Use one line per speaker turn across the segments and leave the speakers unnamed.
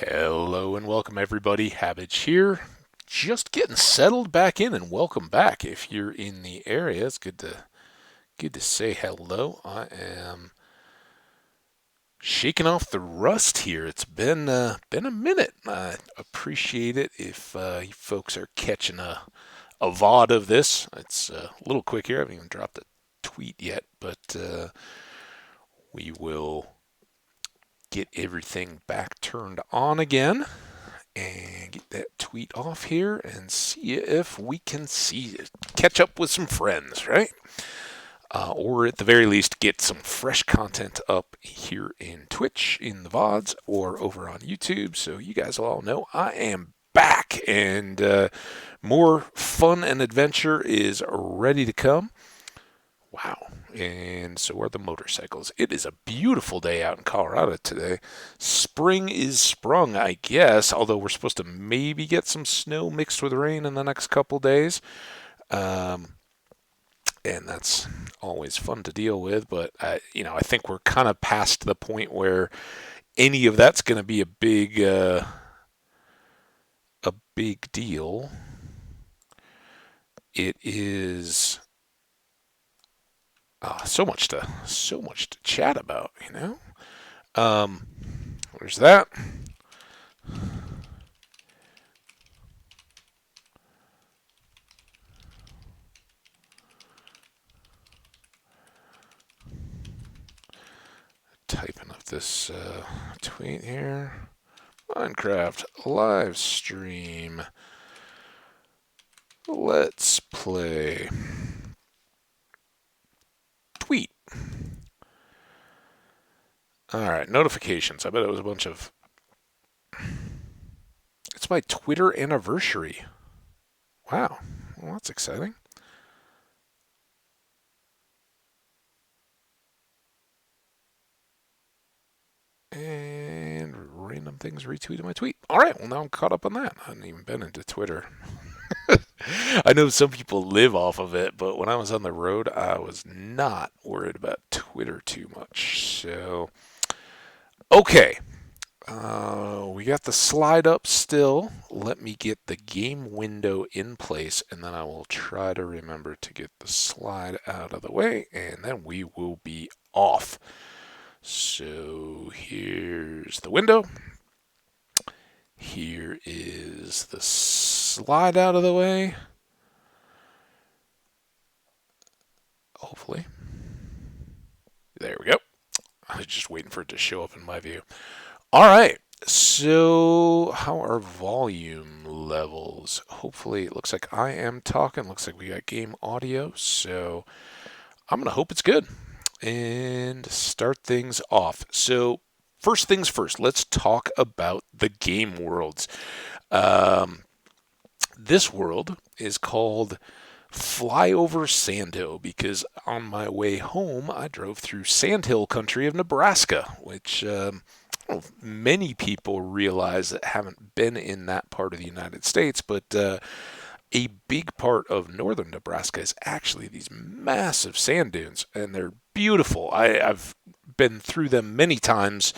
Hello and welcome everybody. Habage here. Just getting settled back in and welcome back. If you're in the area, it's good to say hello. I am shaking off the rust here. It's been a minute. I appreciate it if you folks are catching a VOD of this. It's a little quick here. I haven't even dropped a tweet yet, but we will get everything back turned on again and get that tweet off here and see if we can catch up with some friends, right? Or at the very least, get some fresh content up here in Twitch, in the VODs, or over on YouTube. So you guys all know I am back, and more fun and adventure is ready to come. Wow. And so are the motorcycles. It is a beautiful day out in Colorado today. Spring is sprung, I guess, although we're supposed to maybe get some snow mixed with rain in the next couple days. Um, and that's always fun to deal with, but I think we're kind of past the point where any of that's going to be a big deal. It is so much to chat about, you know. Um, there's that. Typing up this tweet here. Minecraft live stream. Let's play. Tweet. Alright, notifications. I bet it was a bunch of. It's my Twitter anniversary. Wow. Well, that's exciting. And random things retweeted my tweet. Alright, well, now I'm caught up on that. I hadn't even been into Twitter. I know some people live off of it, but when I was on the road, I was not worried about Twitter too much. So, okay. We got the slide up still. Let me get the game window in place, and then I will try to remember to get the slide out of the way, and then we will be off. So here's the window. Here is the slide out of the way. Hopefully. There we go. I was just waiting for it to show up in my view. All right. So, how are volume levels? Hopefully, it looks like I am talking. Looks like we got game audio. So, I'm going to hope it's good and start things off. So, first things first, let's talk about the game worlds. This world is called Flyover Sandhill because on my way home, I drove through Sandhill country of Nebraska, which many people realize that haven't been in that part of the United States, but a big part of northern Nebraska is actually these massive sand dunes, and they're beautiful. I've been through them many times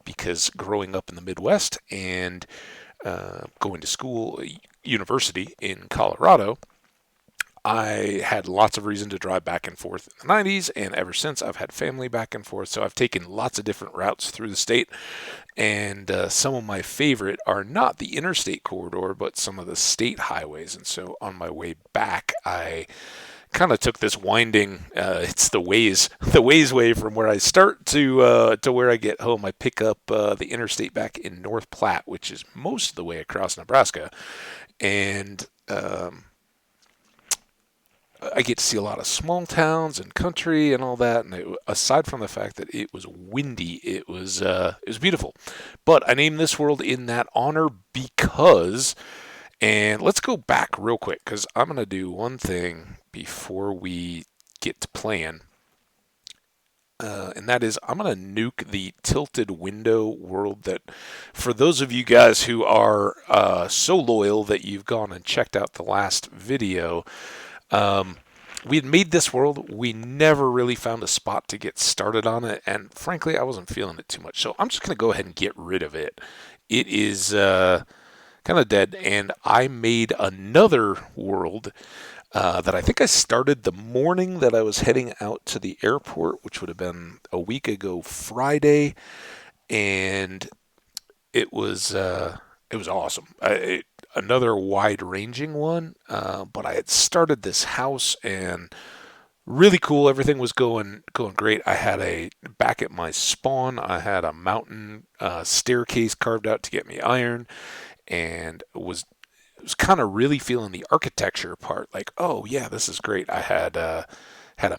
because growing up in the Midwest and going to school, university in Colorado, I had lots of reason to drive back and forth in the 90s, and ever since I've had family back and forth, so I've taken lots of different routes through the state, and some of my favorite are not the interstate corridor, but some of the state highways, and so on my way back, I kind of took this winding, it's the ways way from where I start to where I get home. I pick up the interstate back in North Platte, which is most of the way across Nebraska, and I get to see a lot of small towns and country and all that. And aside from the fact that it was windy, it was beautiful. But I named this world in that honor because, and let's go back real quick because I'm gonna do one thing before we get to playing. And that is, I'm going to nuke the tilted window world that, for those of you guys who are so loyal that you've gone and checked out the last video, we had made this world. We never really found a spot to get started on it, and frankly, I wasn't feeling it too much. So I'm just going to go ahead and get rid of it it is kind of dead, and I made another world that I think I started the morning that I was heading out to the airport, which would have been a week ago Friday, and it was awesome. Another wide-ranging one, but I had started this house and really cool. Everything was going great. I had a back at my spawn. I had a mountain staircase carved out to get me iron, and was kind of really feeling the architecture part. Like, oh yeah, this is great. I had a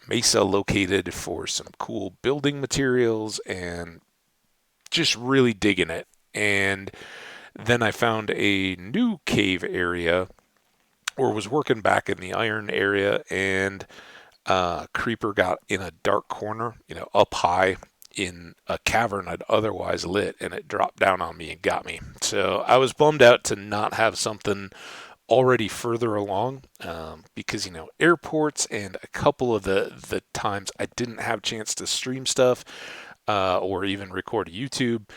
mesa located for some cool building materials, and just really digging it. And then I found a new cave area, or was working back in the iron area, and creeper got in a dark corner, up high in a cavern I'd otherwise lit, and it dropped down on me and got me. So I was bummed out to not have something already further along, because airports and a couple of the times I didn't have a chance to stream stuff, or even record YouTube.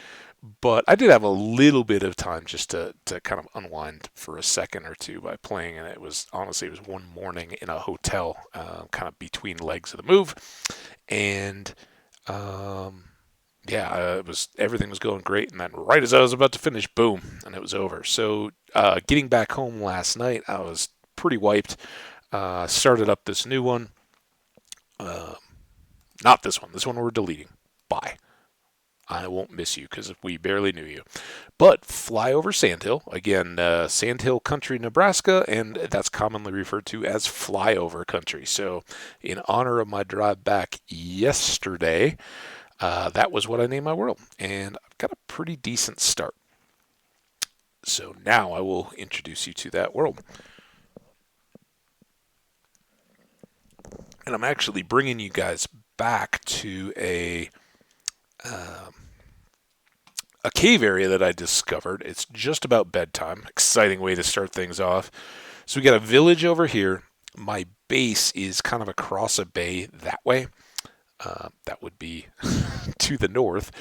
But I did have a little bit of time just to kind of unwind for a second or two by playing, and it was honestly, it was one morning in a hotel, kind of between legs of the move, and yeah, it was everything was going great, and then right as I was about to finish, boom, and it was over. So getting back home last night, I was pretty wiped. Started up this new one, uh, not this one. This one we're deleting. Bye. I won't miss you because we barely knew you. But Flyover Sandhill, again, Sandhill Country, Nebraska, and that's commonly referred to as Flyover Country. So, in honor of my drive back yesterday, that was what I named my world, and I've got a pretty decent start. So now I will introduce you to that world. And I'm actually bringing you guys back to um, a cave area that I discovered. It's just about bedtime. Exciting way to start things off. So we got a village over here. My base is kind of across a bay that way. That would be to the north.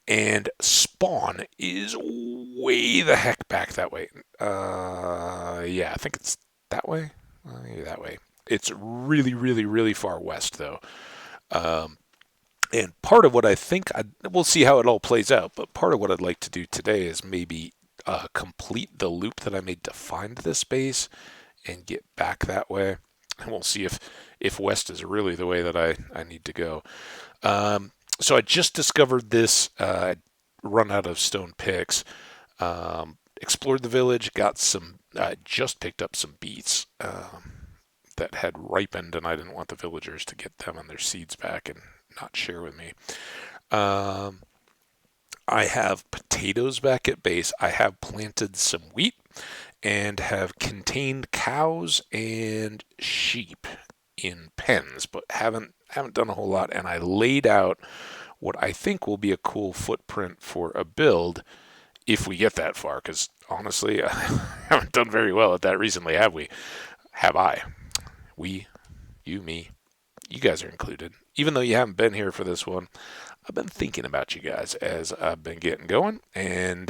And spawn is way the heck back that way. Yeah, I think it's that way. Yeah, that way. It's really, really, really far west, though. Um, and part of what I think, we'll see how it all plays out, but part of what I'd like to do today is maybe complete the loop that I made to find this base and get back that way. And we'll see if west is really the way that I need to go. So I just discovered this, run out of stone picks, explored the village, got some, just picked up some beets that had ripened, and I didn't want the villagers to get them and their seeds back and not share with me. Um, I have potatoes back at base. I have planted some wheat and have contained cows and sheep in pens, but haven't done a whole lot. And I laid out what I think will be a cool footprint for a build if we get that far. Because honestly, I haven't done very well at that recently, have we? Have I? We, you, me, you guys are included. Even though you haven't been here for this one, I've been thinking about you guys as I've been getting going, and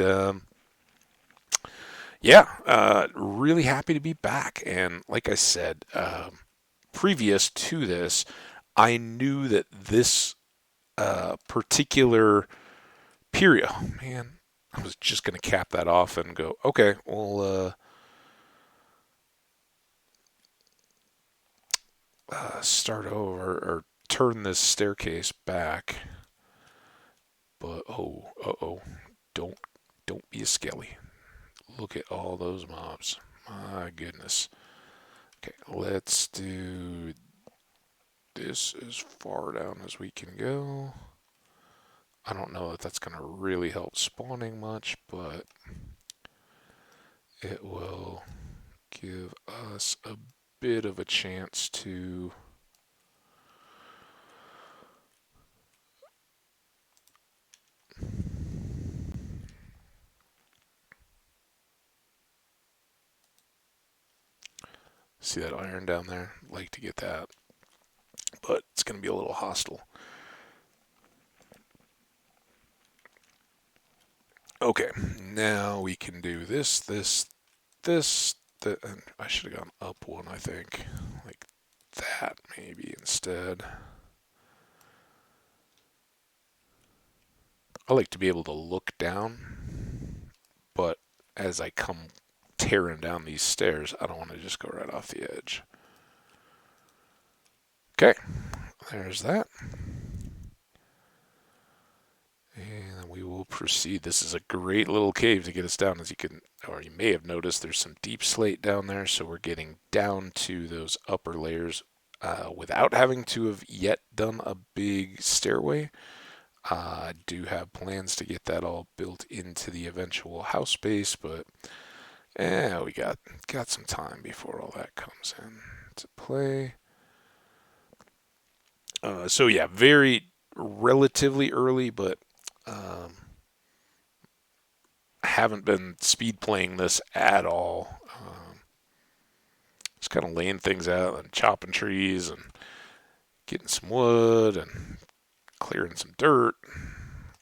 yeah, really happy to be back. And like I said, previous to this, I knew that this particular period. Oh man, I was just gonna cap that off and go, okay, we'll start over or turn this staircase back. But oh, don't don't be a skelly. Look at all those mobs. My goodness. Okay, let's do this as far down as we can go. I don't know if that's going to really help spawning much, but it will give us a bit of a chance to see that iron down there. Like to get that, but it's going to be a little hostile. Okay, now we can do this, this. And I should have gone up one, I think. Like that, maybe, instead. I like to be able to look down, but as I come tearing down these stairs, I don't want to just go right off the edge. Okay, there's that. And we will proceed. This is a great little cave to get us down. As you can, or you may have noticed, there's some deep slate down there, so we're getting down to those upper layers without having to have yet done a big stairway. I do have plans to get that all built into the eventual house base, but we got some time before all that comes into play. So yeah, very relatively early, but um, haven't been speed playing this at all. Just kind of laying things out and chopping trees and getting some wood and clearing some dirt.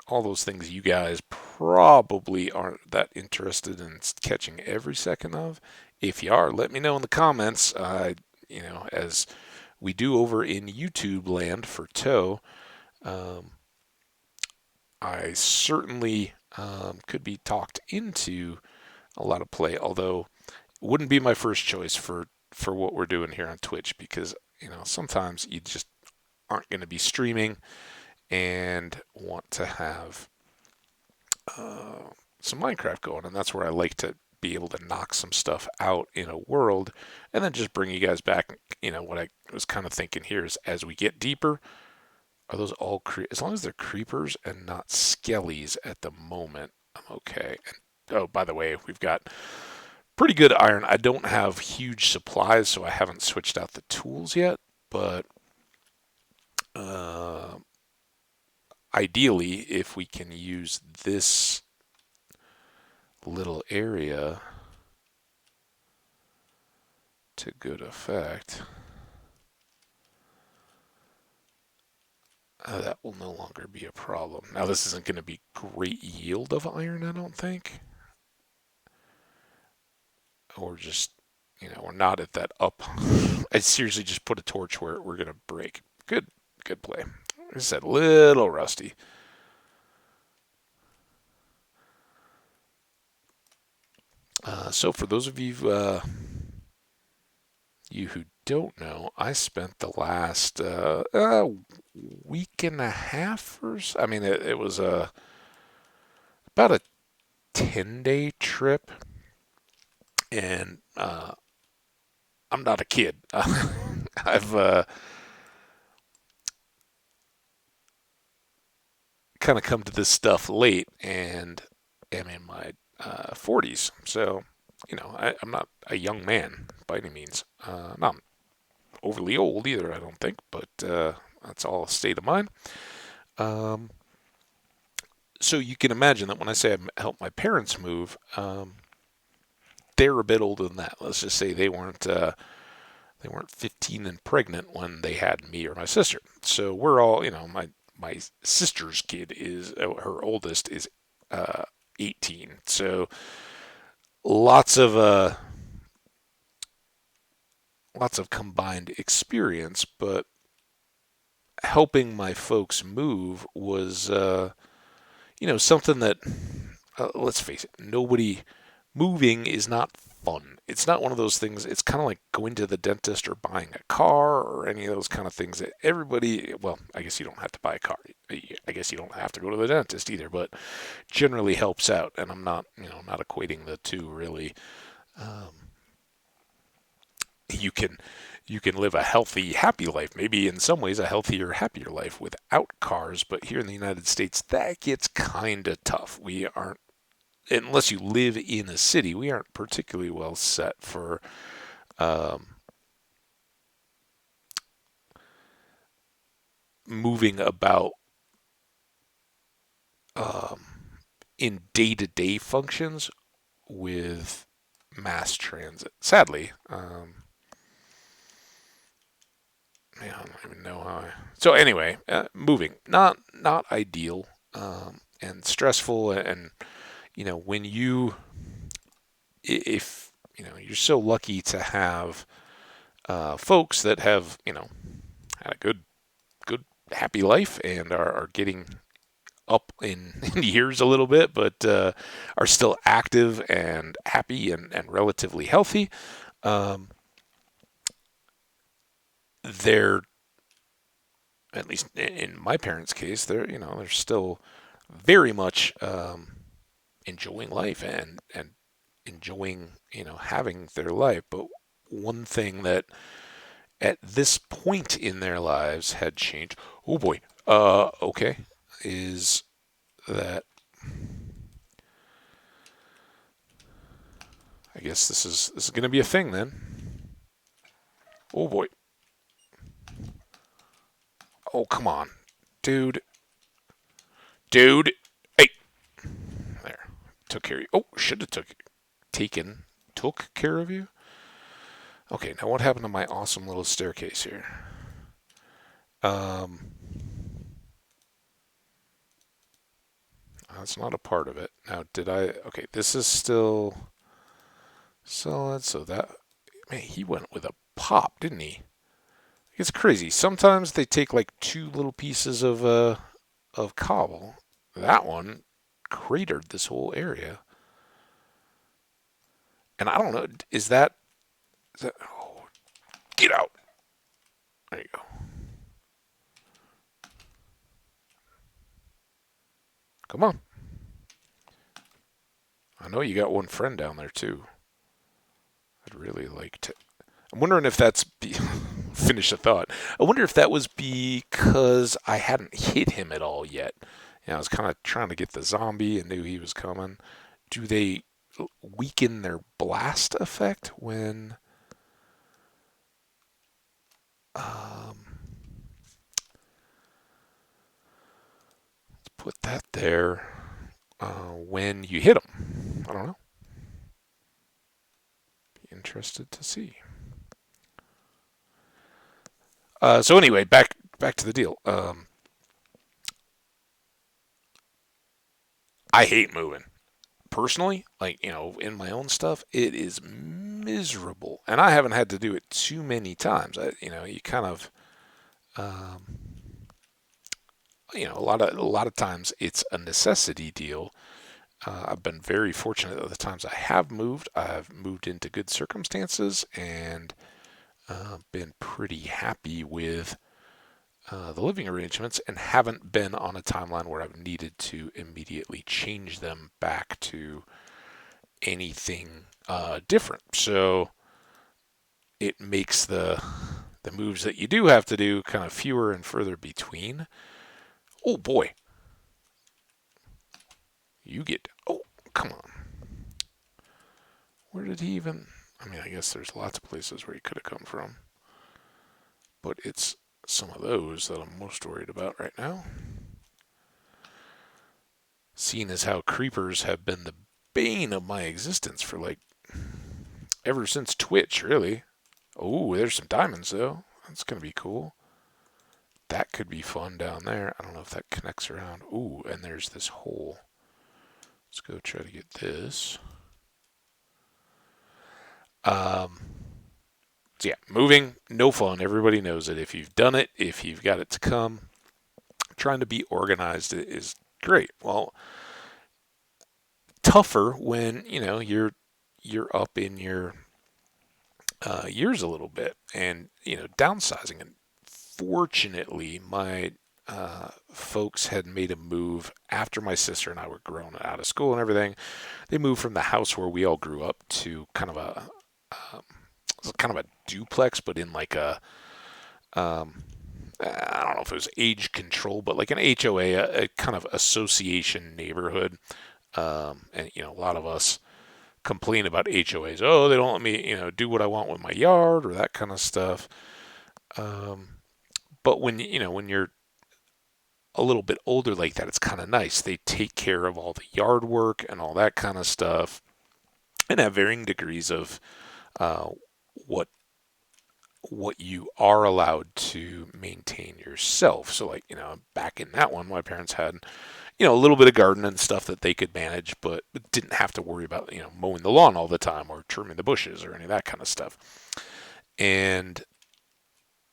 All those things you guys probably aren't that interested in catching every second of. If you are, let me know in the comments. As we do over in YouTube land for Toe, um, I certainly could be talked into a lot of play, although it wouldn't be my first choice for what we're doing here on Twitch because sometimes you just aren't going to be streaming and want to have some Minecraft going, and that's where I like to be able to knock some stuff out in a world and then just bring you guys back. What I was kind of thinking here is as we get deeper, are those all as long as they're creepers and not skellies at the moment, I'm okay. And oh, by the way, we've got pretty good iron. I don't have huge supplies, so I haven't switched out the tools yet, but uh, ideally, if we can use this little area to good effect, that will no longer be a problem. Now, this isn't going to be great yield of iron, I don't think. Or just, we're not at that up. I seriously just put a torch where we're going to break. Good play. Like I said, little rusty. So for those of you who don't know, I spent the last week and a half or so. I mean, it was about a 10-day trip, and I'm not a kid. I've kind of come to this stuff late and am in my 40s. So, I'm not a young man by any means. Not overly old either, I don't think, but that's all a state of mind. So you can imagine that when I say I helped my parents move, they're a bit older than that. Let's just say they weren't 15 and pregnant when they had me or my sister. So we're all, my sister's kid is her oldest is 18. So lots of combined experience, but helping my folks move was something that let's face it, nobody moving is not fun. It's not one of those things. It's kind of like going to the dentist or buying a car or any of those kind of things that everybody, well, I guess you don't have to buy a car. I guess you don't have to go to the dentist either, but generally helps out. And I'm not, not equating the two really. You can live a healthy, happy life. Maybe in some ways a healthier, happier life without cars. But here in the United States, that gets kind of tough. We aren't, unless you live in a city, we aren't particularly well set for moving about um, in day-to-day functions with mass transit. Sadly, I don't even know how. So anyway, moving not ideal and stressful, and when if you're so lucky to have folks that have had a good happy life and are getting up in years a little bit, but are still active and happy and relatively healthy. Um, they're, at least in my parents' case, they're still very much enjoying life and enjoying having their life. But one thing that at this point in their lives had changed. Oh boy. Okay. Is that I guess this is going to be a thing then. Oh boy. Oh come on, dude. Dude. Hey. There. Took care of you. Oh, should have took care of you. Okay. Now what happened to my awesome little staircase here? Um. That's not a part of it. Now, did I? Okay, this is still solid. So that man, he went with a pop, didn't he? It's crazy. Sometimes they take like two little pieces of cobble. That one cratered this whole area, and I don't know. Is that oh, get out? There you go. Come on. I know you got one friend down there too. I'd really like to. I'm wondering if finish the thought. I wonder if that was because I hadn't hit him at all yet. I was kind of trying to get the zombie and knew he was coming. Do they weaken their blast effect when? Um, let's put that there. When you hit them, I don't know. Be interested to see. So anyway, back to the deal. I hate moving. Personally, like, in my own stuff, it is miserable. And I haven't had to do it too many times. You kind of, um, a lot of times it's a necessity deal. I've been very fortunate that the times I have moved, I've moved into good circumstances and been pretty happy with the living arrangements and haven't been on a timeline where I've needed to immediately change them back to anything different. So it makes the moves that you do have to do kind of fewer and further between. Oh boy, you get. Oh, come on. Where did he even? I mean, I guess there's lots of places where he could have come from, but it's some of those that I'm most worried about right now. Seeing as how creepers have been the bane of my existence for like ever since Twitch, really. Oh, there's some diamonds though. That's gonna be cool. That could be fun down there. I don't know if that connects around. Ooh, and there's this hole. Let's go try to get this. Um, so yeah, moving, no fun. Everybody knows it. If you've done it, if you've got it to come, trying to be organized is great. Well, tougher when you're up in your years a little bit and downsizing. And fortunately, my folks had made a move after my sister and I were grown out of school and everything. They moved from the house where we all grew up to um, kind of a duplex, but in like um, I don't know if it was age control, but like an HOA, a kind of association neighborhood. And a lot of us complain about HOAs. Oh, they don't let me, do what I want with my yard or that kind of stuff. Um, but when you're a little bit older like that, it's kind of nice. They take care of all the yard work and all that kind of stuff, and have varying degrees of uh, what what you are allowed to maintain yourself. So like back in that one, my parents had a little bit of garden and stuff that they could manage, but didn't have to worry about, mowing the lawn all the time or trimming the bushes or any of that kind of stuff. And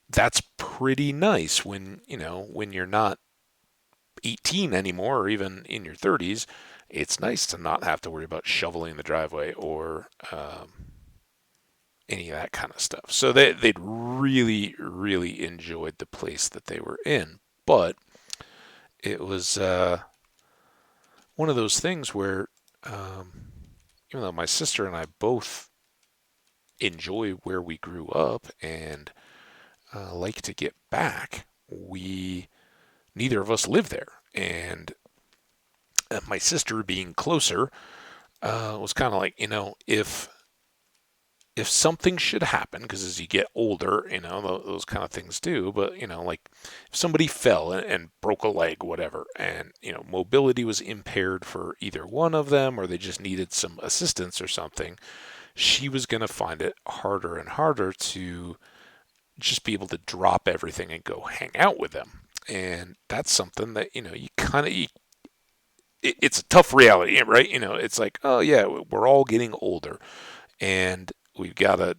that's pretty nice when you're not 18 anymore or even in your 30s. It's nice to not have to worry about shoveling the driveway or any of that kind of stuff. So they'd really, really enjoyed the place that they were in. But it was one of those things where, even though my sister and I both enjoy where we grew up and like to get back, neither of us live there. And my sister being closer was kind of like, if something should happen, because as you get older, those kind of things do, but, like if somebody fell and broke a leg, whatever, and, mobility was impaired for either one of them, or they just needed some assistance or something, she was going to find it harder and harder to just be able to drop everything and go hang out with them. And that's something that, you kind of, it's a tough reality, right? It's like, oh yeah, we're all getting older, and we've got to,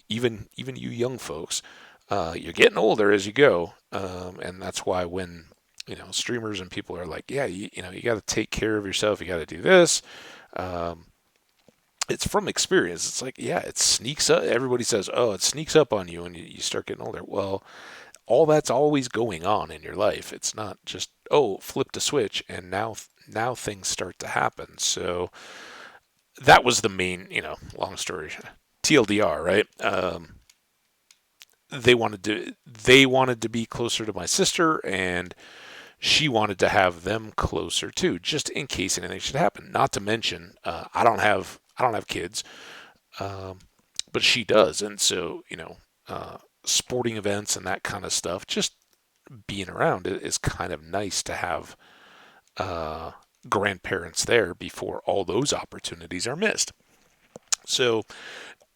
even you young folks, you're getting older as you go, and that's why when streamers and people are like, yeah, you got to take care of yourself, you got to do this. It's from experience. It's like, yeah, it sneaks up. Everybody says, oh, it sneaks up on you when you start getting older. Well, all that's always going on in your life. It's not just, oh, flipped a switch and now things start to happen. So that was the main, long story, TLDR, right? They wanted to be closer to my sister, and she wanted to have them closer too, just in case anything should happen. Not to mention, I don't have kids, um, but she does, and so sporting events and that kind of stuff, just being around it is kind of nice to have uh, grandparents there before all those opportunities are missed. So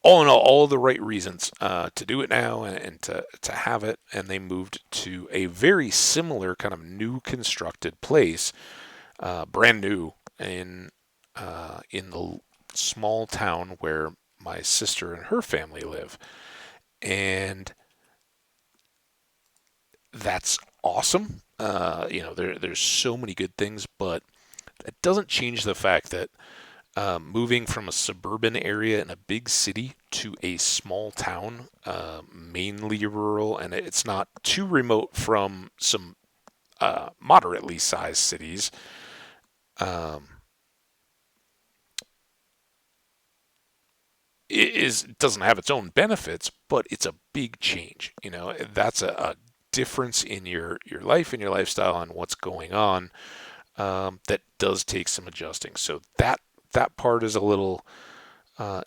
all in all the right reasons to do it now and to have it. And they moved to a very similar kind of new constructed place, brand new in the small town where my sister and her family live, and that's awesome. There's so many good things, but it doesn't change the fact that moving from a suburban area in a big city to a small town, mainly rural, and it's not too remote from some moderately sized cities, um, it doesn't have its own benefits, but it's a big change. That's a difference in your life and your lifestyle and what's going on, that does take some adjusting. So that part is a little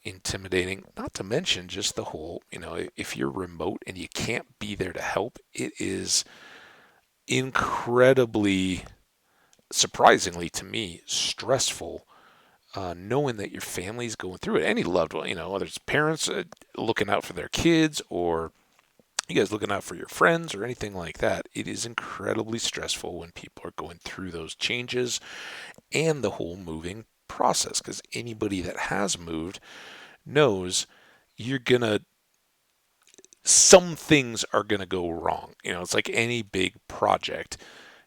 intimidating. Not to mention just the whole, if you're remote and you can't be there to help, it is incredibly, surprisingly to me, stressful. Knowing that your family's going through it, any loved one, whether it's parents looking out for their kids or you guys looking out for your friends or anything like that, it is incredibly stressful when people are going through those changes and the whole moving process. Because anybody that has moved knows you're gonna, some things are gonna go wrong. It's like any big project.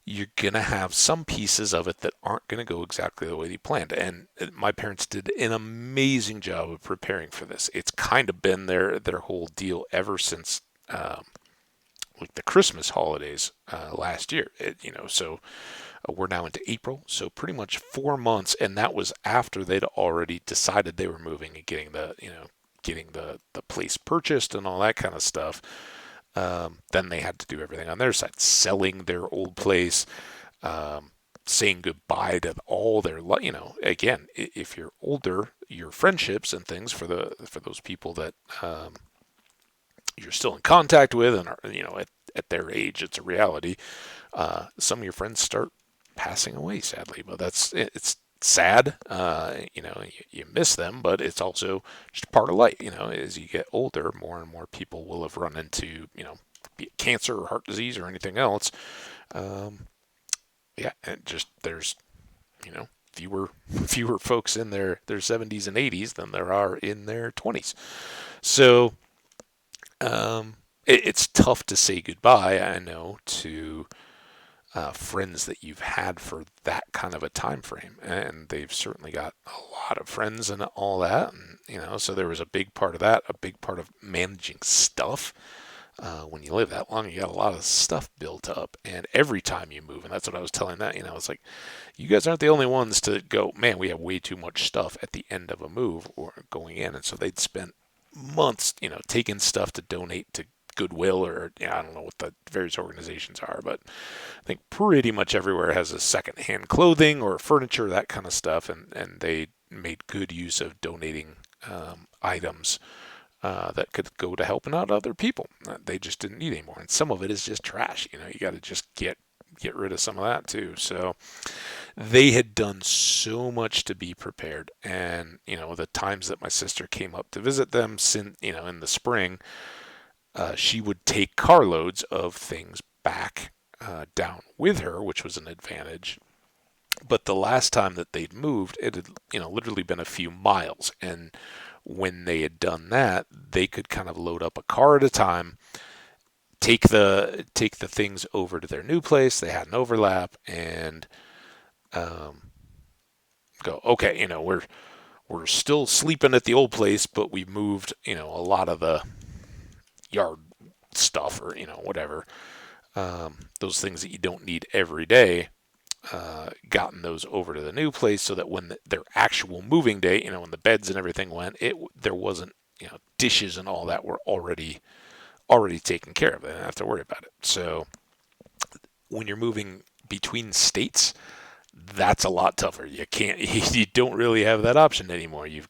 You're going to have some pieces of it that aren't going to go exactly the way you planned. And my parents did an amazing job of preparing for this. It's kind of been their whole deal ever since like the Christmas holidays last year. So we're now into April, so pretty much 4 months, and that was after they'd already decided they were moving and getting the place purchased and all that kind of stuff. Then they had to do everything on their side, selling their old place, saying goodbye to all their, again, if you're older, your friendships and things for those people that you're still in contact with and are, at their age, it's a reality. Some of your friends start passing away, sadly, but it's sad. You miss them, but it's also just part of life. As you get older, more and more people will have run into, be it cancer or heart disease or anything else. Um, Yeah, and just there's, you know, fewer folks in their 70s and 80s than there are in their 20s. So it's tough to say goodbye, I know, to friends that you've had for that kind of a time frame, and they've certainly got a lot of friends and all that, and so there was a big part of that, a big part of managing stuff. When you live that long, you got a lot of stuff built up, and every time you move, and that's what I was telling that, it's like you guys aren't the only ones to go, man, we have way too much stuff at the end of a move or going in, and so they'd spent months, taking stuff to donate to Goodwill or I don't know what the various organizations are, but I think pretty much everywhere has a secondhand clothing or furniture, that kind of stuff, and they made good use of donating items that could go to helping out other people. They just didn't need anymore, and some of it is just trash. You got to just get rid of some of that too. So they had done so much to be prepared, and the times that my sister came up to visit them, in the spring, she would take carloads of things back down with her, which was an advantage. But the last time that they'd moved, it had literally been a few miles, and when they had done that, they could kind of load up a car at a time, take the things over to their new place. They had an overlap, and um, go, okay, we're still sleeping at the old place, but we moved a lot of the yard stuff or whatever, those things that you don't need every day. Gotten those over to the new place so that when their actual moving day, when the beds and everything went, there wasn't dishes and all that were already taken care of. They didn't have to worry about it. So when you're moving between states, that's a lot tougher. You can't, you don't really have that option anymore. You've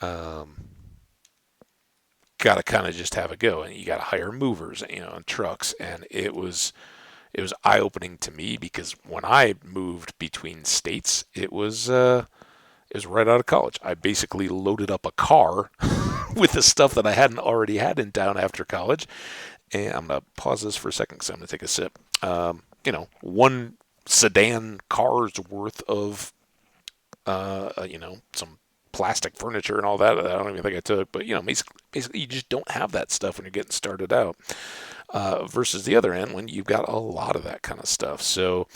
um, got to kind of just have a go, and you got to hire movers, and trucks. And it was eye opening to me because when I moved between states, it was right out of college. I basically loaded up a car with the stuff that I hadn't already had in town after college. And I'm gonna pause this for a second because I'm gonna take a sip. One sedan car's worth of some plastic furniture and all that. I don't even think I took, but basically you just don't have that stuff when you're getting started out. Versus the other end when you've got a lot of that kind of stuff. So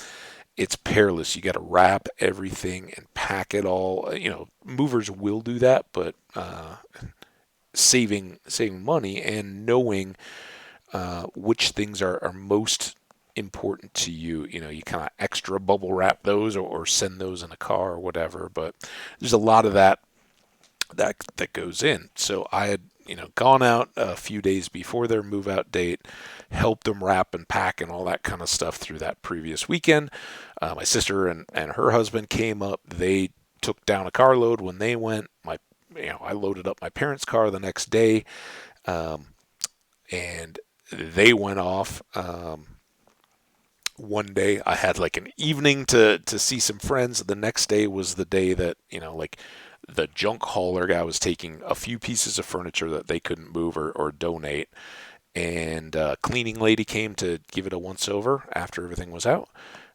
it's perilous. You got to wrap everything and pack it all. Movers will do that, but saving money and knowing which things are most important to you. You kind of extra bubble wrap those or send those in a car or whatever. But there's a lot of that goes in. So I had gone out a few days before their move out date, helped them wrap and pack and all that kind of stuff through that previous weekend. My sister and her husband came up. They took down a carload when they went. I loaded up my parents' car the next day, and they went off. One day I had like an evening to see some friends. The next day was the day that like the junk hauler guy was taking a few pieces of furniture that they couldn't move or donate, and cleaning lady came to give it a once over after everything was out,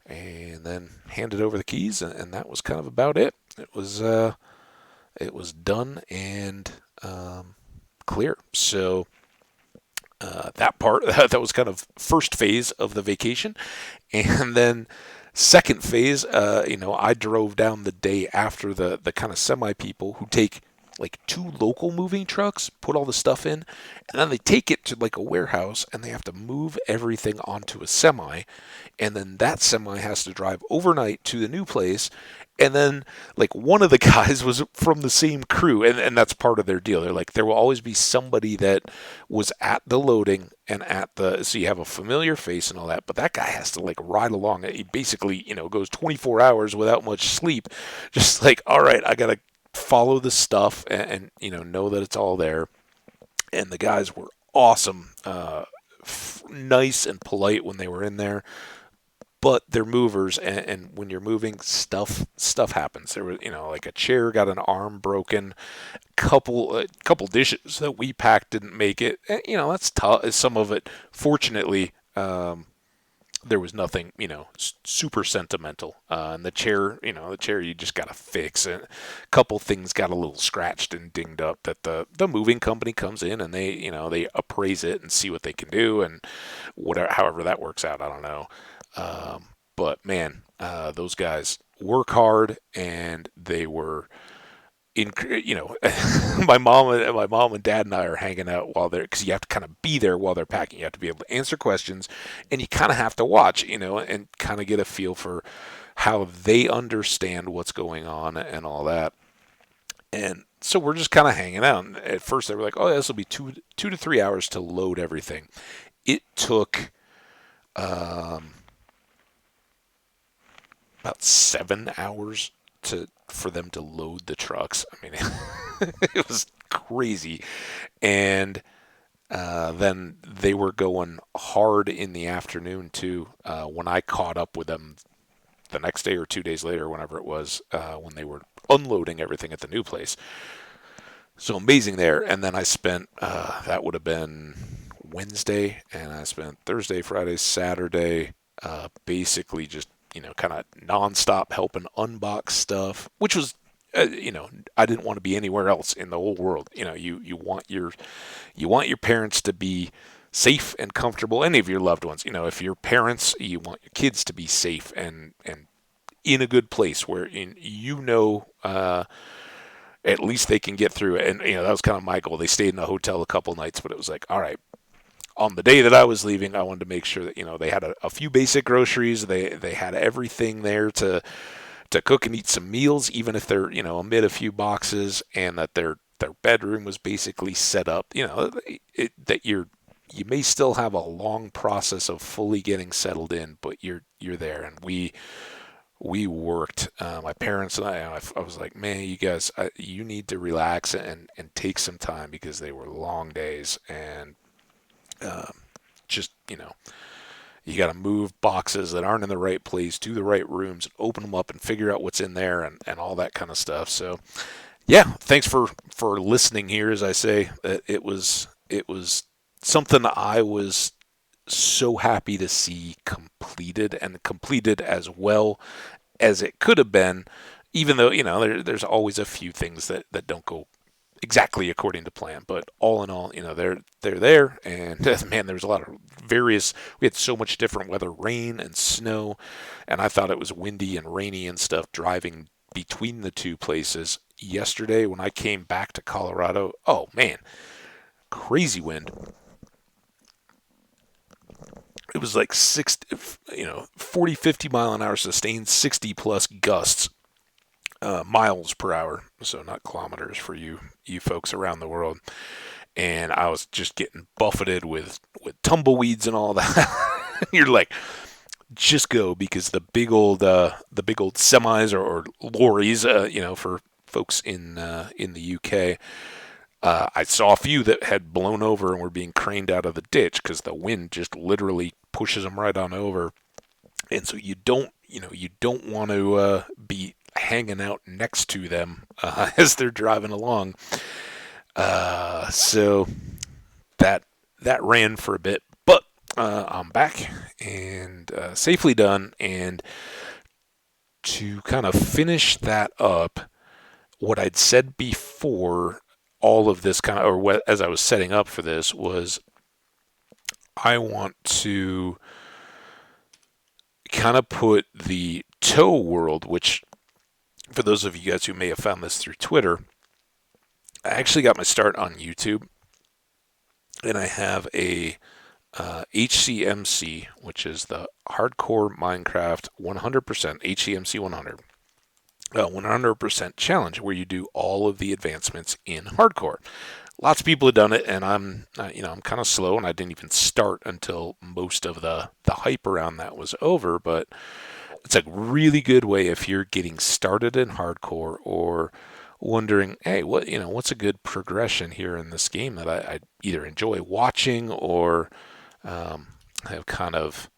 and then handed over the keys, and that was kind of about it. It was done and clear. So that part that was kind of first phase of the vacation, and then second phase, I drove down the day after the kind of semi people who take like two local moving trucks, put all the stuff in, and then they take it to like a warehouse and they have to move everything onto a semi, and then that semi has to drive overnight to the new place. And then, like, one of the guys was from the same crew, and that's part of their deal. They're like, there will always be somebody that was at the loading and so you have a familiar face and all that, but that guy has to, like, ride along. He basically, goes 24 hours without much sleep, just like, all right, I got to follow the stuff and know that it's all there. And the guys were awesome, nice and polite when they were in there, but they're movers, and when you're moving, stuff happens. There was like a chair got an arm broken, couple dishes that we packed didn't make it. That's tough. Some of it, fortunately, there was nothing, super sentimental. And the chair you just got to fix. And a couple things got a little scratched and dinged up that the moving company comes in and they appraise it and see what they can do and whatever, however that works out, I don't know. But man, those guys work hard and they were my mom and dad and I are hanging out while they're, because you have to kind of be there while they're packing. You have to be able to answer questions, and you kind of have to watch, and kind of get a feel for how they understand what's going on and all that. And so we're just kind of hanging out. And at first, they were like, "Oh, this will be two to 3 hours to load everything." It took um, about 7 hours for them to load the trucks. I mean, it was crazy. And then they were going hard in the afternoon too. When I caught up with them the next day or 2 days later, whenever it was, when they were unloading everything at the new place. So amazing there. And then I spent, that would have been Wednesday, and I spent Thursday, Friday, Saturday, basically just, kind of nonstop helping unbox stuff, which was, I didn't want to be anywhere else in the whole world. You want your parents to be safe and comfortable. Any of your loved ones, if you're parents, you want your kids to be safe and in a good place where at least they can get through it. And that was kind of my goal. They stayed in a hotel a couple nights, but it was like, all right, on the day that I was leaving, I wanted to make sure that they had a few basic groceries. They had everything there to cook and eat some meals, even if they're amid a few boxes, and that their bedroom was basically set up. That you may still have a long process of fully getting settled in, but you're there. And we worked. My parents and I was like, man, you guys, you need to relax and take some time, because they were long days. And just you got to move boxes that aren't in the right place to the right rooms and open them up and figure out what's in there and all that kind of stuff. So yeah, thanks for listening here. As I say, it was something I was so happy to see completed, and completed as well as it could have been, even though there's always a few things that don't go exactly according to plan. But all in all, they're there, and man, there was a lot of various. We had so much different weather, rain and snow, and I thought it was windy and rainy and stuff driving between the two places. Yesterday, when I came back to Colorado, oh man, crazy wind. It was like 40, 50 mile an hour sustained, 60 plus gusts, miles per hour, so not kilometers for you folks around the world. And I was just getting buffeted with tumbleweeds and all that. You're like, just go, because the big old semis or lorries, for folks in the UK. I saw a few that had blown over and were being craned out of the ditch because the wind just literally pushes them right on over. And so you don't want to be hanging out next to them as they're driving along. So that ran for a bit, but I'm back and safely done. And to kind of finish that up, what I'd said before all of this as I was setting up for this, was I want to kind of put the tow world, which for those of you guys who may have found this through Twitter, I actually got my start on YouTube, and I have a HCMC, which is the Hardcore Minecraft 100%, HCMC 100. 100% challenge, where you do all of the advancements in hardcore. Lots of people have done it, and I'm kind of slow, and I didn't even start until most of the hype around that was over. But it's a really good way if you're getting started in hardcore, or wondering, hey, what's a good progression here in this game that I either enjoy watching or have kind of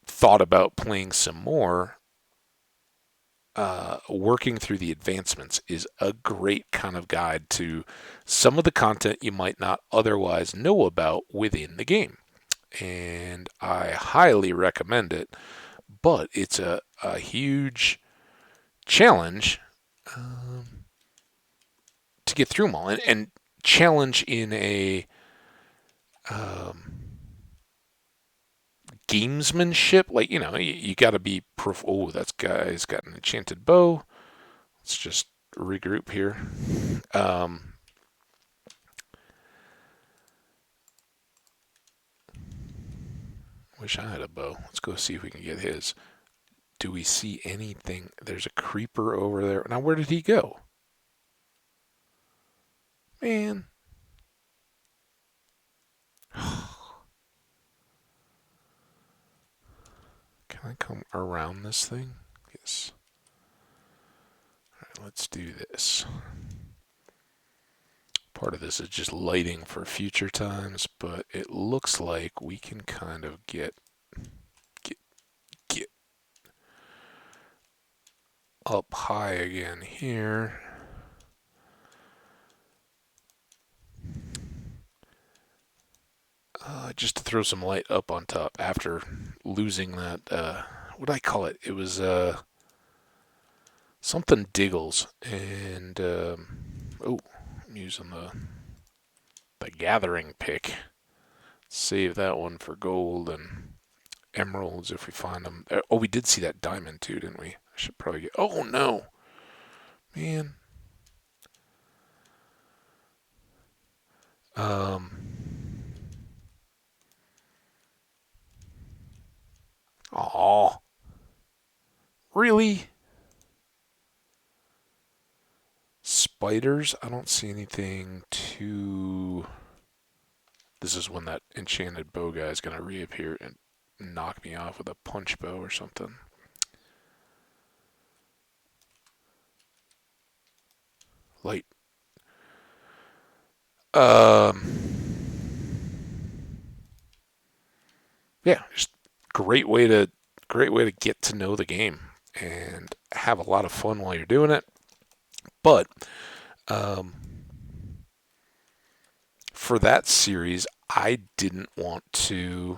thought about playing some more. Working through the advancements is a great kind of guide to some of the content you might not otherwise know about within the game. and I highly recommend it. But it's a huge challenge to get through them all, and challenge in a um, gamesmanship. Like, you got to be proof. Oh, that guy's got an enchanted bow. Let's just regroup here. Wish I had a bow. Let's go see if we can get his. Do we see anything? There's a creeper over there. Now, where did he go? Man. Can I come around this thing? Yes. Alright, let's do this. Part of this is just lighting for future times, but it looks like we can kind of get up high again here. Just to throw some light up on top after losing that, what do I call it? It was something Diggles, and I'm using the gathering pick. Save that one for gold and emeralds if we find them. Oh, we did see that diamond too, didn't we? I should probably get. Oh no, man. Oh, really? Spiders? I don't see anything too. This is when that enchanted bow guy is gonna reappear and knock me off with a punch bow or something. Light. Yeah, just great way to get to know the game and have a lot of fun while you're doing it. But um, for that series, I didn't want to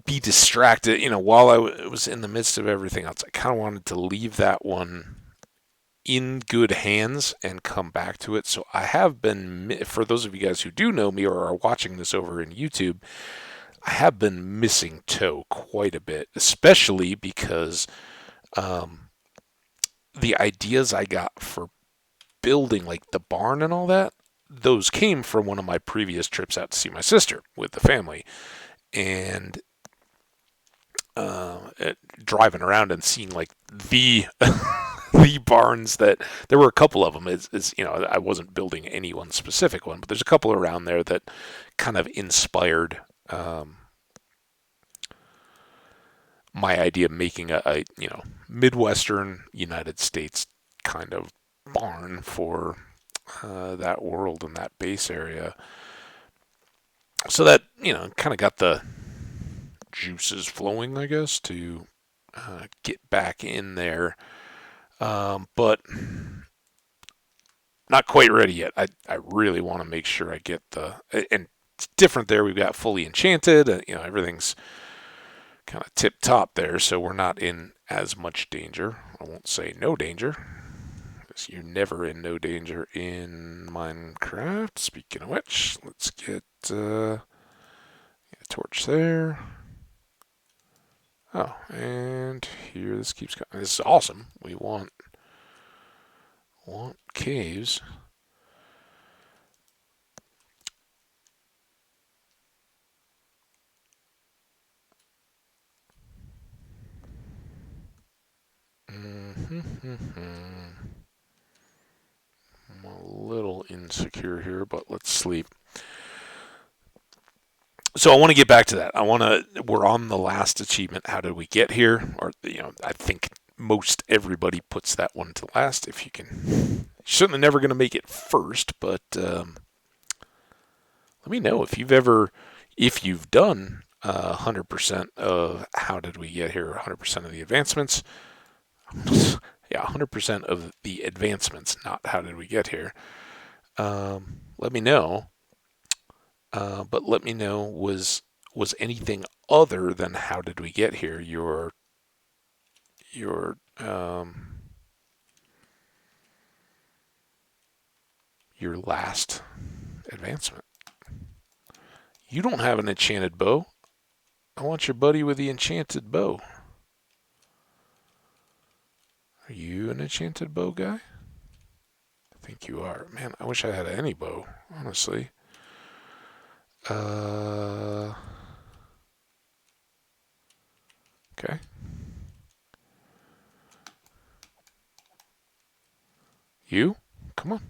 be distracted. While I was in the midst of everything else, I kind of wanted to leave that one in good hands and come back to it. So I have been, for those of you guys who do know me or are watching this over in YouTube, I have been missing Toe quite a bit, especially because the ideas I got for building like the barn and all that, those came from one of my previous trips out to see my sister with the family. And driving around and seeing like the the barns that there were a couple of them. I wasn't building any one specific one, but there's a couple around there that kind of inspired my idea of making a Midwestern United States kind of barn for that world and that base area. So that kind of got the juices flowing, I guess, to get back in there. But not quite ready yet. I really want to make sure I get and it's different there. We've got fully enchanted. Everything's kind of tip top there, so we're not in as much danger. I won't say no danger, because you're never in no danger in Minecraft. Speaking of which, let's get a torch there. Oh, and here this keeps going. This is awesome. We want caves. I'm a little insecure here, but let's sleep. So I want to get back to that. We're on the last achievement. How did we get here? Or, I think most everybody puts that one to last. If you can, you're certainly never going to make it first, but let me know if you've done 100% of how did we get here, 100% of the advancements. Yeah, 100% of the advancements, not how did we get here. Let me know. But let me know, was anything other than how did we get here your your last advancement? You don't have an enchanted bow. I want your buddy with the enchanted bow. Are you an enchanted bow guy? I think you are. Man, I wish I had any bow, honestly. Uh, okay. You? Come on.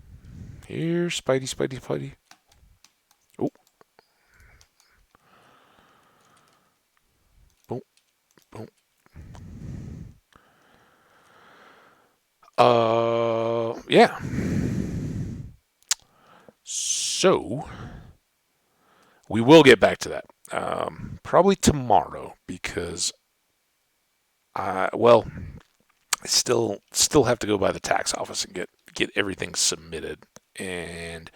Here, Spidey, Spidey, Spidey. Oh, boom, boom. Yeah. So, we will get back to that. Probably tomorrow because well, I still have to go by the tax office and get everything submitted. And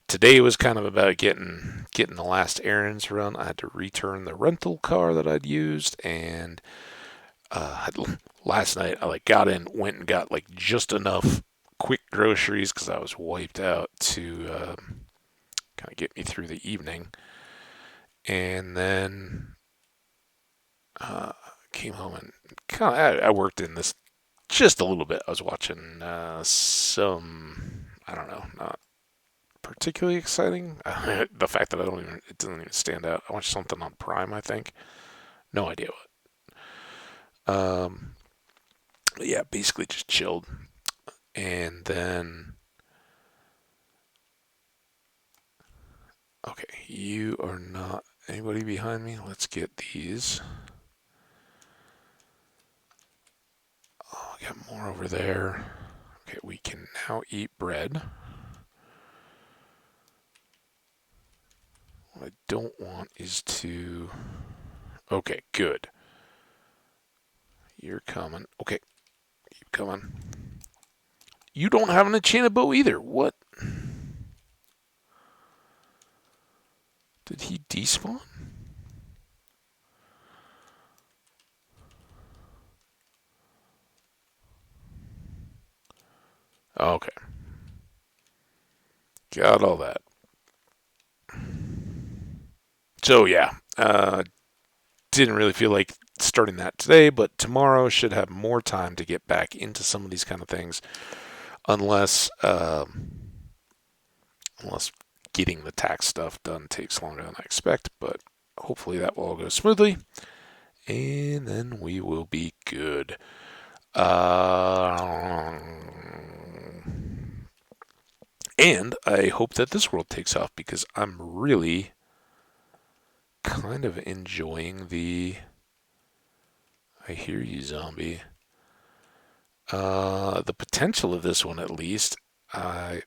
today was kind of about getting the last errands run. I had to return the rental car that I'd used, and uh, last night I got in, went and got just enough quick groceries because I was wiped out to kind of get me through the evening, and then came home and I worked in this just a little bit. I was watching some, I don't know, not particularly exciting. The fact that it doesn't even stand out. I watched something on Prime, I think. No idea what. Yeah, basically just chilled. And then, okay, you are not anybody behind me. Let's get these. Oh, I got more over there. Okay, we can now eat bread. What I don't want is to. Okay, good. You're coming. Okay, keep coming. You don't have an enchanted bow either. What? Did he despawn? Okay, got all that. So yeah, didn't really feel like starting that today, but tomorrow should have more time to get back into some of these kind of things, unless unless getting the tax stuff done takes longer than I expect. But hopefully that will all go smoothly, and then we will be good. Uh, and I hope that this world takes off because I'm really kind of enjoying the. I hear you, zombie. The potential of this one, at least. I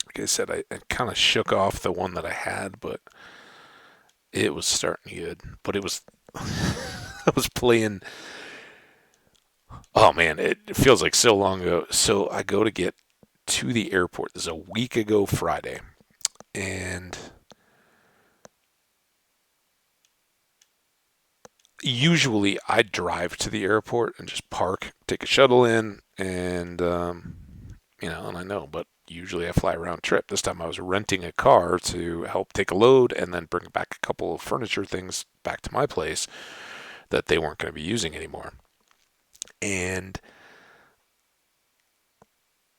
Like I said, I kind of shook off the one that I had, but it was starting good. But it was I was playing. Oh man, it feels like so long ago. So I go to get to the airport. This is a week ago Friday, and usually I drive to the airport and just park, take a shuttle in, and and I know, but usually I fly a round trip. This time I was renting a car to help take a load and then bring back a couple of furniture things back to my place that they weren't going to be using anymore. And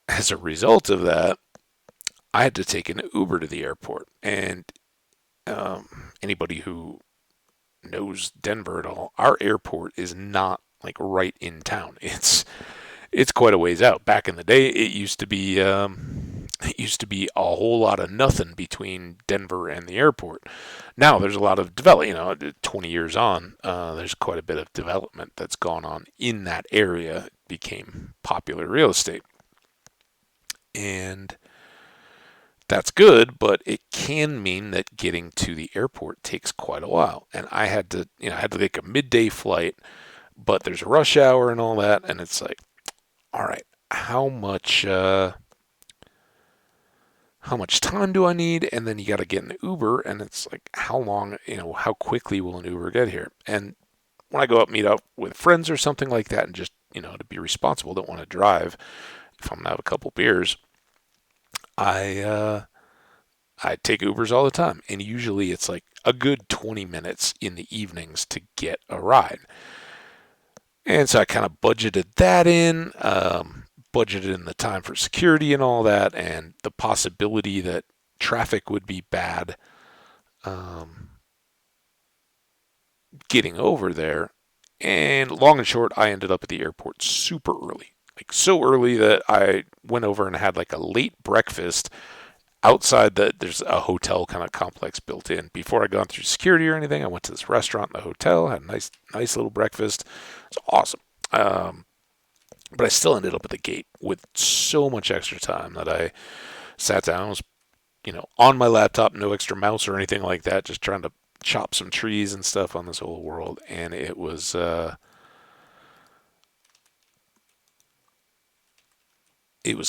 as a result of that, I had to take an Uber to the airport. And anybody who knows Denver at all, our airport is not right in town. It's quite a ways out. Back in the day, it used to be a whole lot of nothing between Denver and the airport. Now there's a lot of development. 20 years on, there's quite a bit of development that's gone on in that area. It became popular real estate, and That's good, but it can mean that getting to the airport takes quite a while. And I had to take a midday flight, but there's a rush hour and all that, and it's like, all right, how much how much time do I need? And then you got to get an Uber, and it's like, how long, how quickly will an Uber get here? And when I go out meet up with friends or something like that, and just to be responsible, don't want to drive. If I'm gonna have a couple beers, I I take Ubers all the time, and usually it's like a good 20 minutes in the evenings to get a ride. And so I kind of budgeted that in, budgeted in the time for security and all that, and the possibility that traffic would be bad um, getting over there. And long and short, I ended up at the airport super early. Like so early that I went over and had like a late breakfast outside there's a hotel kind of complex built in. Before I gone through security or anything, I went to this restaurant in the hotel, had a nice little breakfast. It's awesome. But I still ended up at the gate with so much extra time that I sat down, was on my laptop, no extra mouse or anything like that, just trying to chop some trees and stuff on this whole world, and it was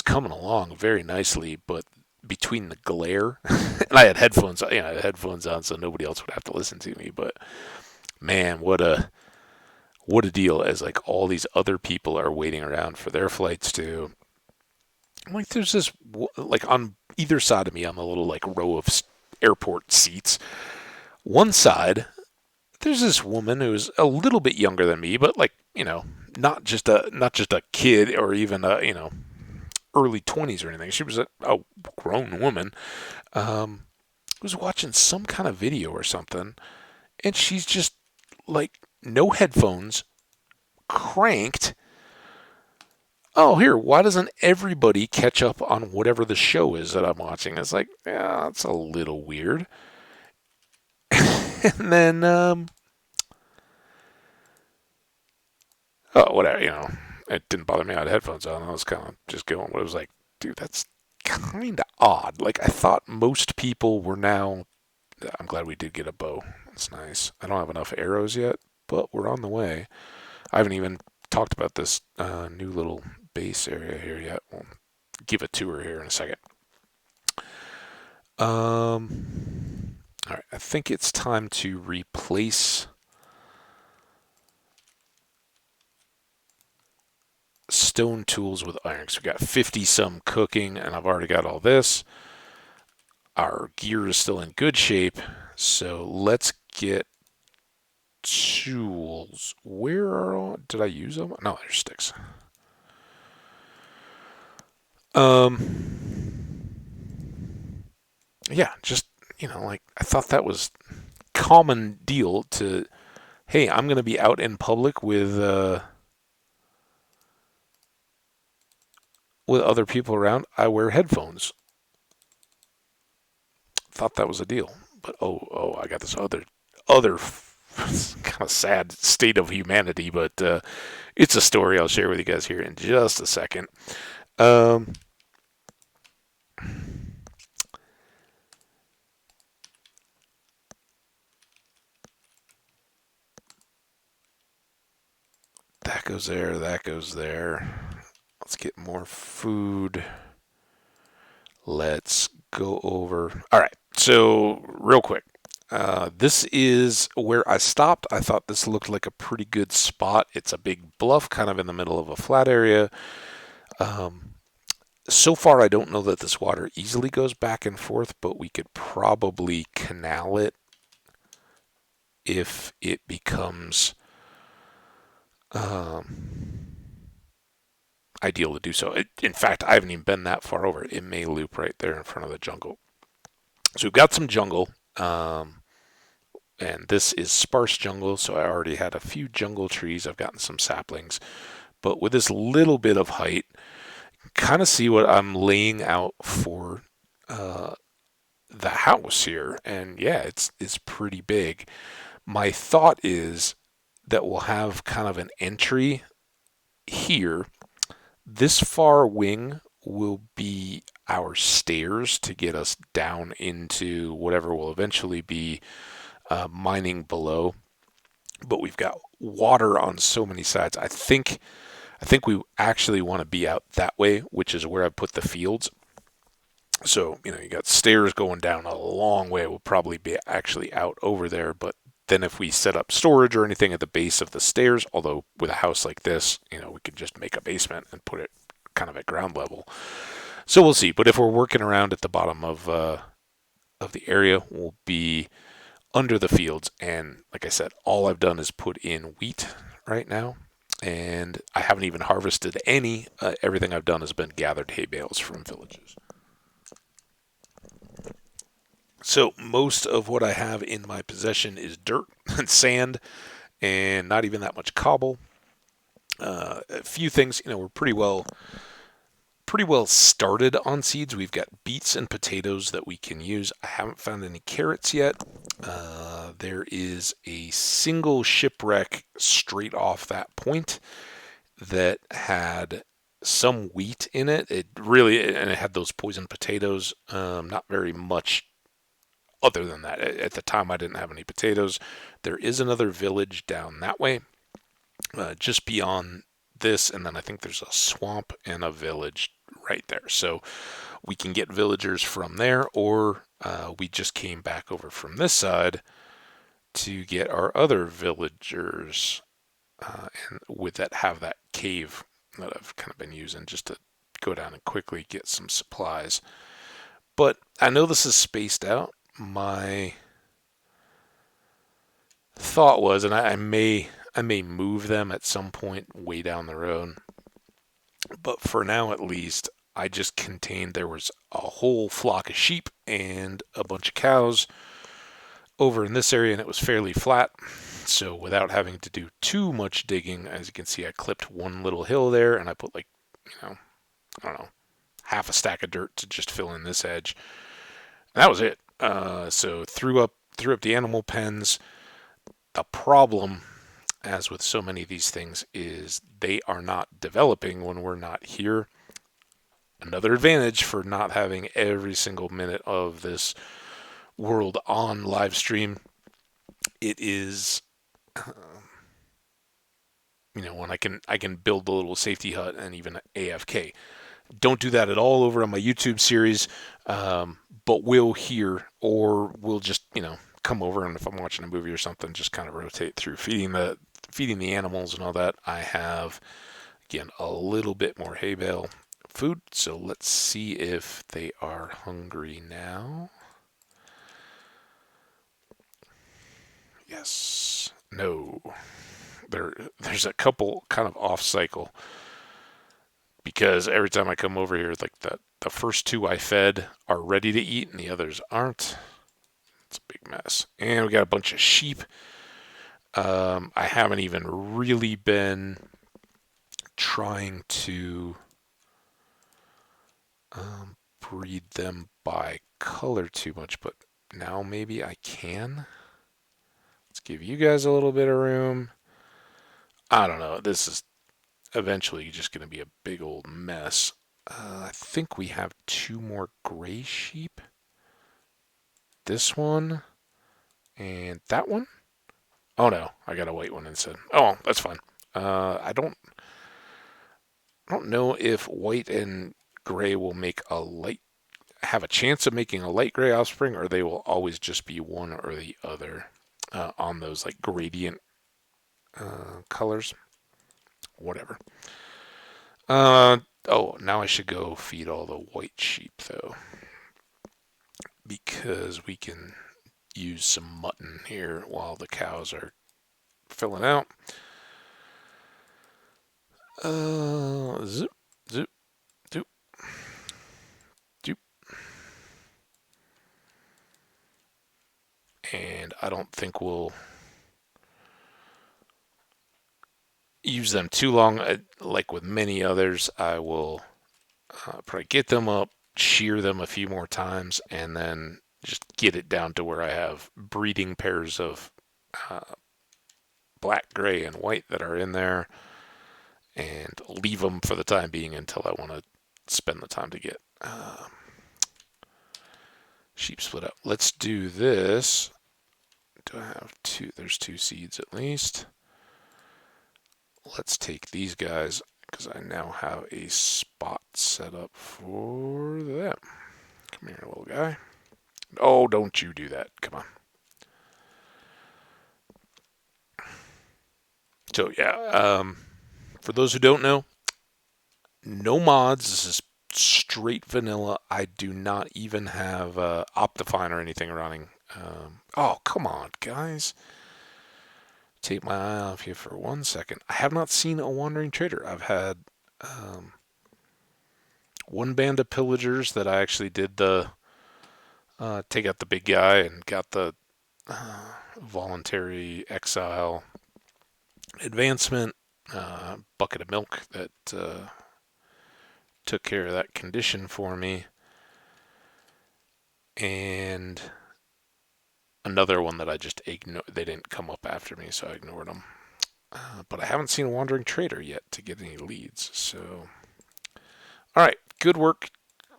coming along very nicely, but between the glare, and I had headphones, I had headphones on, so nobody else would have to listen to me. But man, what a deal! As like all these other people are waiting around for their flights too. Like there's this like on either side of me on the little like row of airport seats. One side, there's this woman who's a little bit younger than me, but like not just a kid or even a early 20s or anything. She was a grown woman. Um, was watching some kind of video or something, and she's just like no headphones, cranked. Oh, here, why doesn't everybody catch up on whatever the show is that I'm watching? It's like, yeah, that's a little weird. And then, oh, whatever, it didn't bother me. I had headphones on. I was kind of just going, what it was like, dude, that's kind of odd. Like, I thought most people were now. I'm glad we did get a bow. That's nice. I don't have enough arrows yet, but we're on the way. I haven't even talked about this new little base area here yet. We'll give a tour here in a second. All right, I think it's time to replace stone tools with iron. So we got 50 some cooking, and I've already got all this. Our gear is still in good shape, so let's get tools. Did I use them? No, they're sticks. Yeah, just like I thought that was common deal to. Hey, I'm gonna be out in public with other people around. I wear headphones. Thought that was a deal, but I got this other kind of sad state of humanity, but it's a story I'll share with you guys here in just a second. Um, that goes there. That goes there. Let's get more food. Let's go over. All right. So real quick, this is where I stopped. I thought this looked like a pretty good spot. It's a big bluff kind of in the middle of a flat area. So far, I don't know that this water easily goes back and forth, but we could probably canal it if it becomes ideal to do so. In fact, I haven't even been that far over. It may loop right there in front of the jungle. So we've got some jungle, and this is sparse jungle, so I already had a few jungle trees. I've gotten some saplings, but with this little bit of height, kind of see what I'm laying out for the house here. And yeah, it's pretty big. My thought is that we'll have kind of an entry here. This far wing will be our stairs to get us down into whatever will eventually be mining below. But we've got water on so many sides. I think we actually want to be out that way, which is where I put the fields. So, you got stairs going down a long way. We'll probably be actually out over there. But then if we set up storage or anything at the base of the stairs, although with a house like this, we could just make a basement and put it kind of at ground level. So we'll see. But if we're working around at the bottom of the area, we'll be under the fields. And like I said, all I've done is put in wheat right now. And I haven't even harvested any. Everything I've done has been gathered hay bales from villages. So most of what I have in my possession is dirt and sand, and not even that much cobble. A few things, we're pretty well started on seeds. We've got beets and potatoes that we can use. I haven't found any carrots yet. There is a single shipwreck straight off that point that had some wheat in it. And it had those poison potatoes. Not very much other than that. At the time, I didn't have any potatoes. There is another village down that way, just beyond this, and then I think there's a swamp and a village right there. So we can get villagers from there, or we just came back over from this side to get our other villagers, and with that have that cave that I've kind of been using just to go down and quickly get some supplies. But I know this is spaced out. My thought was, and I may move them at some point way down the road, but for now at least, I just contained there was a whole flock of sheep and a bunch of cows over in this area, and it was fairly flat. So without having to do too much digging, as you can see, I clipped one little hill there, and I put I don't know, half a stack of dirt to just fill in this edge. And that was it. So threw up the animal pens. The problem, as with so many of these things, is they are not developing when we're not here. Another advantage for not having every single minute of this world on live stream. It is, when I can build a little safety hut and even AFK. Don't do that at all over on my YouTube series, but we'll hear, or we'll just come over, and if I'm watching a movie or something, just kind of rotate through feeding the animals and all that. I have, again, a little bit more hay bale food, so let's see if they are hungry now. Yes. No. There's a couple kind of off cycle, because every time I come over here, like the first two I fed are ready to eat and the others aren't. It's a big mess. And we got a bunch of sheep. I haven't even really been trying to breed them by color too much, but now maybe I can. Let's give you guys a little bit of room. I don't know. This is eventually just going to be a big old mess. I think we have two more gray sheep. This one and that one. Oh no, I got a white one instead. Oh, that's fine. I don't know if white and gray will have a chance of making a light gray offspring, or they will always just be one or the other on those like gradient colors. Whatever. Now I should go feed all the white sheep though, because we can use some mutton here while the cows are filling out. Zip, zip, doop, doop. And I don't think we'll use them too long. Like with many others, I will probably get them up, shear them a few more times, and then just get it down to where I have breeding pairs of black, gray, and white that are in there, and leave them for the time being until I want to spend the time to get Sheep split up. Let's do this. Do I have two? There's two seeds at least. Let's take these guys because I now have a spot set up for them. Come here, little guy. Oh, don't you do that. Come on. So, yeah, for those who don't know, no mods. This is straight vanilla. I do not even have Optifine or anything running. Oh, come on, guys. Take my eye off you for 1 second. I have not seen a Wandering Trader. I've had one band of pillagers that I actually did the take out the big guy and got the voluntary exile advancement, bucket of milk that took care of that condition for me, and another one that I just ignored. They didn't come up after me, so I ignored them. But I haven't seen a Wandering Trader yet to get any leads. So, all right, good work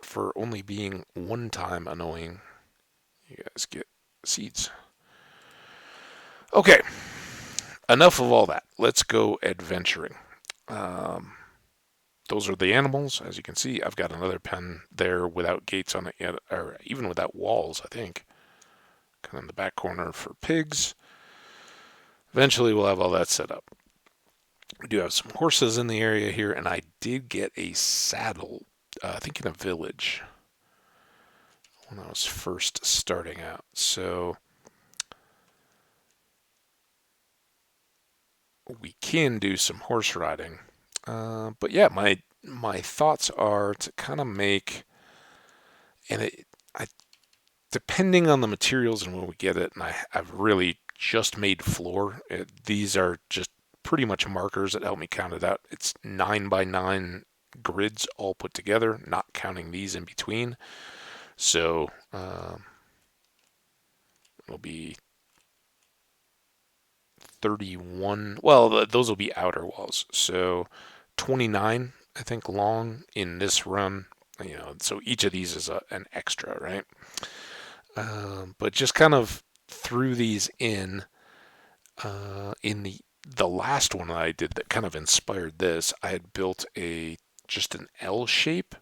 for only being one time annoying. You guys get seeds. Okay, enough of all that. Let's go adventuring. Those are the animals. As you can see, I've got another pen there without gates on it yet, or even without walls, I think. Kind of in the back corner for pigs. Eventually, we'll have all that set up. We do have some horses in the area here, and I did get a saddle, I think in a village, when I was first starting out. So we can do some horse riding. But yeah, my thoughts are to kind of make, and depending on the materials and when we get it, and I've really just made floor. These are just pretty much markers that help me count it out. It's 9x9 grids all put together, not counting these in between. So it'll be 31. Well, those will be outer walls. So 29, I think, long in this run. So each of these is an extra, right? But just kind of threw these in the last one that I did that kind of inspired this. I had built just an L shape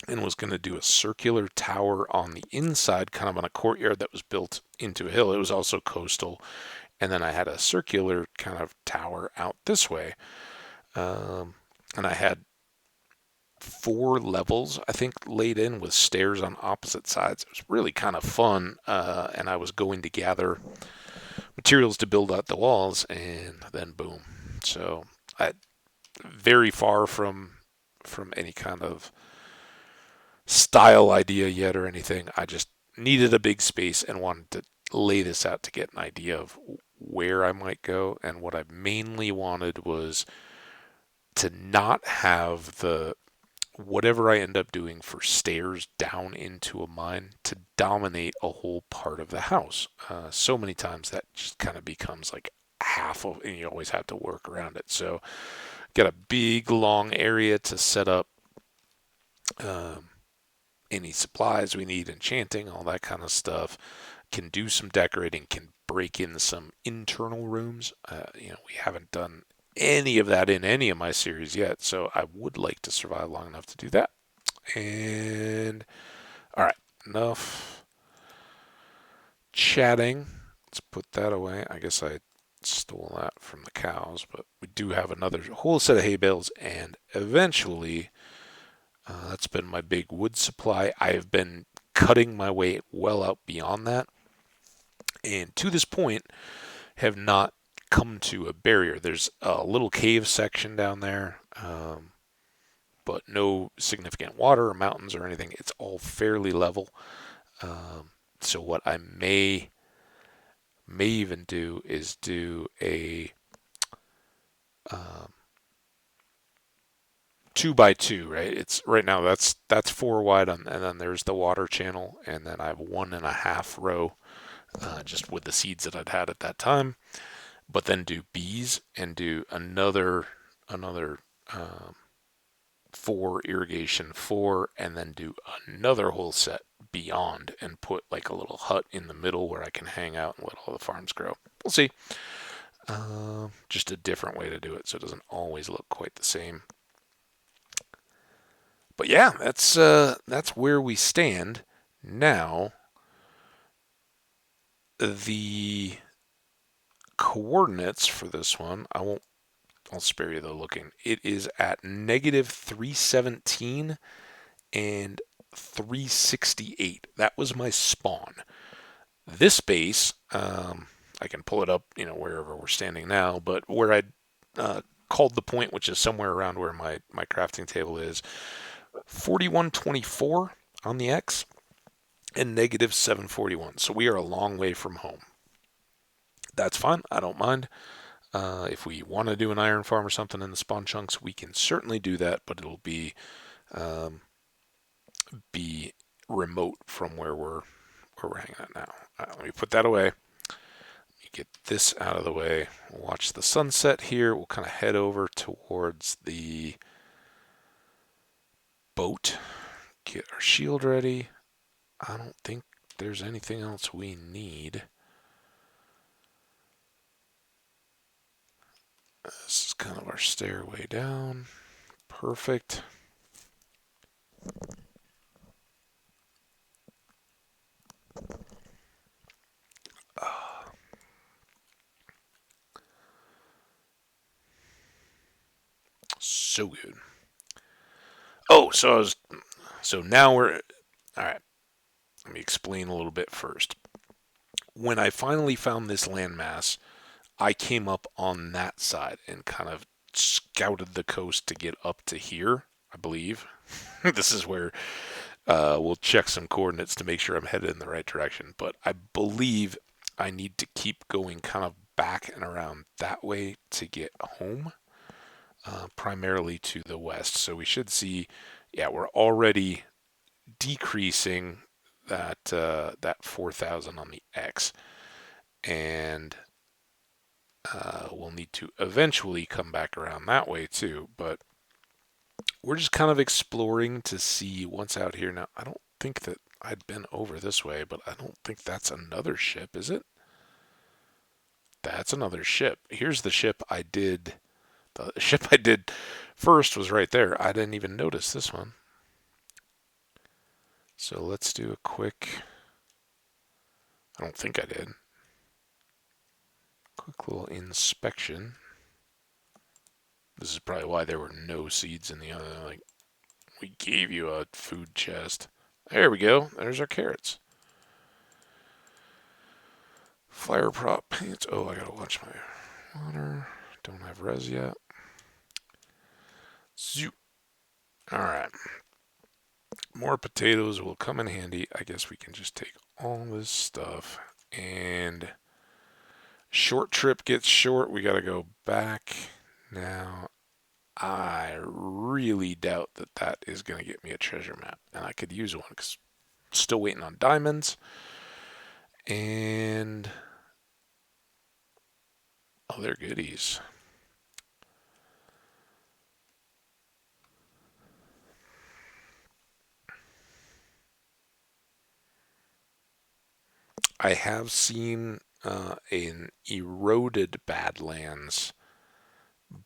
and was going to do a circular tower on the inside, kind of on a courtyard that was built into a hill. It was also coastal. And then I had a circular kind of tower out this way. And I had 4 levels, I think, laid in with stairs on opposite sides. It was really kind of fun. And I was going to gather materials to build out the walls, and then boom. So I very far from any kind of style idea yet or anything. I just needed a big space and wanted to lay this out to get an idea of where I might go. And what I mainly wanted was to not have whatever I end up doing for stairs down into a mine to dominate a whole part of the house. So many times that just kind of becomes like half of, and you always have to work around it. So got a big long area to set up any supplies we need, enchanting, all that kind of stuff. Can do some decorating, can break in some internal rooms. We haven't done any of that in any of my series yet, so I would like to survive long enough to do that. And all right, enough chatting. Let's put that away. I guess I stole that from the cows, but we do have another whole set of hay bales, and eventually that's been my big wood supply. I have been cutting my way well out beyond that, and to this point have not come to a barrier. There's a little cave section down there, but no significant water or mountains or anything. It's all fairly level. So what I may even do is do a 2x2, right? It's right now that's 4 wide, and then there's the water channel, and then I have 1.5 row, just with the seeds that I'd had at that time. But then do bees and do another for irrigation for, and then do another whole set beyond and put like a little hut in the middle where I can hang out and let all the farms grow. We'll see. Just a different way to do it so it doesn't always look quite the same. But yeah, that's where we stand now. The coordinates for this one, I'll spare you the looking. It is at negative 317 and 368. That was my spawn. This base, I can pull it up, wherever we're standing now, but where I called the point, which is somewhere around where my crafting table is, 4124 on the X and negative 741. So we are a long way from home. That's fine. I don't mind. If we want to do an iron farm or something in the spawn chunks, we can certainly do that, but it'll be remote from where we're hanging out now. Let me put that away. Let me get this out of the way. We'll watch the sunset here. We'll kind of head over towards the boat. Get our shield ready. I don't think there's anything else we need. This is kind of our stairway down. Perfect. So good. Oh, so now we're all right. Let me explain a little bit first. When I finally found this landmass, I came up on that side and kind of scouted the coast to get up to here, I believe. This is where we'll check some coordinates to make sure I'm headed in the right direction. But I believe I need to keep going kind of back and around that way to get home, primarily to the west. So we should see, yeah, we're already decreasing that 4,000 on the X, and we'll need to eventually come back around that way too. But we're just kind of exploring to see what's out here. Now, I don't think that I'd been over this way, but I don't think that's another ship, is it? That's another ship. Here's the ship I did. The ship I did first was right there. I didn't even notice this one. So let's do a quick. I don't think I did. Quick little inspection. This is probably why there were no seeds in the other. Like, we gave you a food chest. There we go. There's our carrots. Fire prop pants. Oh, I gotta watch my water. Don't have res yet. Zoop. Alright. More potatoes will come in handy. I guess we can just take all this stuff. And short trip gets short. We gotta go back. Now, I really doubt that is going to get me a treasure map. And I could use one because still waiting on diamonds. And other goodies. I have seen an eroded Badlands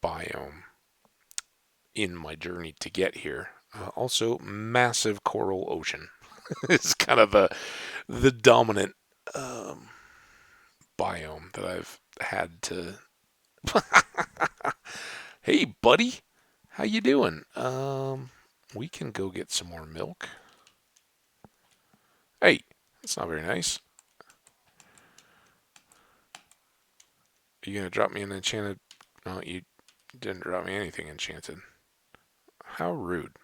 biome in my journey to get here. Also, massive coral ocean is kind of the dominant biome that I've had to. Hey, buddy, how you doing? We can go get some more milk. Hey, that's not very nice. Are you gonna drop me an enchanted? No, you didn't drop me anything enchanted. How rude.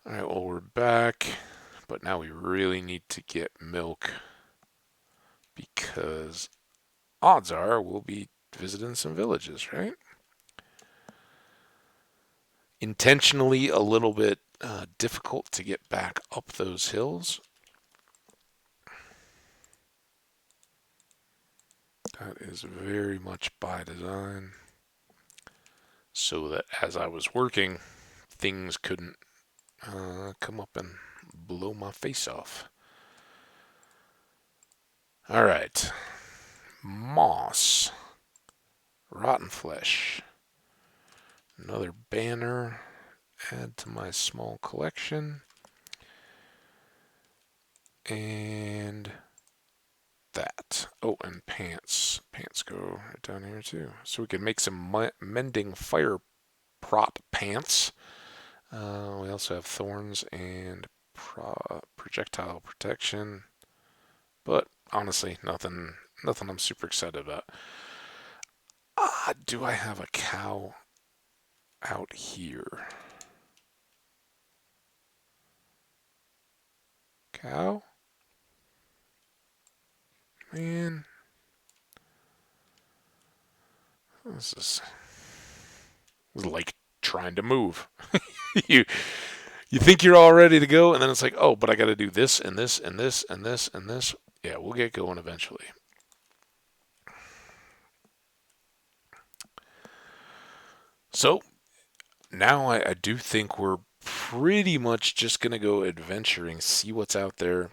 Alright, well, we're back. But now we really need to get milk. Because odds are we'll be visiting some villages, right? Intentionally a little bit difficult to get back up those hills. That is very much by design. So that as I was working, things couldn't come up and blow my face off. All right. Moss. Rotten flesh. Another banner. Add to my small collection. And that. Oh, and pants. Pants go right down here too. So we can make some mending fire prop pants. We also have thorns and projectile protection. But honestly, nothing I'm super excited about. Do I have a cow out here? Cow? Man. This is like trying to move. you you think you're all ready to go, and then it's like, oh, but I got to do this and this and this and this and this. Yeah, we'll get going eventually. So now I do think we're pretty much just gonna go adventuring, see what's out there,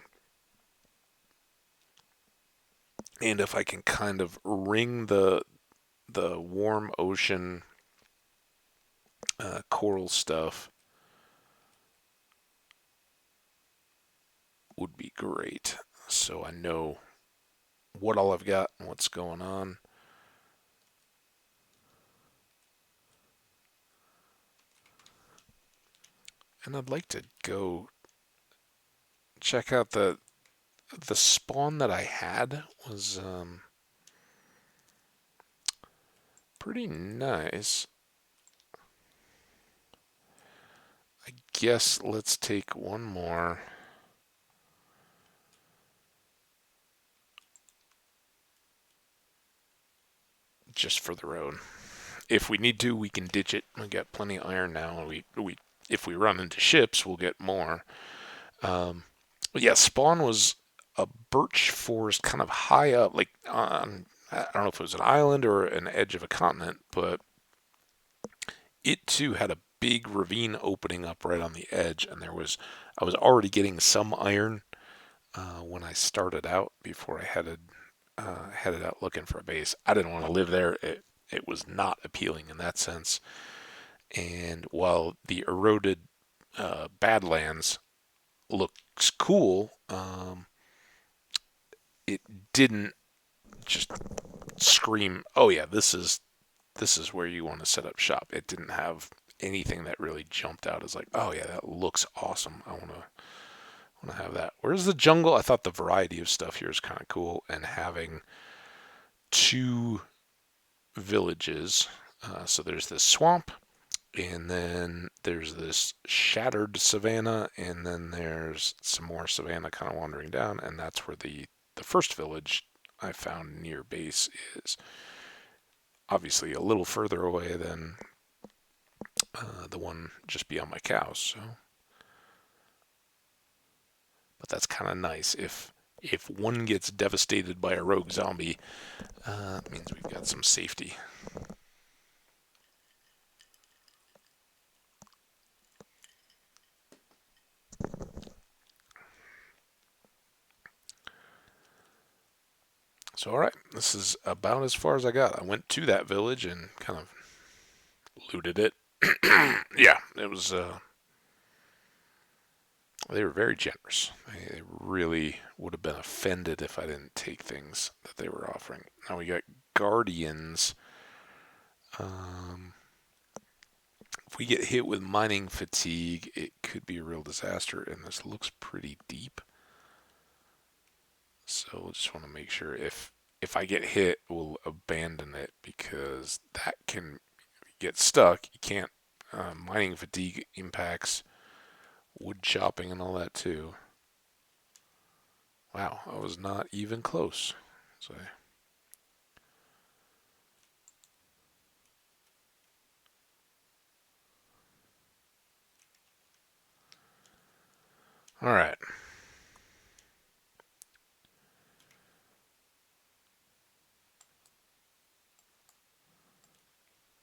and if I can kind of ring the warm ocean coral stuff would be great. So I know what all I've got and what's going on. And I'd like to go check out the spawn that I had was pretty nice. I guess let's take one more. Just for the road. If we need to, we can ditch it. We got plenty of iron now. We if we run into ships, we'll get more. But yeah, spawn was a birch forest, kind of high up, like on I don't know if it was an island or an edge of a continent, but it too had a big ravine opening up right on the edge, and I was already getting some iron when I started out before I headed out looking for a base. I didn't want to live there. It was not appealing in that sense. And while the eroded Badlands looks cool, it didn't just scream, "Oh yeah, this is where you want to set up shop." It didn't have anything that really jumped out as like, "Oh yeah, that looks awesome. I want to have that." Whereas the jungle, I thought the variety of stuff here is kind of cool, and having two villages. So there's this swamp, and then there's this shattered savanna, and then there's some more savanna kind of wandering down, and that's where the first village I found near base is. Obviously a little further away than the one just beyond my cows. So, but that's kind of nice. If one gets devastated by a rogue zombie, it means we've got some safety. So, all right, this is about as far as I got. I went to that village and kind of looted it. Yeah, it was. They were very generous. They really would have been offended if I didn't take things that they were offering. Now we got guardians. Um, if we get hit with mining fatigue, it could be a real disaster. And this looks pretty deep. So we'll just want to make sure if I get hit, we'll abandon it because that can get stuck. You can't. Mining fatigue impacts wood chopping and all that too. Wow, I was not even close. So, all right.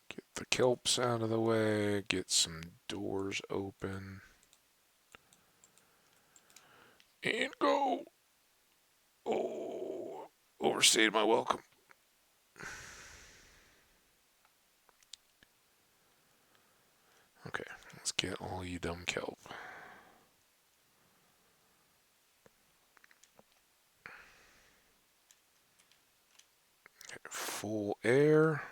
Get the kelps out of the way, get some doors open, and go. Oh, overstayed my welcome. Okay, let's get all you dumb kelp. Okay, full air.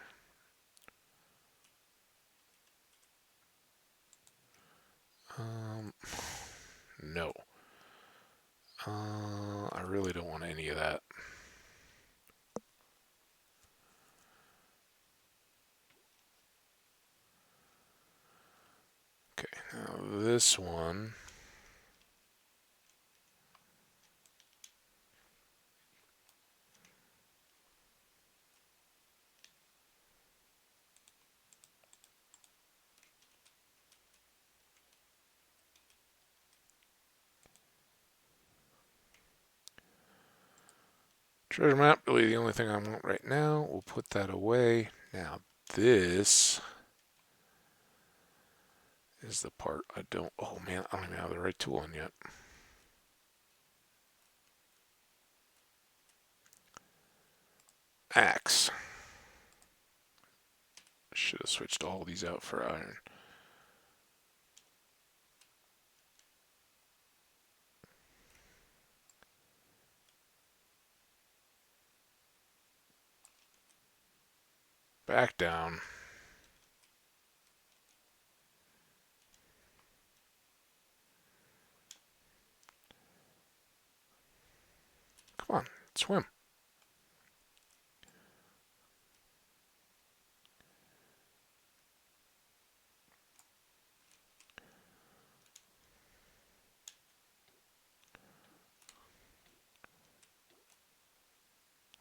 No. I really don't want any of that. Okay, now this one. Treasure map, really the only thing I want right now. We'll put that away. Now this is the part I don't, oh man, I don't even have the right tool in yet. Axe. Should have switched all these out for iron. Back down. Come on, swim.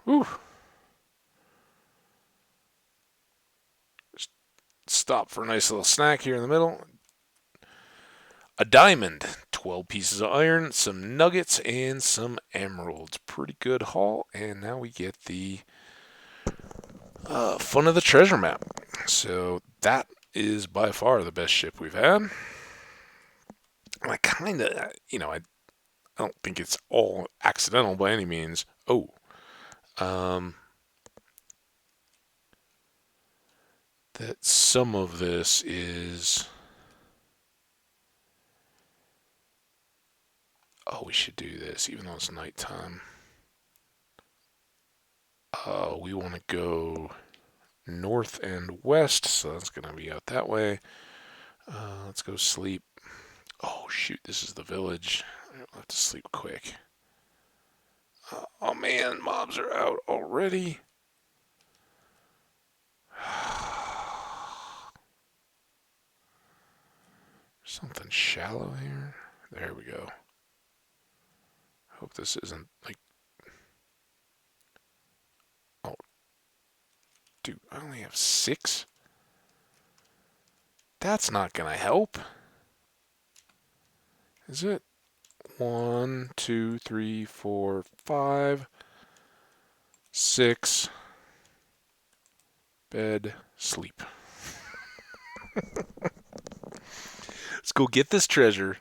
Whew. Stop for a nice little snack here in the middle. A diamond, 12 pieces of iron, some nuggets, and some emeralds. Pretty good haul. And now we get the fun of the treasure map. So that is by far the best ship we've had. I kind of, I don't think it's all accidental by any means. Oh, that some of this is. Oh, we should do this, even though it's nighttime. We want to go north and west, so that's going to be out that way. Let's go sleep. Oh, shoot, this is the village. I'll have to sleep quick. Oh, man, mobs are out already. Something shallow here. There we go. Hope this isn't like. Oh, dude, I only have 6? That's not gonna help. Is it? 1, 2, 3, 4, 5, 6. Bed, sleep. Let's go get this treasure.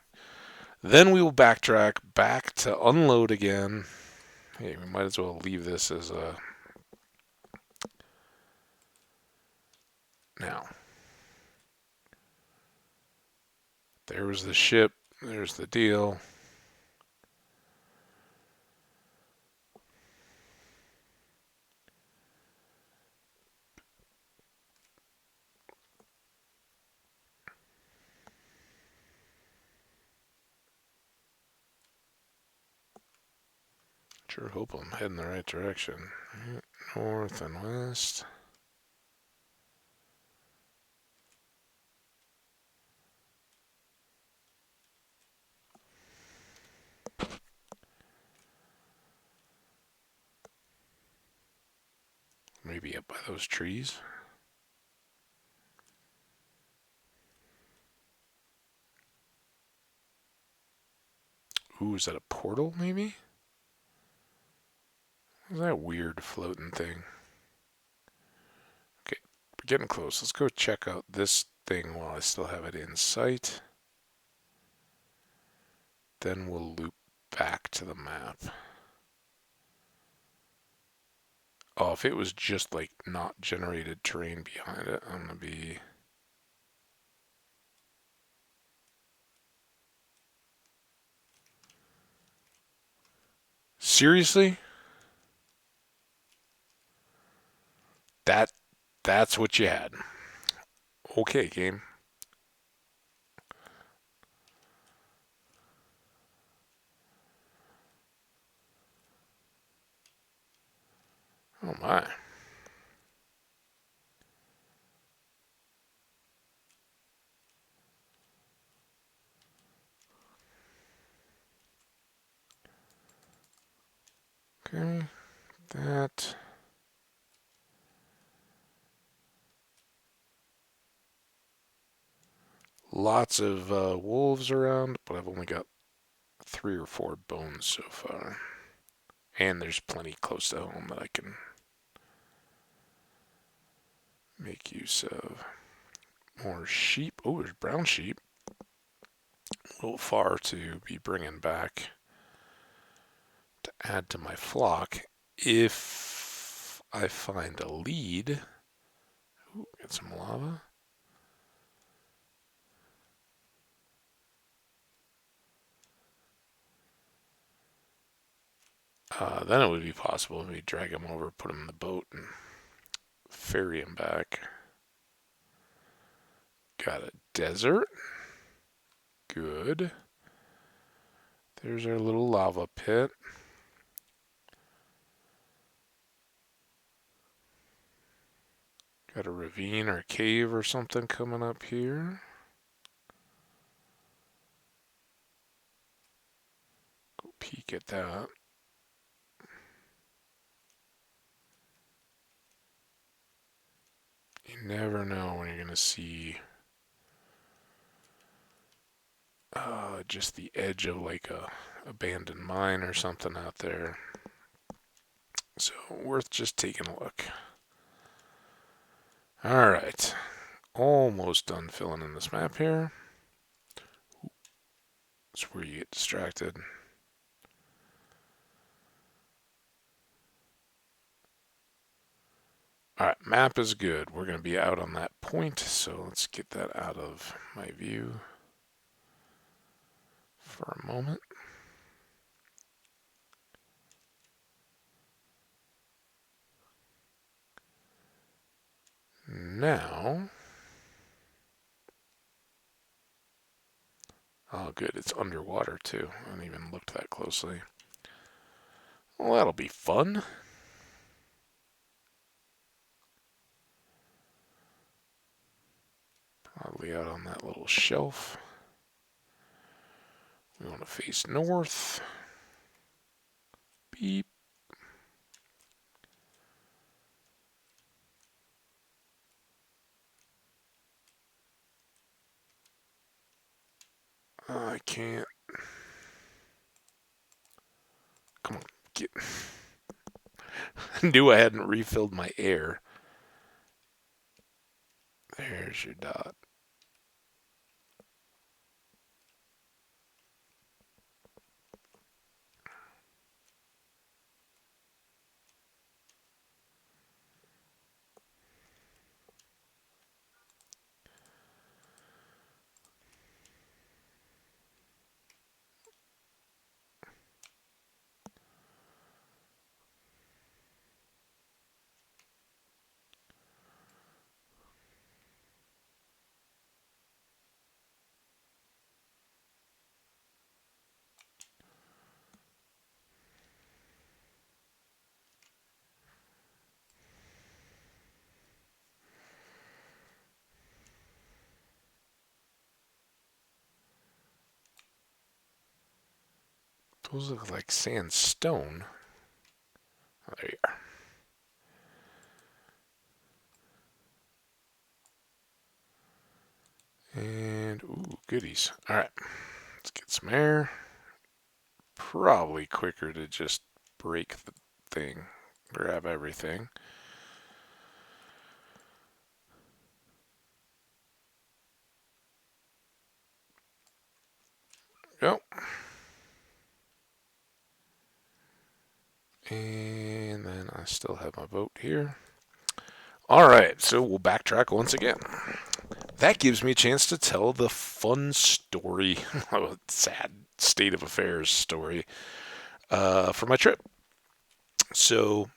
Then we will backtrack back to unload again. Hey, we might as well leave this as a. Now, there was the ship. There's the deal. Sure hope I'm heading the right direction. North and west. Maybe up by those trees. Ooh, is that a portal, maybe? What's that weird floating thing? Okay, getting close. Let's go check out this thing while I still have it in sight. Then we'll loop back to the map. Oh, if it was just like not generated terrain behind it, I'm gonna be... Seriously? That's what you had. Okay, game. Oh my. Okay, that. Lots of wolves around, but I've only got 3 or 4 bones so far. And there's plenty close to home that I can make use of. More sheep. Oh, there's brown sheep. A little far to be bringing back to add to my flock. If I find a lead. Ooh, get some lava. Then it would be possible to drag him over, put him in the boat, and ferry him back. Got a desert. Good. There's our little lava pit. Got a ravine or a cave or something coming up here. Go peek at that. You never know when you're going to see just the edge of like a abandoned mine or something out there. So worth just taking a look. All right, almost done filling in this map here. That's where you get distracted. All right, map is good. We're going to be out on that point, so let's get that out of my view for a moment. Now, oh good, it's underwater too. I haven't even looked that closely. Well, that'll be fun. Probably out on that little shelf. We want to face north. Beep. I can't. Come on, get. I knew I hadn't refilled my air. There's your dot. Those look like sandstone. Oh, there you are. And, ooh, goodies. All right, let's get some air. Probably quicker to just break the thing, grab everything. go. And then I still have my vote here. All right, so we'll backtrack once again. That gives me a chance to tell the fun story, sad state of affairs story for my trip. So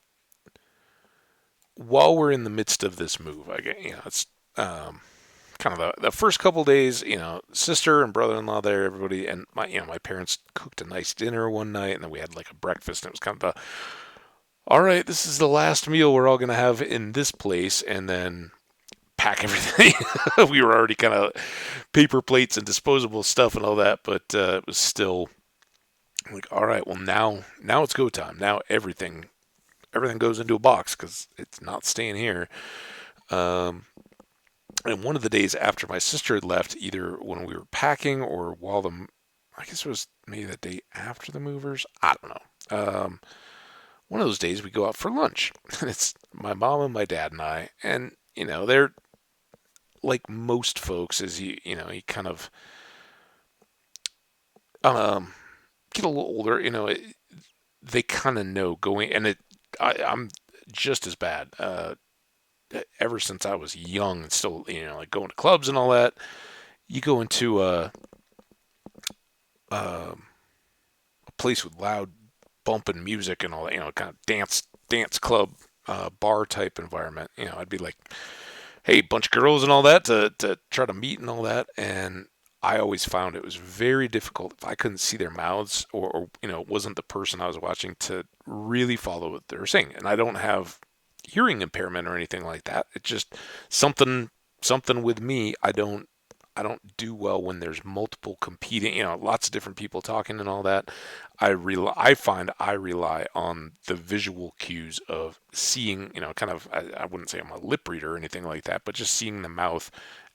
while we're in the midst of this move, I get it's kind of the first couple days. Sister and brother-in-law there, everybody, and my parents cooked a nice dinner one night, and then we had like a breakfast. And it was kind of all right, this is the last meal we're all gonna have in this place, and then pack everything. We were already kind of paper plates and disposable stuff and all that, but it was still like, all right, well now it's go time. Now everything goes into a box because it's not staying here. Um, and one of the days after my sister had left, either when we were packing or while I guess it was maybe the day after the movers. I don't know. One of those days we go out for lunch. It's my mom and my dad and I, and they're like most folks, as you kind of um, get a little older. They kind of know going, and I'm just as bad. Ever since I was young, and still, like going to clubs and all that. You go into a place with loud bumping music and all that, kind of dance club, bar type environment. I'd be like, hey, bunch of girls and all that to try to meet and all that. And I always found it was very difficult if I couldn't see their mouths or it wasn't the person I was watching to really follow what they were saying. And I don't have hearing impairment or anything like that. It's just something with me. I don't do well when there's multiple competing, lots of different people talking and all that. I find I rely on the visual cues of seeing, kind of, I wouldn't say I'm a lip reader or anything like that, but just seeing the mouth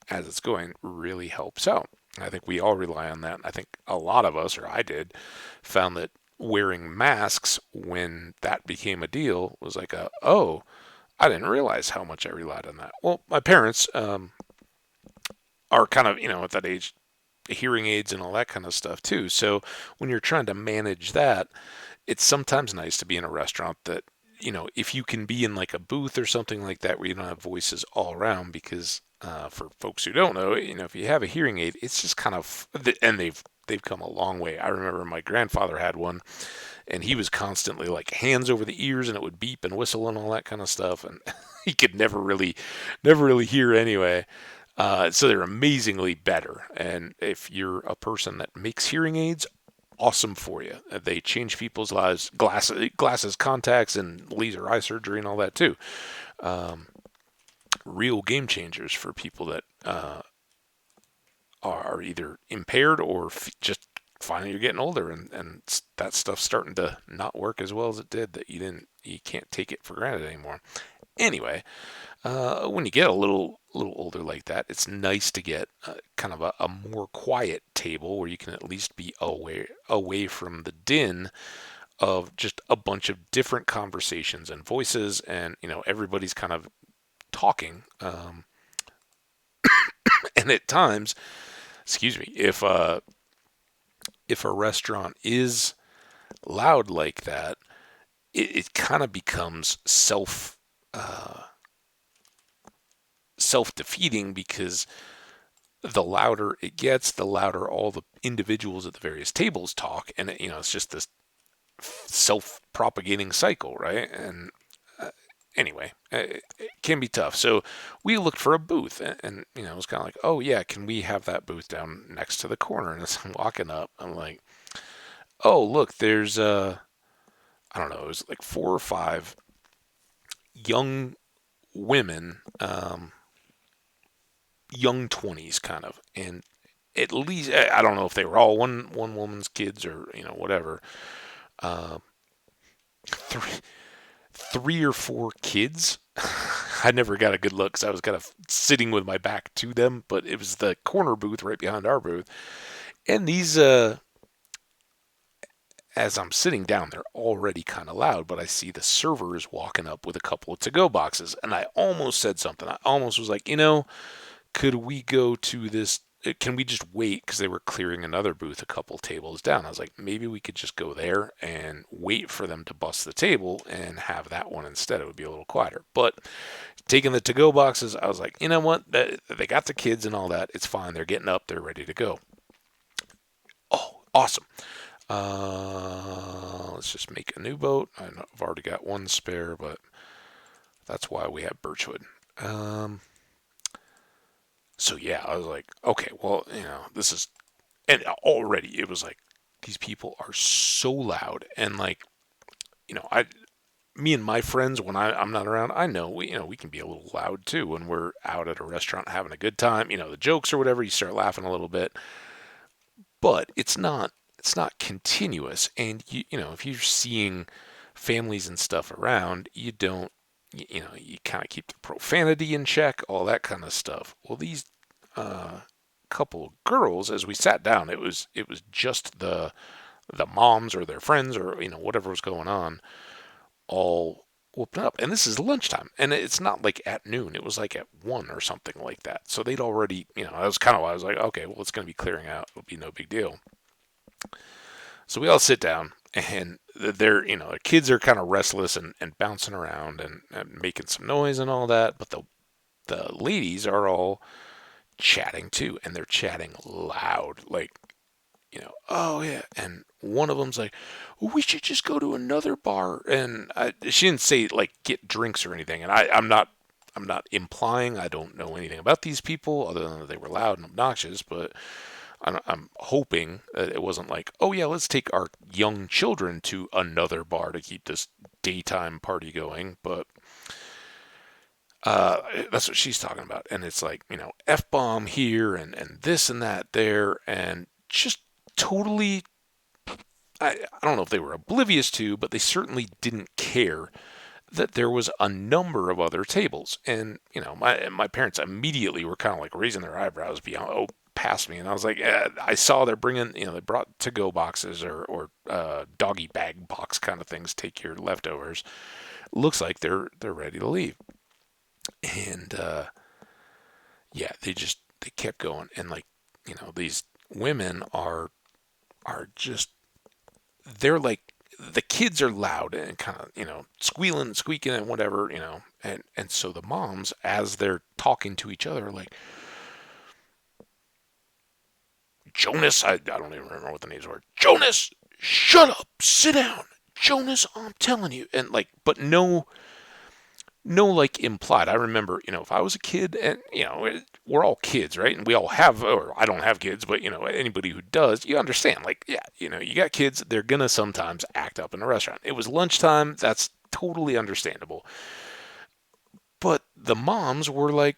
as it's going really helps out. I think we all rely on that. I think a lot of us, or I did, found that wearing masks when that became a deal was like oh, I didn't realize how much I relied on that. Well, my parents, are kind of, at that age, hearing aids and all that kind of stuff too. So when you're trying to manage that, it's sometimes nice to be in a restaurant that, if you can be in like a booth or something like that where you don't have voices all around, because for folks who don't know, if you have a hearing aid, it's just kind of, and they've come a long way. I remember my grandfather had one, and he was constantly like hands over the ears, and it would beep and whistle and all that kind of stuff, and he could never really hear anyway. So they're amazingly better. And if you're a person that makes hearing aids, awesome for you. They change people's lives. Glasses, contacts, and laser eye surgery and all that too. Um, Real game changers for people that are either impaired or just finally you're getting older, and that stuff's starting to not work as well as it did. That you can't take it for granted anymore. Anyway, when you get a little older like that, it's nice to get kind of a more quiet table where you can at least be away from the din of just a bunch of different conversations and voices, and everybody's kind of talking. And at times, excuse me, if a restaurant is loud like that, it kind of becomes self-defeating, because the louder it gets, the louder all the individuals at the various tables talk, and it's just this self-propagating cycle, right? And anyway, it can be tough. So we looked for a booth, and it was kind of like, oh yeah, can we have that booth down next to the corner? And as I'm walking up, I'm like, oh look, there's I don't know, it was like 4 or 5 young women, young 20s kind of, and at least I don't know if they were all one woman's kids or whatever. Uh, three, 3 or 4 kids. I never got a good look because I was kind of sitting with my back to them, but it was the corner booth right behind our booth. And these, as I'm sitting down, they're already kind of loud, but I see the servers walking up with a couple of to-go boxes, and I almost said something. I almost was like, could we go to this can we just wait? Because they were clearing another booth a couple tables down. I was like, maybe we could just go there and wait for them to bust the table and have that one instead. It would be a little quieter. But taking the to-go boxes, I was like, you know what? They got the kids and all that. It's fine. They're getting up. They're ready to go. Oh, awesome. Let's just make a new boat. I've already got one spare, but that's why we have birchwood. So yeah, I was like, okay, well, this is, and already it was like, these people are so loud, and like, me and my friends, when I'm not around, I know we can be a little loud too when we're out at a restaurant having a good time. The jokes or whatever, you start laughing a little bit, but it's not continuous. And if you're seeing families and stuff around, you don't, you kind of keep the profanity in check, all that kind of stuff. Well, these couple of girls, as we sat down, it was just the moms or their friends or whatever was going on, all whooping up. And this is lunchtime, and it's not like at noon. It was like at 1 or something like that. So they'd already, that was kind of why I was like, okay, well, it's going to be clearing out. It'll be no big deal. So we all sit down, and the kids are kind of restless and bouncing around and making some noise and all that. But the ladies are all chatting too, and they're chatting loud, like, oh yeah. And one of them's like, we should just go to another bar. And she didn't say like get drinks or anything. And I'm not implying I don't know anything about these people other than that they were loud and obnoxious. But I'm hoping that it wasn't like, oh yeah, let's take our young children to another bar to keep this daytime party going. But that's what she's talking about. And it's like, F-bomb here and this and that there. And just totally, I don't know if they were oblivious to, but they certainly didn't care that there was a number of other tables. And, my parents immediately were kind of like raising their eyebrows beyond, past me. And I was like, I saw they're bringing, they brought to-go boxes or doggy bag box kind of things, take your leftovers. Looks like they're ready to leave. And, yeah, they kept going. And like, these women are just, they're like, the kids are loud and kind of, squealing, squeaking and whatever, and so the moms, as they're talking to each other, are like, Jonas, I don't even remember what the names were. Jonas, shut up, sit down. Jonas, I'm telling you. And like, but no like implied. I remember, if I was a kid, and we're all kids, right? And we all have, or I don't have kids, but anybody who does, you understand. Like, yeah, you got kids, they're gonna sometimes act up in a restaurant. It was lunchtime, that's totally understandable. But the moms were like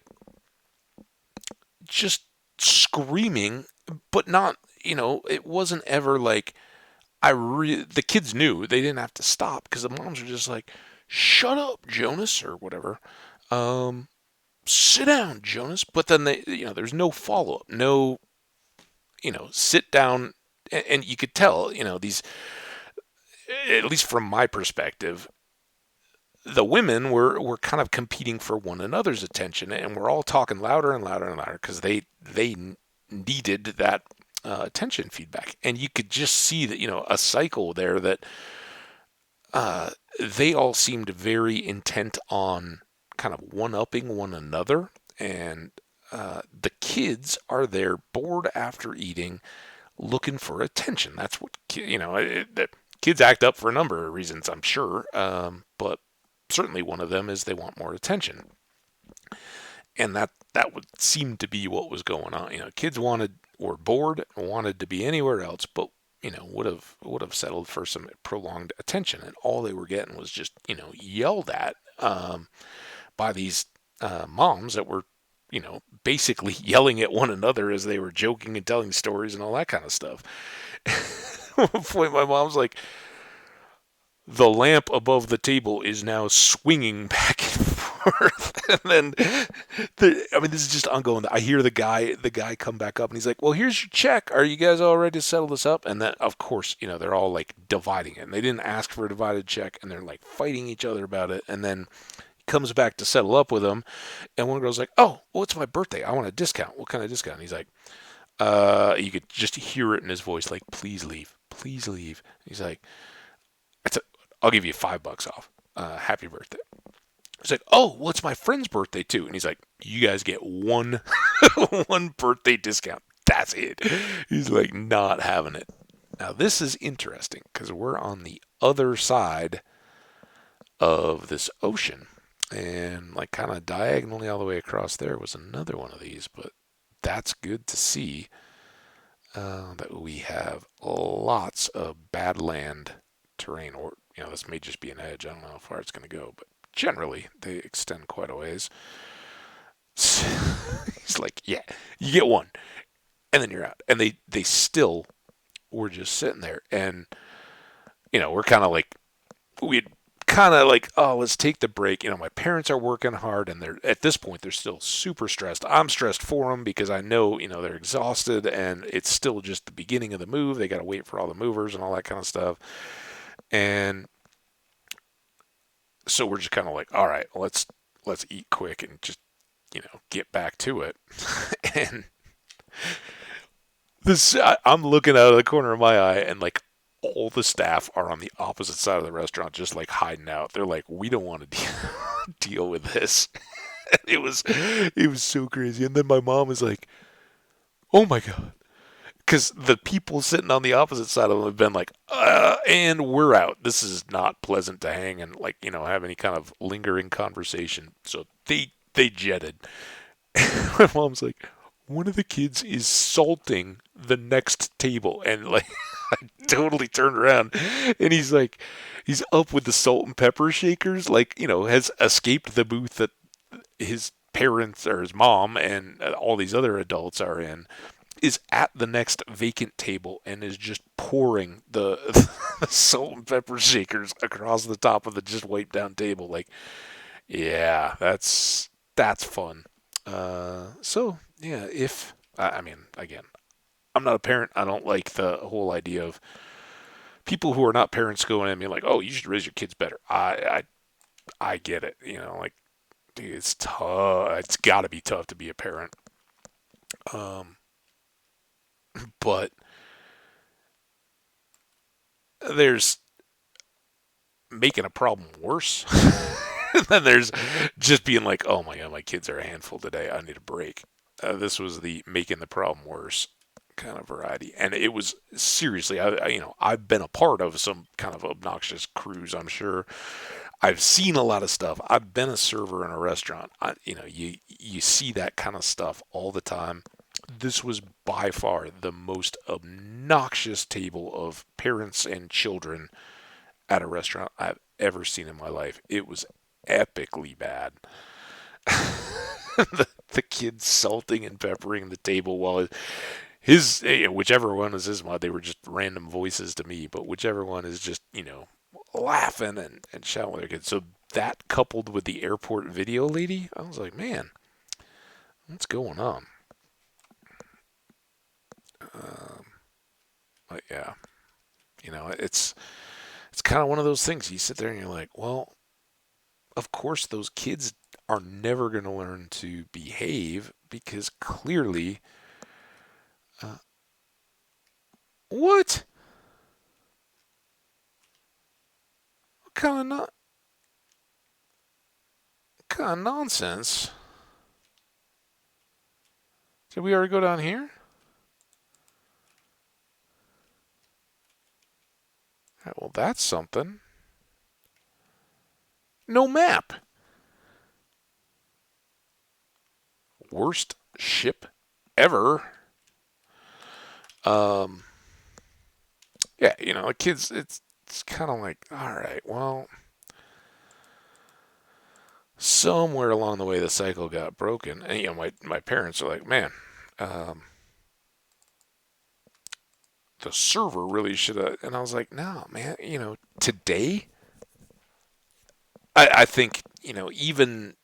just screaming, but not, it wasn't ever like the kids knew they didn't have to stop because the moms were just like, shut up, Jonas, or whatever. Um, Sit down, Jonas. But then there's no follow up, no, sit down, and you could tell, these, at least from my perspective, the women were kind of competing for one another's attention, and we're all talking louder and louder and louder because they needed that attention feedback, and you could just see that a cycle there that they all seemed very intent on kind of one-upping one another, and the kids are there bored after eating, looking for attention. That's what kids act up for a number of reasons, I'm sure, but certainly one of them is they want more attention, and that would seem to be what was going on. Kids were bored, wanted to be anywhere else, but would have settled for some prolonged attention, and all they were getting was just yelled at by these moms that were basically yelling at one another as they were joking and telling stories and all that kind of stuff. At one point, my mom's like, the lamp above the table is now swinging back and forth. And then, this is just ongoing. I hear the guy come back up and he's like, well, here's your check. Are you guys all ready to settle this up? And then, of course, they're all like dividing it. And they didn't ask for a divided check, and they're like fighting each other about it. And then he comes back to settle up with them. And one girl's like, oh, well, it's my birthday. I want a discount. What kind of discount? And he's like, You could just hear it in his voice, like, please leave, please leave. He's like, I'll give you $5 off. Happy birthday. He's like, oh, well, it's my friend's birthday too. And he's like, you guys get one, one birthday discount. That's it. He's like, not having it. Now, this is interesting because we're on the other side of this ocean. And like kind of diagonally all the way across there was another one of these, but that's good to see that we have lots of badland terrain, or this may just be an edge. I don't know how far it's going to go, but generally they extend quite a ways. He's like, yeah, you get one, and then you're out. And they still were just sitting there, and we're kind of like we kind of like, oh, let's take the break. My parents are working hard, and they're at this point they're still super stressed. I'm stressed for them because I know they're exhausted, and it's still just the beginning of the move. They got to wait for all the movers and all that kind of stuff, and so we're just kind of like, all right, let's eat quick and just get back to it. And I'm looking out of the corner of my eye, and like all the staff are on the opposite side of the restaurant, just like hiding out. They're like, we don't want to deal with this. It was so crazy. And then my mom was like, oh my god, because the people sitting on the opposite side of them have been like, and we're out. This is not pleasant to hang and like have any kind of lingering conversation. So they jetted. My mom's like, one of the kids is salting the next table, and like I totally turned around, and he's up with the salt and pepper shakers, like has escaped the booth that his parents or his mom and all these other adults are in, is at the next vacant table and is just pouring the, the salt and pepper shakers across the top of the just wiped down table. Like, yeah, that's fun. So yeah, if I mean, again, I'm not a parent. I don't like the whole idea of people who are not parents going at me like, "Oh, you should raise your kids better." I get it. Like, dude, it's tough. It's got to be tough to be a parent. Um, but there's making a problem worse. And then there's just being like, "Oh my god, my kids are a handful today. I need a break." This was the making the problem worse kind of variety, and it was seriously. I've been a part of some kind of obnoxious crews. I'm sure I've seen a lot of stuff. I've been a server in a restaurant. You see that kind of stuff all the time. This was by far the most obnoxious table of parents and children at a restaurant I've ever seen in my life. It was epically bad. The kids salting and peppering the table while his whichever one was his mom, they were just random voices to me, but whichever one is just laughing and shouting with their kids. So that coupled with the airport video lady, I was like, man, what's going on? Um, but yeah, it's kind of one of those things. You sit there and you're like, well, of course those kids are never going to learn to behave because clearly, uh, what? What kind of nonsense? Did we already go down here? Well, that's something. No map. Worst ship ever. Um, yeah, the kids. It's kind of like, all right, well, somewhere along the way the cycle got broken, and my parents are like, man, um, the server really should have. And I was like, no, man, today, I think even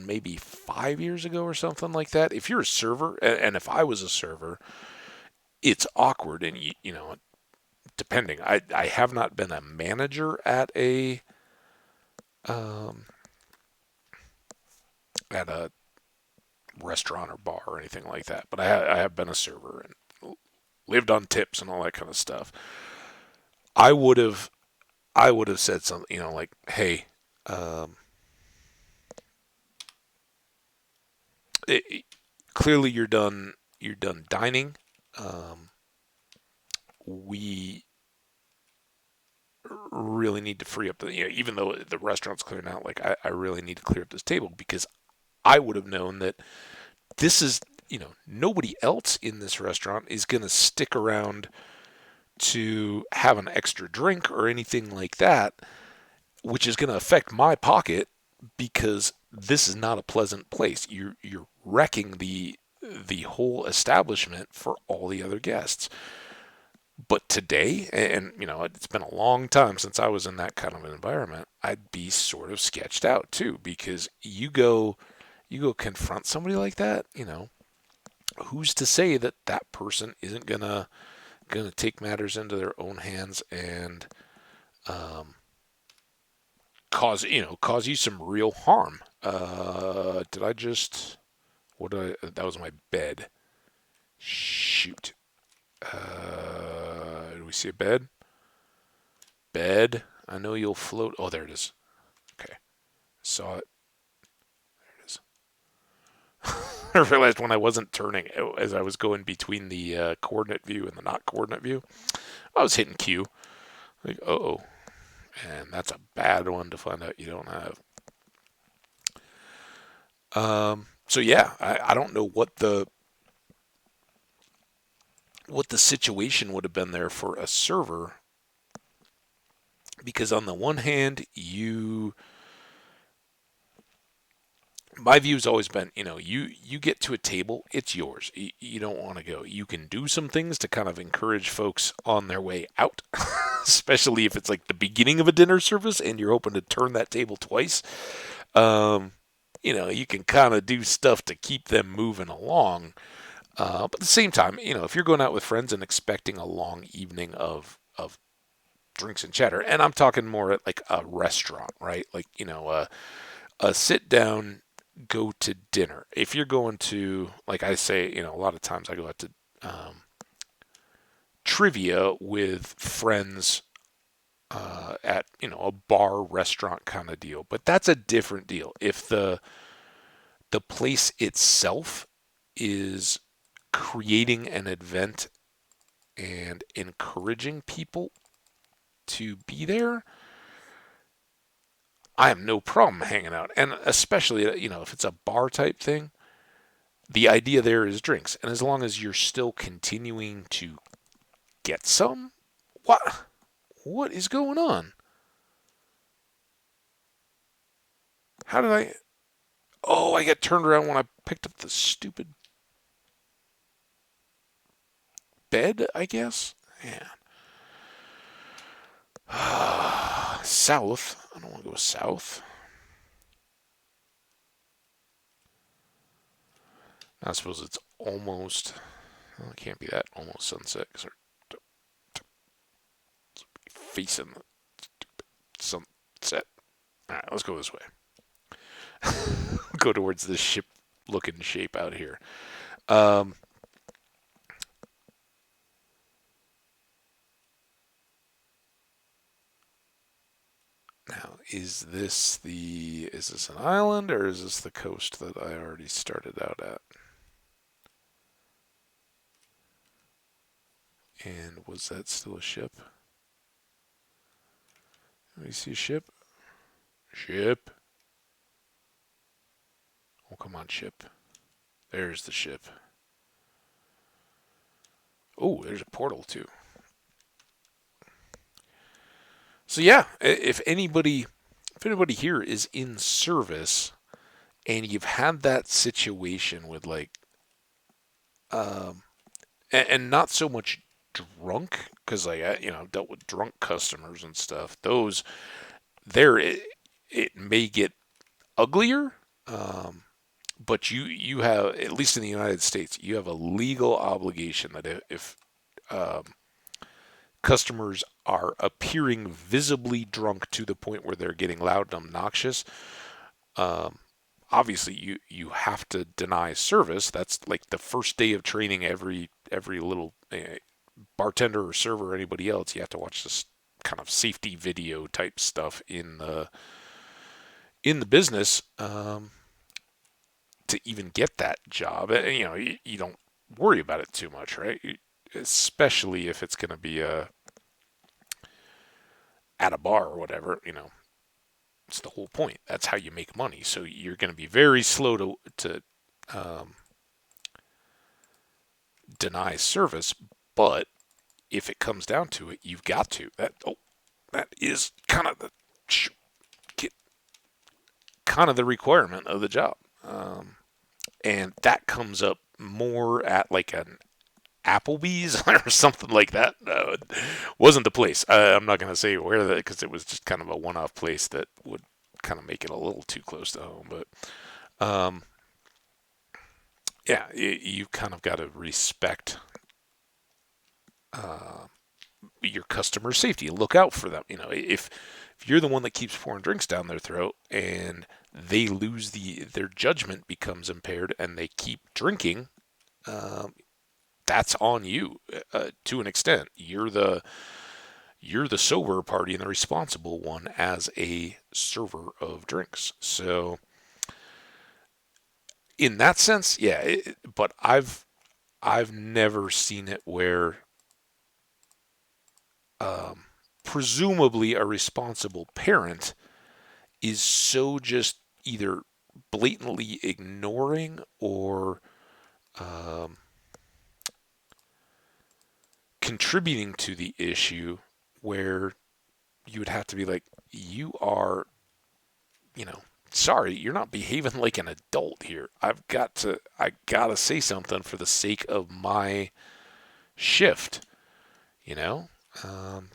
maybe 5 years ago or something like that. If you're a server, and if I was a server, it's awkward, and depending. I have not been a manager um, at a restaurant or bar or anything like that, but I have been a server, and lived on tips and all that kind of stuff. I would have I would have said something, like, hey, um, it, clearly you're done dining. Um, we really need to free up even though the restaurant's clearing out, like I really need to clear up this table because I would have known that this is, nobody else in this restaurant is going to stick around to have an extra drink or anything like that, which is going to affect my pocket because this is not a pleasant place. You're wrecking the whole establishment for all the other guests. But today, and it's been a long time since I was in that kind of an environment, I'd be sort of sketched out too because you go confront somebody like that, who's to say that that person isn't gonna take matters into their own hands and um, cause you some real harm. Did I just what did I? That was my bed. Shoot. Do we see a bed? Bed. I know you'll float. Oh, there it is. Okay, saw it. There it is. I realized when I wasn't turning, as I was going between the coordinate view and the not coordinate view, I was hitting Q. Like, oh, and that's a bad one to find out you don't have. So yeah, I don't know what the situation would have been there for a server because on the one hand, my view's always been, you get to a table, it's yours. You don't want to go. You can do some things to kind of encourage folks on their way out, especially if it's like the beginning of a dinner service and you're hoping to turn that table twice. Um, you can kind of do stuff to keep them moving along. But at the same time, if you're going out with friends and expecting a long evening of drinks and chatter, and I'm talking more at like a restaurant, right? Like, a sit down, go to dinner. If you're going to, like I say, a lot of times I go out to trivia with friends at, a bar restaurant kind of deal. But that's a different deal. If the place itself is creating an event and encouraging people to be there, I have no problem hanging out. And especially, if it's a bar type thing, the idea there is drinks. And as long as you're still continuing to get some, what is going on? How did I? Oh, I got turned around when I picked up the stupid bed, I guess. Man. South. I don't want to go south. I suppose it's almost. Well, it can't be that. Almost sunset because we're facing the sunset. All right, let's go this way. Go towards this ship-looking shape out here. Um, Now, is this an island or is this the coast that I already started out at? And was that still a ship? Let me see a ship. Ship. Oh, come on, ship. There's the ship. Oh, there's a portal too. So yeah, if anybody here is in service and you've had that situation with like um and not so much drunk because like I've dealt with drunk customers and stuff. Those there it may get uglier. Um, but you have, at least in the United States, you have a legal obligation that if um, customers are appearing visibly drunk to the point where they're getting loud and obnoxious, um, obviously you have to deny service. That's like the first day of training every little bartender or server or anybody else. You have to watch this kind of safety video type stuff in the business to even get that job. And, you don't worry about it too much, right? Especially if it's going to be at a bar or whatever. It's the whole point. That's how you make money. So you're going to be very slow to deny service, but if it comes down to it, you've got to. That is kind of the requirement of the job, and that comes up more at like an Applebee's or something like that. Wasn't the place. I'm not going to say where that because it was just kind of a one-off place that would kind of make it a little too close to home. But yeah, you kind of got to respect your customer safety. Look out for them. If you're the one that keeps pouring drinks down their throat and they lose their judgment becomes impaired and they keep drinking, that's on you to an extent. You're the sober party and the responsible one as a server of drinks. So in that sense, yeah. But I've never seen it where presumably a responsible parent is so just either blatantly ignoring or contributing to the issue where you would have to be like, you are, sorry, you're not behaving like an adult here. I gotta say something for the sake of my shift, you know?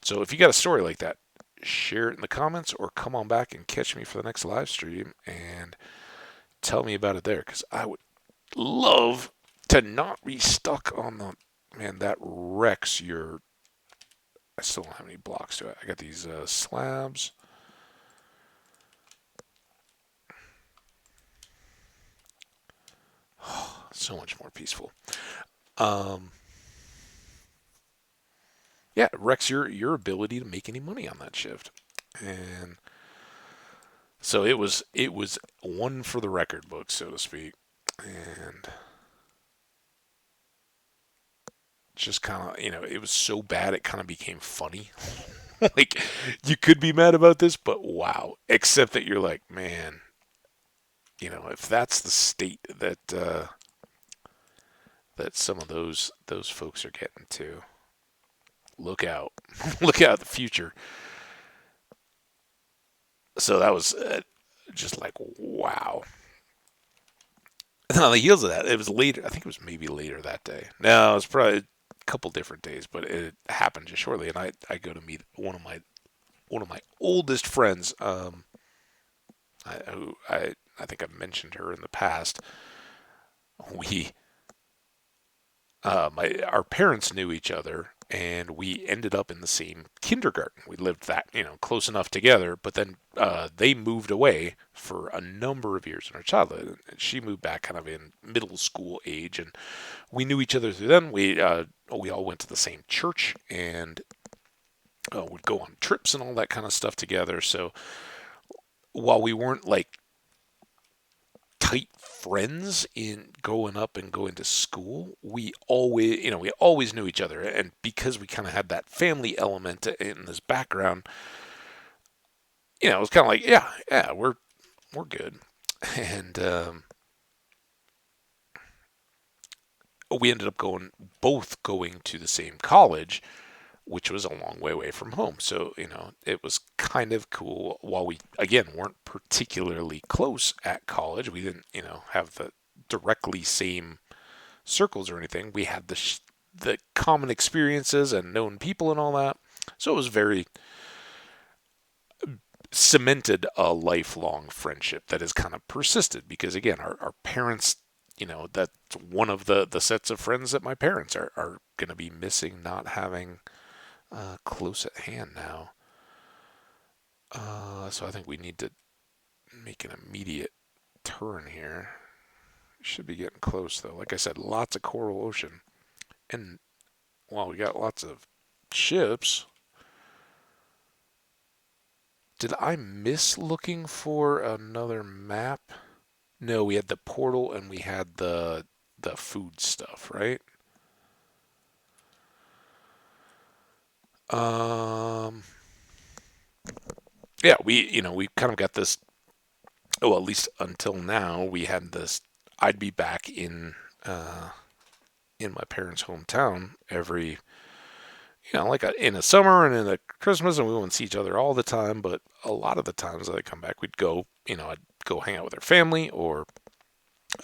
So if you got a story like that, share it in the comments or come on back and catch me for the next live stream and tell me about it there because I would love to not be stuck on the man that wrecks your. I still don't have any blocks to it. I got these slabs. So much more peaceful. Yeah, it wrecks your ability to make any money on that shift. And so it was one for the record book, so to speak. And just kind of, it was so bad it kind of became funny. Like you could be mad about this, but wow. Except that you're like, man, if that's the state that some of those folks are getting to, look out. Look out the future. So that was just like, wow. And on the heels of that, it was later. I think it was maybe later that day. No, it was probably a couple different days, but it happened just shortly. And I go to meet one of my oldest friends. I think I've mentioned her in the past. We our parents knew each other, and we ended up in the same kindergarten. We lived that close enough together, but then they moved away for a number of years in our childhood. And she moved back kind of in middle school age, and we knew each other through then. We all went to the same church and would go on trips and all that kind of stuff together. So while we weren't like tight friends in growing up and going to school, we always knew each other, and because we kind of had that family element in this background, it was kind of like, yeah, we're good, and we ended up both going to the same college, which was a long way away from home. So, it was kind of cool. While we, again, weren't particularly close at college, we didn't, have the directly same circles or anything. We had the common experiences and known people and all that. So it was very cemented a lifelong friendship that has kind of persisted because, again, our parents, that's one of the sets of friends that my parents are going to be missing, not having close at hand now. So I think we need to make an immediate turn here. Should be getting close though. Like I said, lots of coral ocean. And Well, we got lots of ships. Did I miss looking for another map? No, we had the portal and we had the food stuff, right? Um, yeah, we kind of got this. Oh, well, at least until now, we had this. I'd be back uh, in my parents' hometown every, like in the summer and in the Christmas, and we wouldn't see each other all the time. But a lot of the times that I come back, we'd go, I'd go hang out with her family, or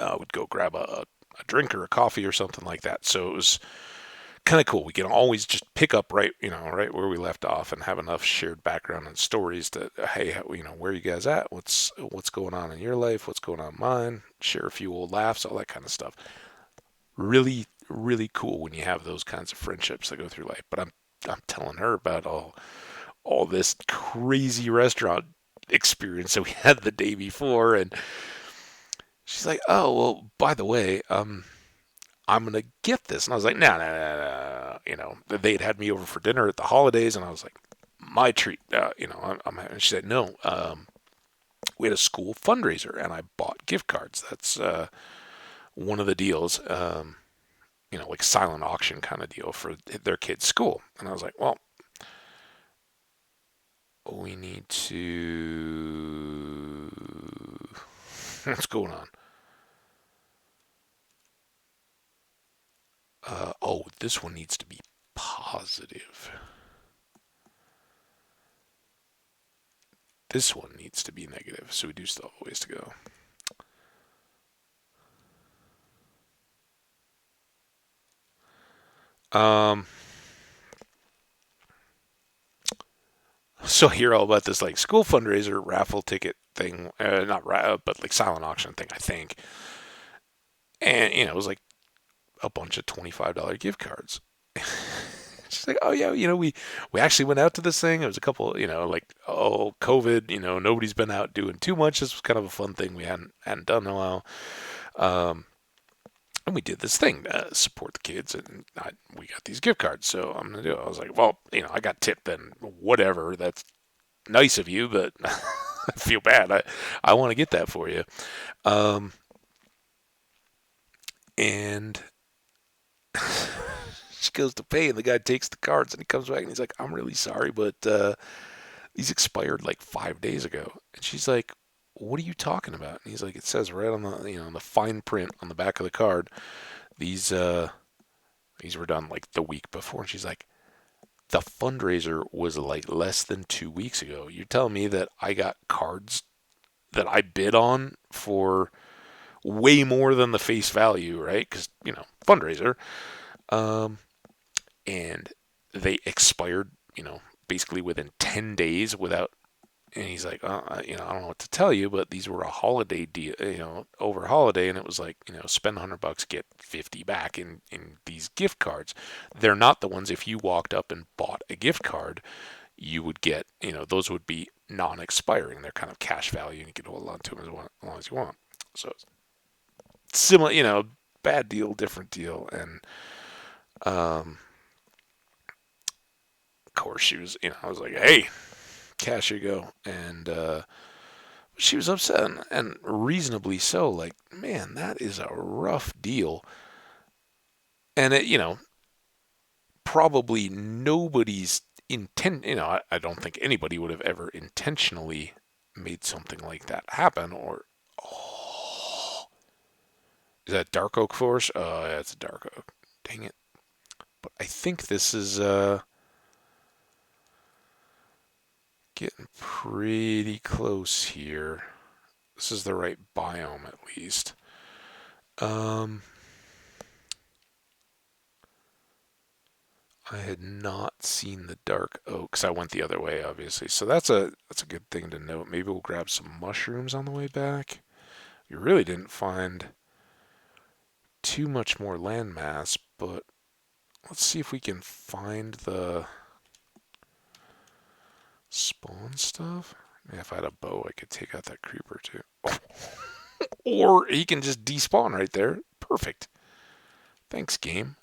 we'd go grab a drink or a coffee or something like that. So it was kind of cool. We can always just pick up right where we left off, and have enough shared background and stories to, hey, where are you guys at? What's going on in your life? What's going on in mine? Share a few old laughs, all that kind of stuff. Really, really cool when you have those kinds of friendships that go through life. But I'm telling her about all this crazy restaurant experience that we had the day before, and she's like, "Oh, well, by the way, I'm gonna get this," and I was like, "No, no, no, no." They'd had me over for dinner at the holidays, and I was like, "My treat." And she said, "No, we had a school fundraiser, and I bought gift cards. That's one of the deals." Like silent auction kind of deal for their kid's school. And I was like, well, we need to. What's going on? Oh, this one needs to be positive. This one needs to be negative, so we do still have a ways to go. So I hear all about this like school fundraiser raffle ticket thing, not but like silent auction thing, I think. And it was like a bunch of $25 gift cards. She's like, oh yeah, we actually went out to this thing. It was a couple, like, oh, COVID, nobody's been out doing too much. This was kind of a fun thing we hadn't done in a while. Um, and we did this thing to support the kids, and we got these gift cards. So I'm gonna do it. I was like, well, I got tipped, then whatever. That's nice of you, but I feel bad. I want to get that for you. Um, and she goes to pay, and the guy takes the cards, and he comes back, and he's like, I'm really sorry, but these expired like 5 days ago. And she's like, what are you talking about? And he's like, it says right on the on the fine print on the back of the card, these these were done like the week before. And she's like, the fundraiser was like less than 2 weeks ago. You're telling me that I got cards that I bid on for way more than the face value, right? Because fundraiser, um, and they expired, basically within 10 days without. And he's like, I don't know what to tell you, but these were a holiday deal, over holiday, and it was like, spend $100, get 50 back in these gift cards. They're not the ones if you walked up and bought a gift card, you would get, those would be non-expiring. They're kind of cash value, and you can hold on to them as long as you want. So similar, bad deal, different deal, and um, of course she was, I was like, hey, cash you go, and she was upset, and reasonably so. Like, man, that is a rough deal. And probably nobody's intent. I don't think anybody would have ever intentionally made something like that happen. Or, oh, is that dark oak forest? Oh, yeah, it's a dark oak. Dang it! But I think this is getting pretty close here. This is the right biome at least. Um, I had not seen the dark oaks. I went the other way, obviously. So that's a good thing to note. Maybe we'll grab some mushrooms on the way back. We really didn't find too much more landmass, but let's see if we can find the spawn stuff. If I had a bow, I could take out that creeper too. Or he can just despawn right there. Perfect. Thanks, game.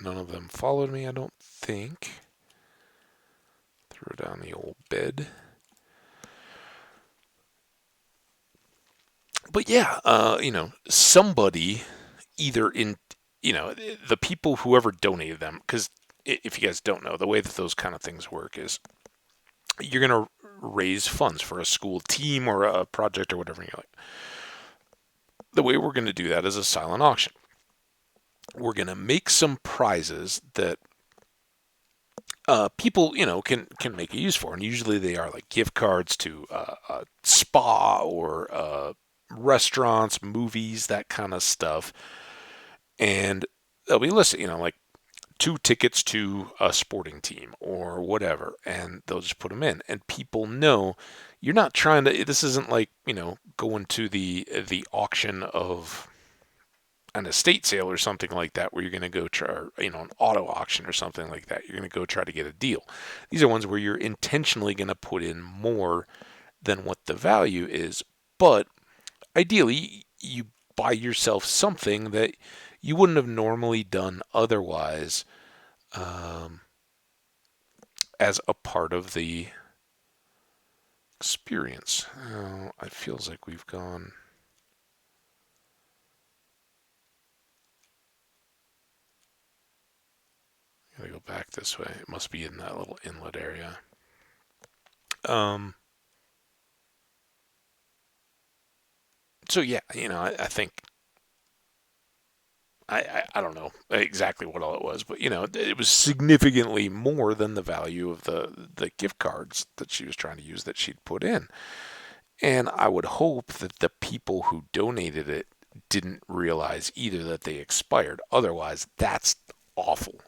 None of them followed me, I don't think. Throw down the old bed. But yeah, somebody either in, the people, whoever donated them, because if you guys don't know, the way that those kind of things work is you're going to raise funds for a school team or a project or whatever you like. The way we're going to do that is a silent auction. We're going to make some prizes that people, can make a use for, and usually they are like gift cards to a spa or restaurants, movies, that kind of stuff, and they'll be listed, like 2 tickets to a sporting team or whatever, and they'll just put them in, and people know you're not trying to. This isn't like going to the auction of an estate sale or something like that, where you're going to go try, or, an auto auction or something like that. You're going to go try to get a deal. These are ones where you're intentionally going to put in more than what the value is, but ideally you buy yourself something that you wouldn't have normally done otherwise, um, as a part of the experience. Oh, it feels like we've gone. Gotta go back this way. It must be in that little inlet area. Um, so yeah, I think I don't know exactly what all it was, but it was significantly more than the value of the gift cards that she was trying to use that she'd put in. And I would hope that the people who donated it didn't realize either that they expired. Otherwise, that's awful.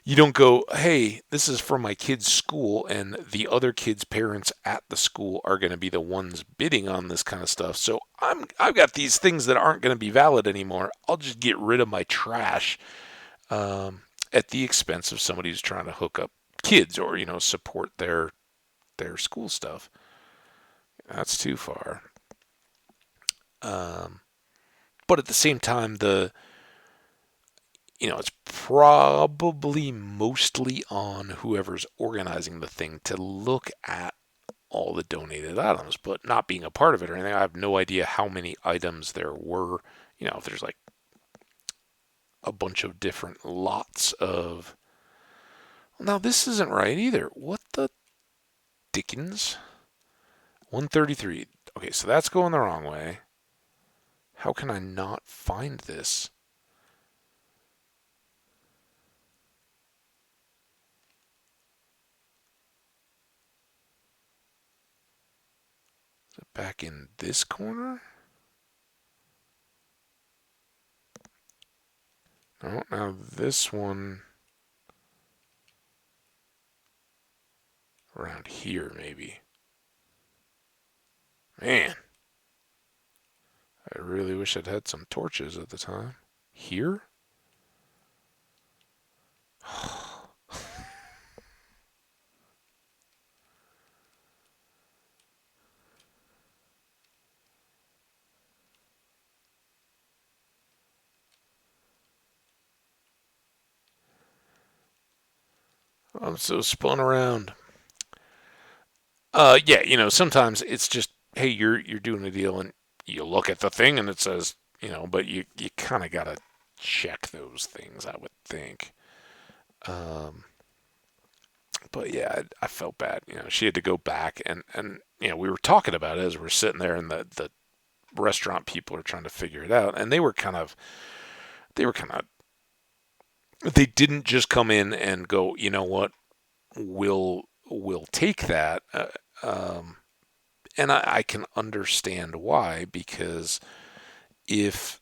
You don't go, hey, this is for my kid's school, and the other kids' parents at the school are going to be the ones bidding on this kind of stuff. So I've got these things that aren't going to be valid anymore. I'll just get rid of my trash, at the expense of somebody who's trying to hook up kids or support their school stuff. That's too far. Um, but at the same time, it's probably mostly on whoever's organizing the thing to look at all the donated items, but not being a part of it or anything. I have no idea how many items there were. If there's like a bunch of different lots of. Now, this isn't right either. What the dickens? 133. Okay, so that's going the wrong way. How can I not find this? Is it back in this corner? No, now this one around here, maybe. Man, I really wish I'd had some torches at the time. Here? I'm so spun around. Yeah, sometimes it's just, hey, you're doing a deal and you look at the thing and it says, but you kind of gotta check those things, I would think. Um, but yeah, I felt bad. She had to go back and we were talking about it as we are sitting there, and the restaurant people are trying to figure it out, and they were kind of they didn't just come in and go, you know what, we'll take that. Um, and I can understand why, because if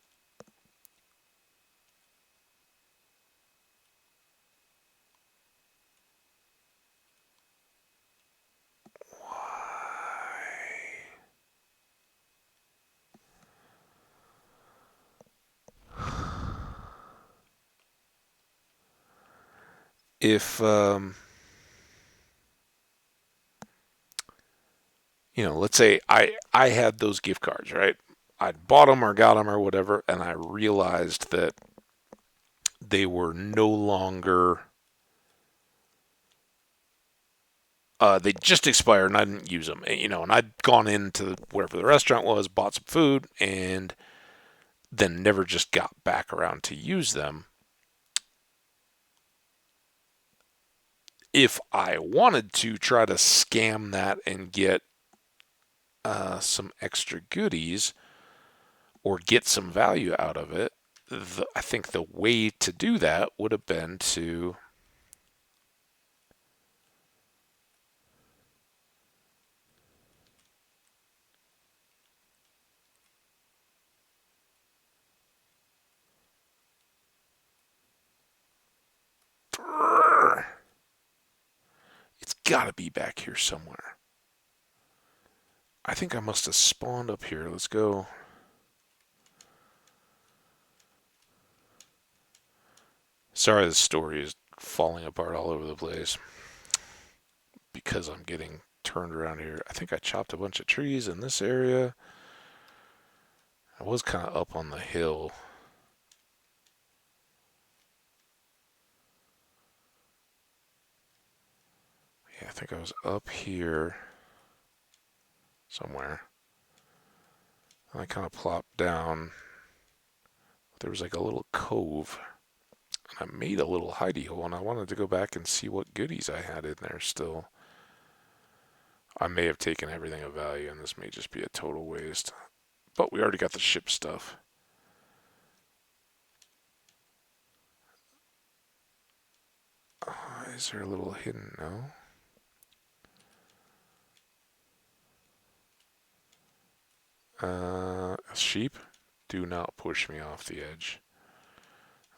if let's say I had those gift cards, right? I'd bought them or got them or whatever, and I realized that they were no longer, they just expired and I didn't use them. And I'd gone into wherever the restaurant was, bought some food, and then never just got back around to use them. If I wanted to try to scam that and get some extra goodies or get some value out of it, I think the way to do that would have been to. It's got to be back here somewhere. I think I must have spawned up here. Let's go. Sorry, the story is falling apart all over the place because I'm getting turned around here. I think I chopped a bunch of trees in this area. I was kind of up on the hill. Yeah, I think I was up here somewhere. And I kind of plopped down. There was like a little cove. And I made a little hidey hole, and I wanted to go back and see what goodies I had in there still. I may have taken everything of value, and this may just be a total waste. But we already got the ship stuff. Is there a little hidden? No. Sheep, do not push me off the edge.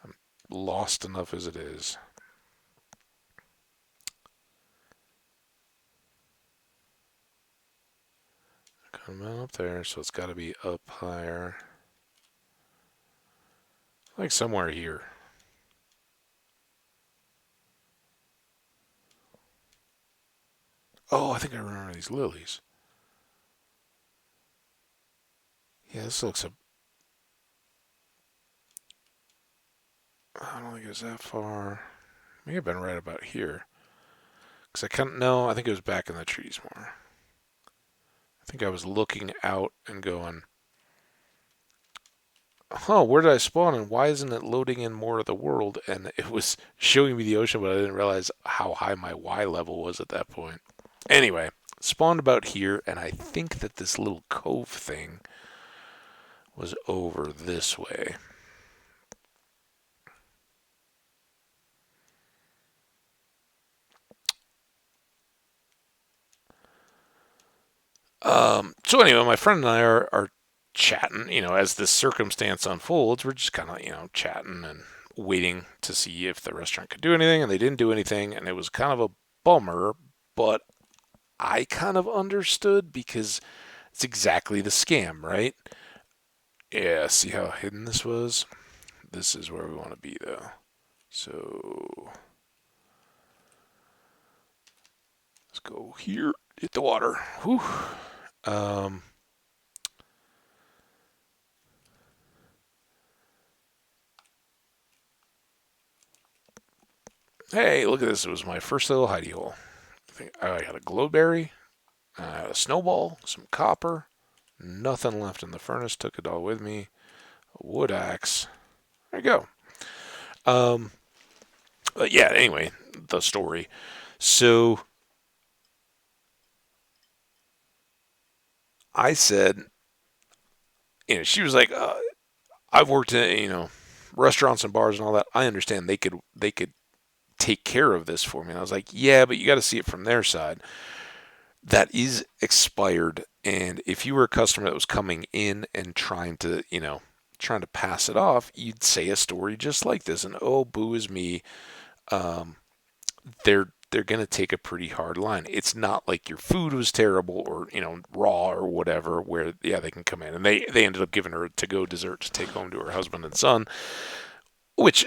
I'm lost enough as it is. Come on up there, so it's got to be up higher. Like somewhere here. Oh, I think I remember these lilies. Yeah, this looks a. I don't think it was that far. May have been right about here. Because I can't. No, I think it was back in the trees more. I think I was looking out and going, huh, where did I spawn and why isn't it loading in more of the world? And it was showing me the ocean, but I didn't realize how high my Y level was at that point. Anyway, spawned about here, and I think that this little cove thing was over this way. So anyway, my friend and I are chatting, as this circumstance unfolds. We're just kind of, chatting and waiting to see if the restaurant could do anything, and they didn't do anything, and it was kind of a bummer, but I kind of understood because it's exactly the scam, right? Yeah, see how hidden this was? This is where we want to be, though. So, let's go here, hit the water. Whew. Um, hey, look at this. It was my first little hidey hole. I had a glowberry, a snowball, some copper, nothing left in the furnace. Took it all with me. A wood axe. There you go. Yeah, anyway, the story. So I said, she was like, I've worked in, restaurants and bars and all that. I understand they could take care of this for me. And I was like, yeah, but you got to see it from their side. That is expired. And if you were a customer that was coming in and trying to pass it off, you'd say a story just like this. And oh, boo is me. Um, they're going to take a pretty hard line. It's not like your food was terrible or, raw or whatever, where, yeah, they can come in. And they ended up giving her a to-go dessert to take home to her husband and son, which,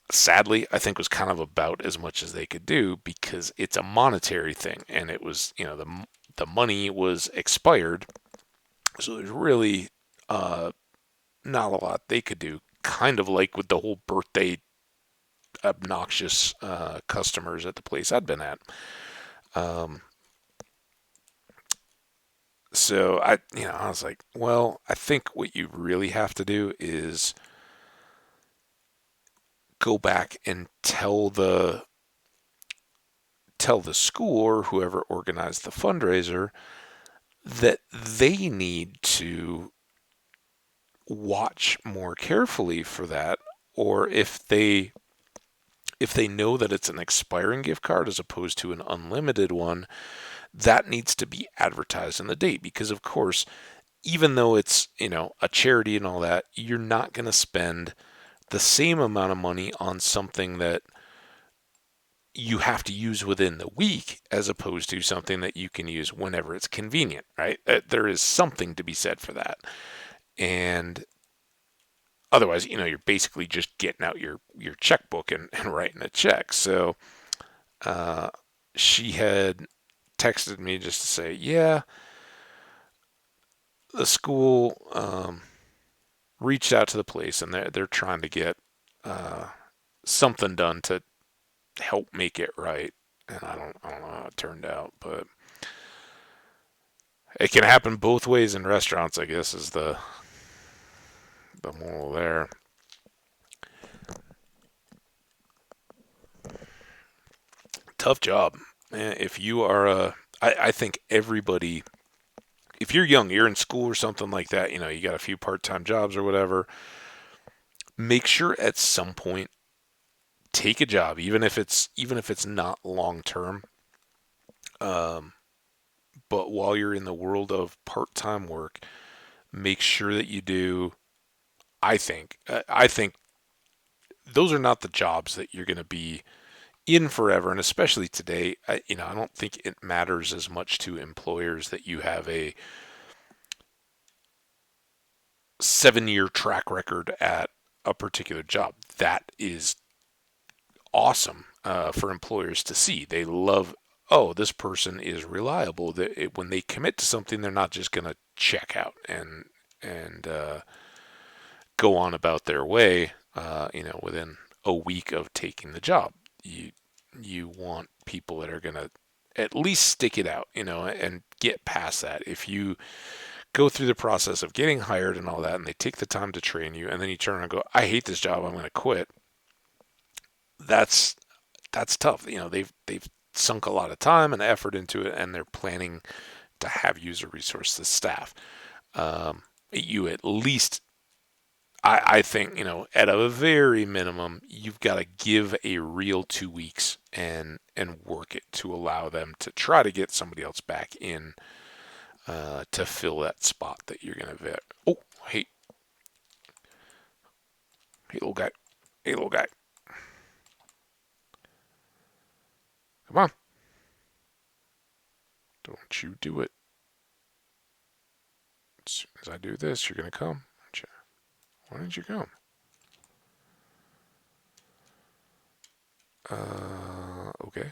sadly, I think was kind of about as much as they could do because it's a monetary thing. And it was, the money was expired. So there's really not a lot they could do. Kind of like with the whole birthday obnoxious customers at the place I'd been at. Um, so I was like, well, I think what you really have to do is go back and tell the school or whoever organized the fundraiser that they need to watch more carefully for that, or if they know that it's an expiring gift card as opposed to an unlimited one, that needs to be advertised in the date, because of course, even though it's, a charity and all that, you're not going to spend the same amount of money on something that you have to use within the week as opposed to something that you can use whenever it's convenient, right? There is something to be said for that. And otherwise, you're basically just getting out your checkbook and writing a check. So uh, she had texted me just to say, yeah, the school reached out to the place and they're trying to get uh, something done to help make it right. And I don't know how it turned out, but it can happen both ways in restaurants, I guess, is the moral there. Tough job. If you are I think everybody, if you're young, you're in school or something like that, you got a few part-time jobs or whatever, make sure at some point take a job, even if it's not long term. Um, but while you're in the world of part-time work, make sure that you do. I think those are not the jobs that you're going to be in forever, and especially today, I don't think it matters as much to employers that you have a 7-year track record at a particular job. That is awesome for employers to see. They love, oh, this person is reliable. When they commit to something, they're not just going to check out and go on about their way. Within a week of taking the job, you want people that are going to at least stick it out, and get past that. If you go through the process of getting hired and all that, and they take the time to train you, and then you turn around and go, I hate this job, I'm going to quit. That's tough. They've sunk a lot of time and effort into it, and they're planning to have you as a resource to staff. You at least, I think, at a very minimum, you've got to give a real 2 weeks and work it to allow them to try to get somebody else back in to fill that spot that you're going to vet. Oh, hey, hey, little guy. Hey, little guy. Come on. Don't you do it. As soon as I do this, you're going to come, aren't you? Why didn't you come? Okay.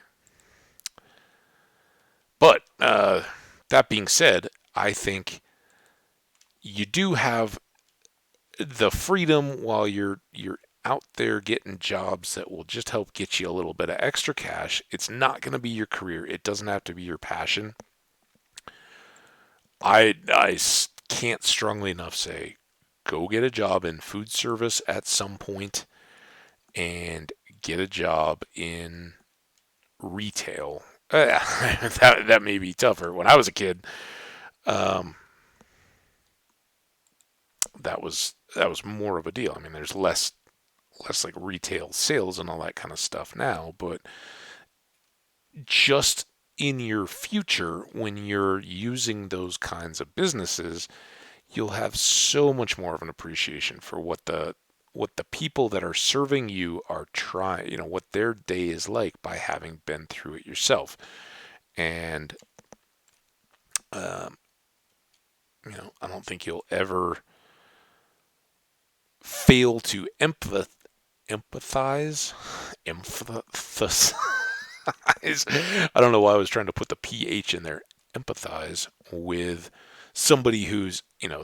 But that being said, I think you do have the freedom while you're out there getting jobs that will just help get you a little bit of extra cash. It's not going to be your career. It doesn't have to be your passion. I can't strongly enough say go get a job in food service at some point and get a job in retail. That may be tougher. When I was a kid, um, that was more of a deal. I mean, there's less like retail sales and all that kind of stuff now, but just in your future, when you're using those kinds of businesses, you'll have so much more of an appreciation for what the people that are serving you are trying, what their day is like by having been through it yourself. And um, I don't think you'll ever fail to empathize, empathize. I don't know why I was trying to put the ph in there. Empathize with somebody who's,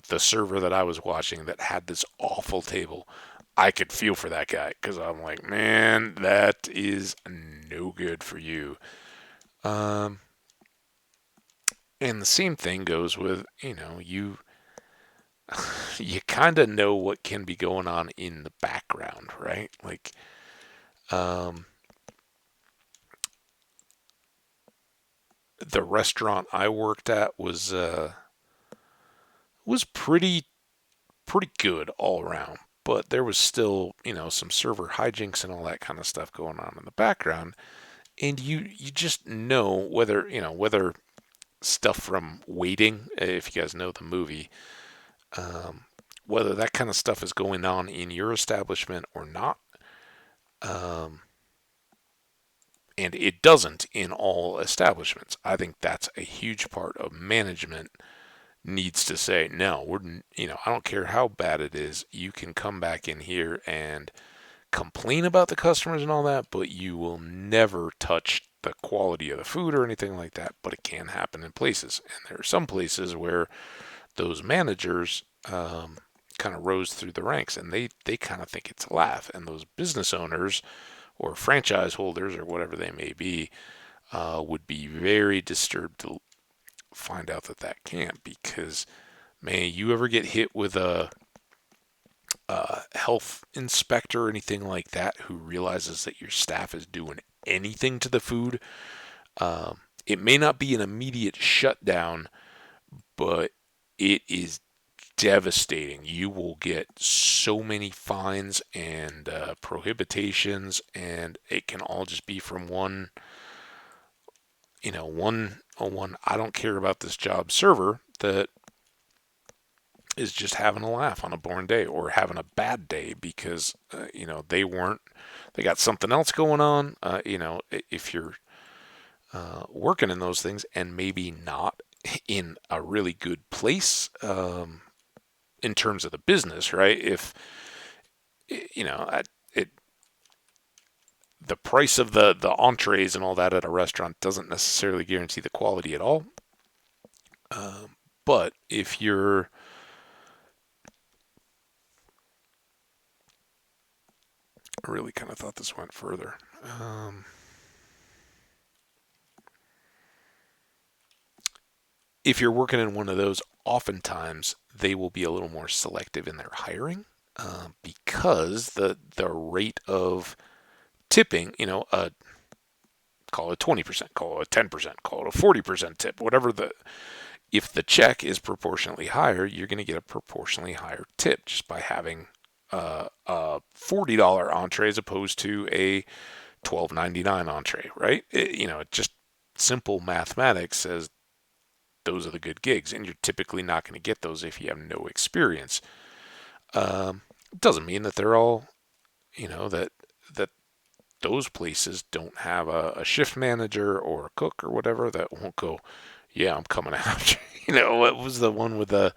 the server that I was watching that had this awful table. I could feel for that guy because I'm like, man, that is no good for you. Um, and the same thing goes with, you kind of know what can be going on in the background, right? Like, um, the restaurant I worked at was pretty good all around, but there was still, some server hijinks and all that kind of stuff going on in the background, and you just know whether stuff from Waiting, if you guys know the movie, um, whether that kind of stuff is going on in your establishment or not. Um, and it doesn't in all establishments. I think that's a huge part of management needs to say, no, I don't care how bad it is. You can come back in here and complain about the customers and all that, but you will never touch the quality of the food or anything like that. But it can happen in places. And there are some places where those managers kind of rose through the ranks and they kind of think it's a laugh. And those business owners or franchise holders or whatever they may be would be very disturbed to find out that that can't, because man, you ever get hit with a health inspector or anything like that who realizes that your staff is doing anything to the food, it may not be an immediate shutdown, but it is devastating. You will get so many fines and prohibitions, and it can all just be from one I don't care about this job server that is just having a laugh on a born day or having a bad day because they got something else going on. If you're working in those things and maybe not in a really good place in terms of the business, right? If it the price of the entrees and all that at a restaurant doesn't necessarily guarantee the quality at all. But if you're I really kind of thought this went further. If you're working in one of those, oftentimes they will be a little more selective in their hiring because the rate of tipping, call it 20%, call it 10%, call it a 40% tip, whatever if the check is proportionately higher, you're going to get a proportionally higher tip just by having a $40 entree as opposed to a $12.99 entree, right? It just simple mathematics says those are the good gigs, and you're typically not going to get those if you have no experience. It doesn't mean that they're all, that those places don't have a shift manager or a cook or whatever that won't go, yeah, I'm coming out. What was the one with the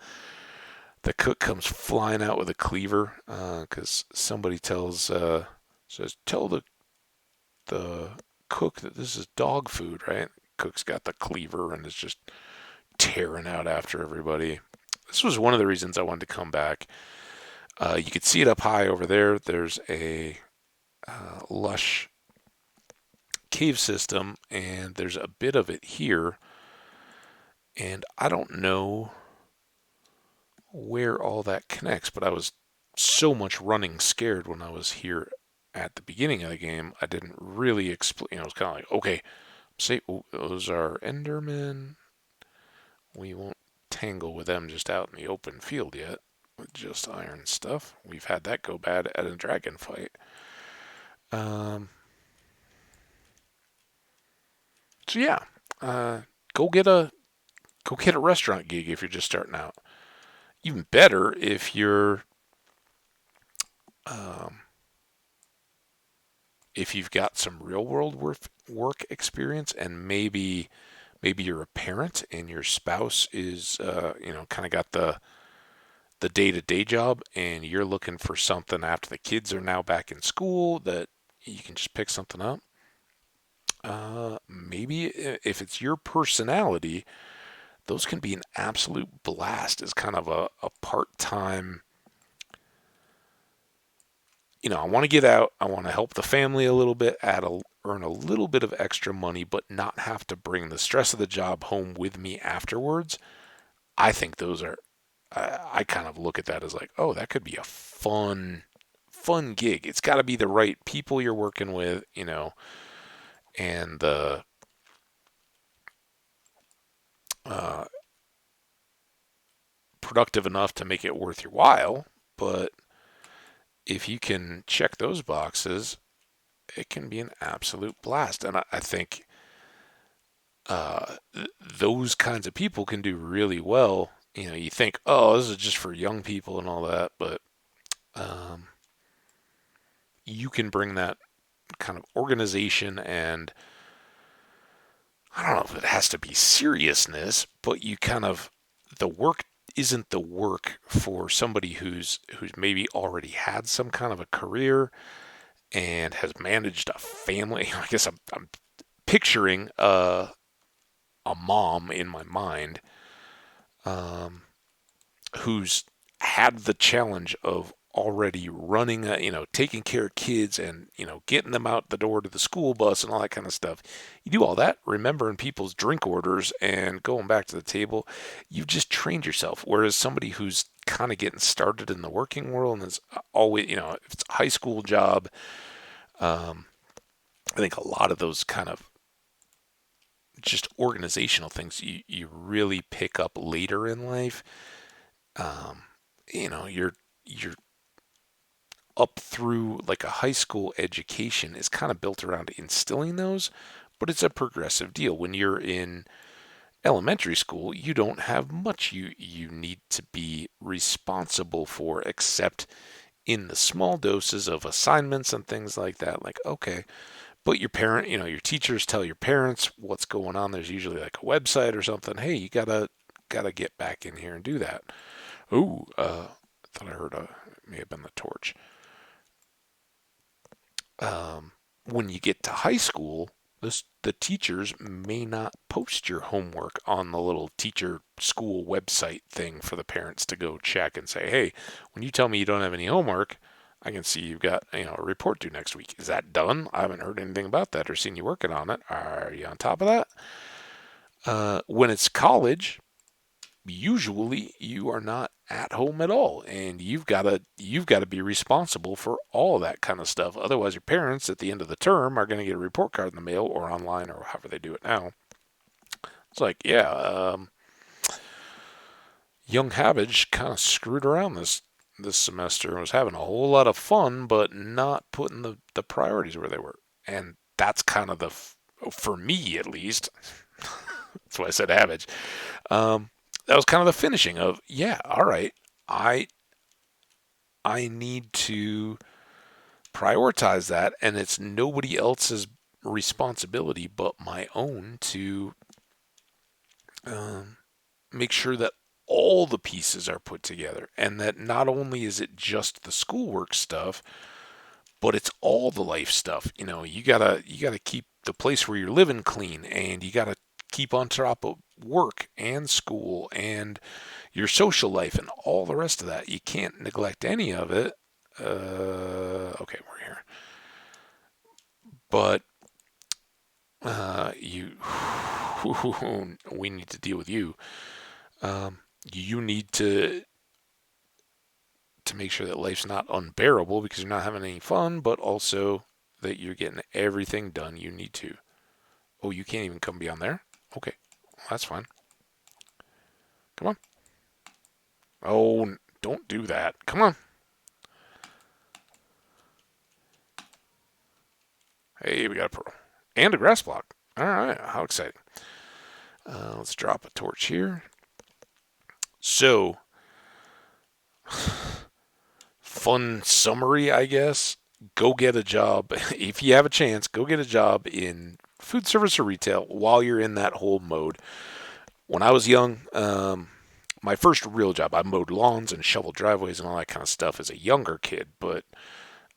cook comes flying out with a cleaver because somebody says tell the cook that this is dog food, right? Cook's got the cleaver and is just tearing out after everybody. This was one of the reasons I wanted to come back. You could see it up high over there. There's a lush cave system, and there's a bit of it here. And I don't know where all that connects, but I was so much running scared when I was here at the beginning of the game. I didn't really explain. I was kind of like, okay, say those are Endermen. We won't tangle with them just out in the open field yet with just iron stuff. We've had that go bad at a dragon fight. Um, so yeah, uh, go get a go get a restaurant gig if you're just starting out. Even better um, if you've got some real world work experience and maybe you're a parent and your spouse is kind of got the day-to-day job and you're looking for something after the kids are now back in school that you can just pick something up. Maybe if it's your personality, those can be an absolute blast as kind of a part-time I want to get out. I want to help the family a little bit, earn a little bit of extra money, but not have to bring the stress of the job home with me afterwards. I think those are, I kind of look at that as like, oh, that could be a fun gig. It's got to be the right people you're working with, and uh, productive enough to make it worth your while. But if you can check those boxes, it can be an absolute blast. And I think those kinds of people can do really well. You think, oh, this is just for young people and all that, but um, you can bring that kind of organization and I don't know if it has to be seriousness, but you kind of the work isn't the work for somebody who's maybe already had some kind of a career and has managed a family. I guess I'm picturing a mom in my mind um, who's had the challenge of already running, taking care of kids and, getting them out the door to the school bus and all that kind of stuff. You do all that, remembering people's drink orders and going back to the table. You've just trained yourself. Whereas somebody who's kind of getting started in the working world and is always, if it's a high school job, um, I think a lot of those kind of just organizational things you really pick up later in life. Um, you're up through like a high school education is kind of built around instilling those, but it's a progressive deal. When you're in elementary school, you don't have much you need to be responsible for except in the small doses of assignments and things like that. Like, okay, but your parent, your teachers tell your parents what's going on. There's usually like a website or something. Hey, you gotta get back in here and do that. Ooh, I thought I heard it may have been the torch. um, when you get to high school, the teachers may not post your homework on the little teacher school website thing for the parents to go check and say, hey, when you tell me you don't have any homework, I can see you've got a report due next week. Is that done? I haven't heard anything about that or seen you working on it. Are you on top of that? When it's college, usually you are not at home at all and you've got to be responsible for all that kind of stuff. Otherwise your parents at the end of the term are going to get a report card in the mail or online or however they do it now. It's like, yeah, young Havage kind of screwed around this semester and was having a whole lot of fun but not putting the priorities where they were. And that's kind of for me at least, that's why I said Havage. um, that was kind of the finishing of, yeah, all right, I I need to prioritize that, and it's nobody else's responsibility but my own to um, make sure that all the pieces are put together, and that not only is it just the schoolwork stuff, but it's all the life stuff. You gotta keep the place where you're living clean, and you gotta keep on top of work and school and your social life and all the rest of that. You can't neglect any of it. Okay, we're here. But you, we need to deal with you. You need to make sure that life's not unbearable because you're not having any fun, but also that you're getting everything done you need to. Oh, you can't even come beyond there? Okay, well, that's fine. Come on. Oh, don't do that. Come on. Hey, we got a pearl. And a grass block. All right, how exciting. Let's drop a torch here. So, fun summary, I guess. Go get a job. If you have a chance, go get a job in food service or retail while you're in that whole mode. When I was young, my first real job, I mowed lawns and shoveled driveways and all that kind of stuff as a younger kid. But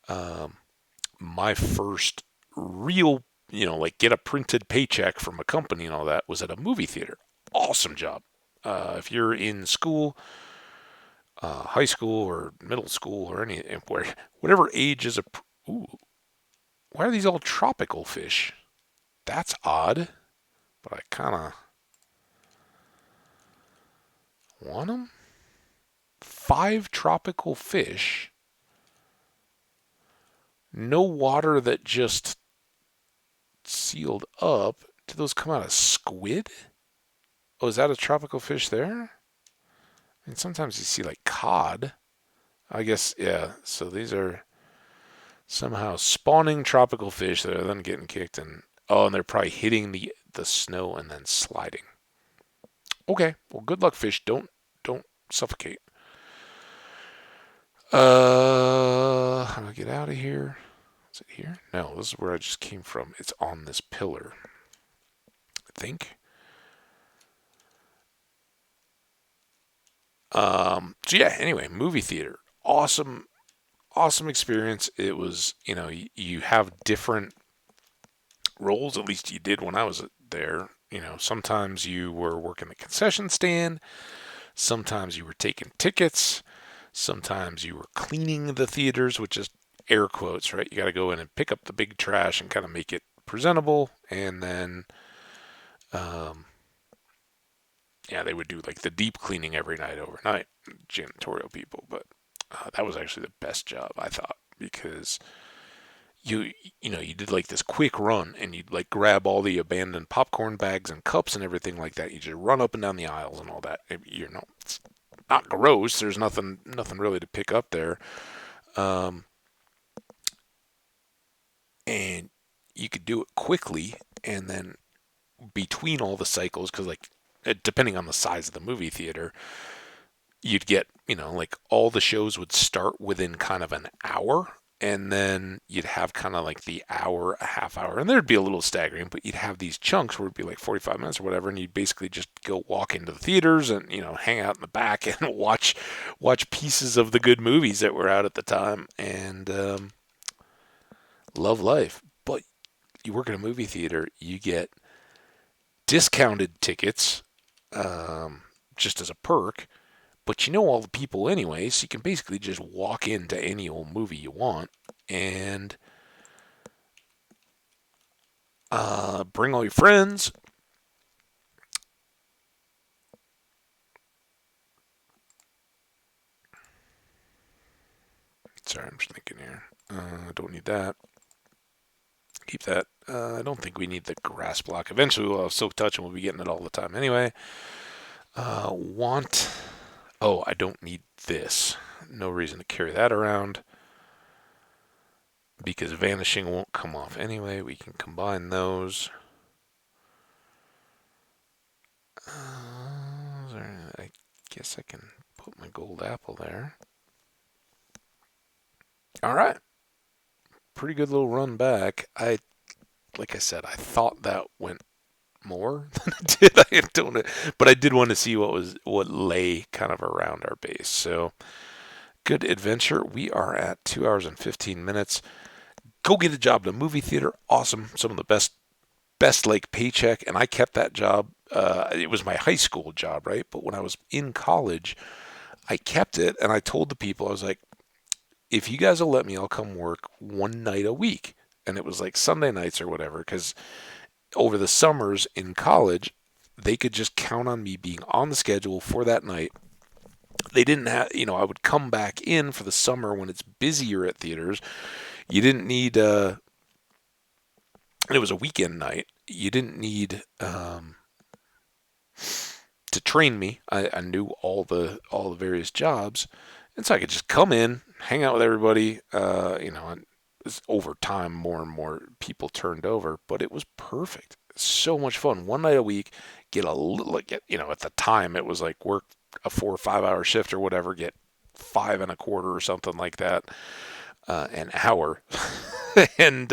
um, my first real, like get a printed paycheck from a company and all that was at a movie theater. Awesome job. If you're in school, high school or middle school or whatever age is a. Ooh, why are these all tropical fish? That's odd, but I kind of want them. 5 tropical fish, no water that just sealed up. Do those come out of squid? Oh, is that a tropical fish there? And sometimes you see like cod. I guess, yeah. So these are somehow spawning tropical fish that are then getting kicked and and they're probably hitting the snow and then sliding. Okay, well, good luck, fish. Don't suffocate. How do I get out of here? Is it here? No, this is where I just came from. It's on this pillar, I think. So yeah. Anyway, movie theater, awesome experience. It was, you have different roles. At least you did when I was there. Sometimes you were working the concession stand. Sometimes you were taking tickets. Sometimes you were cleaning the theaters, which is air quotes, right? You got to go in and pick up the big trash and kind of make it presentable. And then, um, yeah, they would do like the deep cleaning every night overnight, janitorial people. But that was actually the best job, I thought, because you did like this quick run and you'd like grab all the abandoned popcorn bags and cups and everything like that. You just run up and down the aisles and all that. It's not gross. There's nothing really to pick up there. Um, and you could do it quickly and then between all the cycles, because like depending on the size of the movie theater, you'd get, like all the shows would start within kind of an hour. And then you'd have kind of like the hour, a half hour, and there'd be a little staggering, but you'd have these chunks where it'd be like 45 minutes or whatever, and you'd basically just go walk into the theaters and, hang out in the back and watch pieces of the good movies that were out at the time and love life. But you work in a movie theater, you get discounted tickets just as a perk, but you know all the people anyway, so you can basically just walk into any old movie you want and bring all your friends. Sorry, I'm just thinking here. Don't need that. Keep that. I don't think we need the grass block. Eventually we'll have Silk Touch and we'll be getting it all the time anyway. Want. Oh, I don't need this. No reason to carry that around because vanishing won't come off anyway. We can combine those. I guess I can put my gold apple there. All right. Pretty good little run back. Like I said, I thought that went more than it did. I don't, but I did want to see what lay kind of around our base. So good adventure. We are at 2 hours and 15 minutes. Go get a job in a movie theater. Awesome. Some of the best like paycheck, and I kept that job. It was my high school job, right? But when I was in college, I kept it, and I told the people, I was like, if you guys will let me, I'll come work one night a week. And it was like Sunday nights or whatever, because over the summers in college, they could just count on me being on the schedule for that night. They didn't have, I would come back in for the summer when it's busier at theaters. You didn't need, it was a weekend night. You didn't need to train me. I knew all the various jobs, and so I could just come in, hang out with everybody. And over time, more and more people turned over, but it was perfect. So much fun. One night a week, get a little, like, at the time it was like work a 4 or 5 hour shift or whatever, get 5.25 or something like that, an hour, and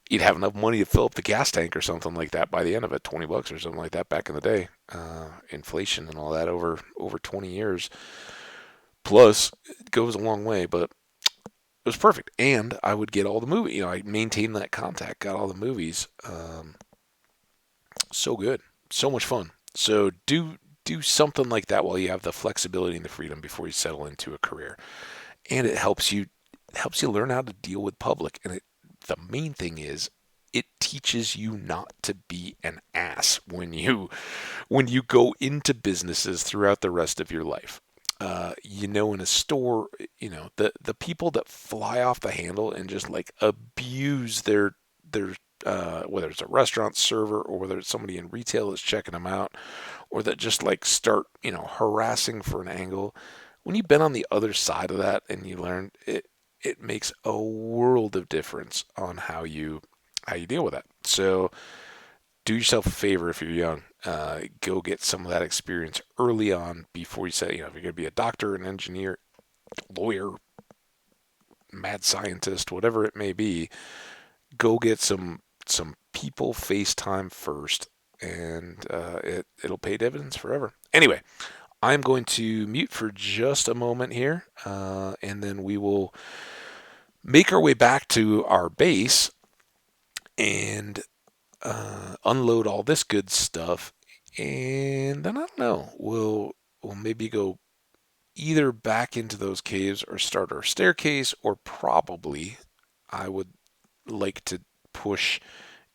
you'd have enough money to fill up the gas tank or something like that by the end of it. $20 or something like that back in the day. Inflation and all that over 20 years plus, it goes a long way, but it was perfect. And I would get all the movies. I maintained that contact, got all the movies. So good, so much fun. So do do something like that while you have the flexibility and the freedom before you settle into a career. And it helps you learn how to deal with public. And the main thing is it teaches you not to be an ass when you go into businesses throughout the rest of your life. In a store, the people that fly off the handle and just like abuse their whether it's a restaurant server or whether it's somebody in retail that's checking them out, or that just like start harassing for an angle. When you've been on the other side of that and you learn it, it makes a world of difference on how you deal with that. So do yourself a favor if you're young. Go get some of that experience early on before you say, if you're going to be a doctor, an engineer, lawyer, mad scientist, whatever it may be, go get some people face time first, and it'll pay dividends forever. Anyway, I'm going to mute for just a moment here, and then we will make our way back to our base and unload all this good stuff, and then I don't know. We'll maybe go either back into those caves or start our staircase, or probably I would like to push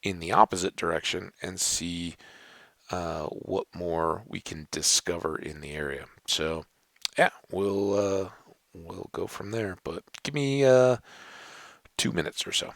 in the opposite direction and see what more we can discover in the area. So yeah, we'll go from there. But give me 2 minutes or so.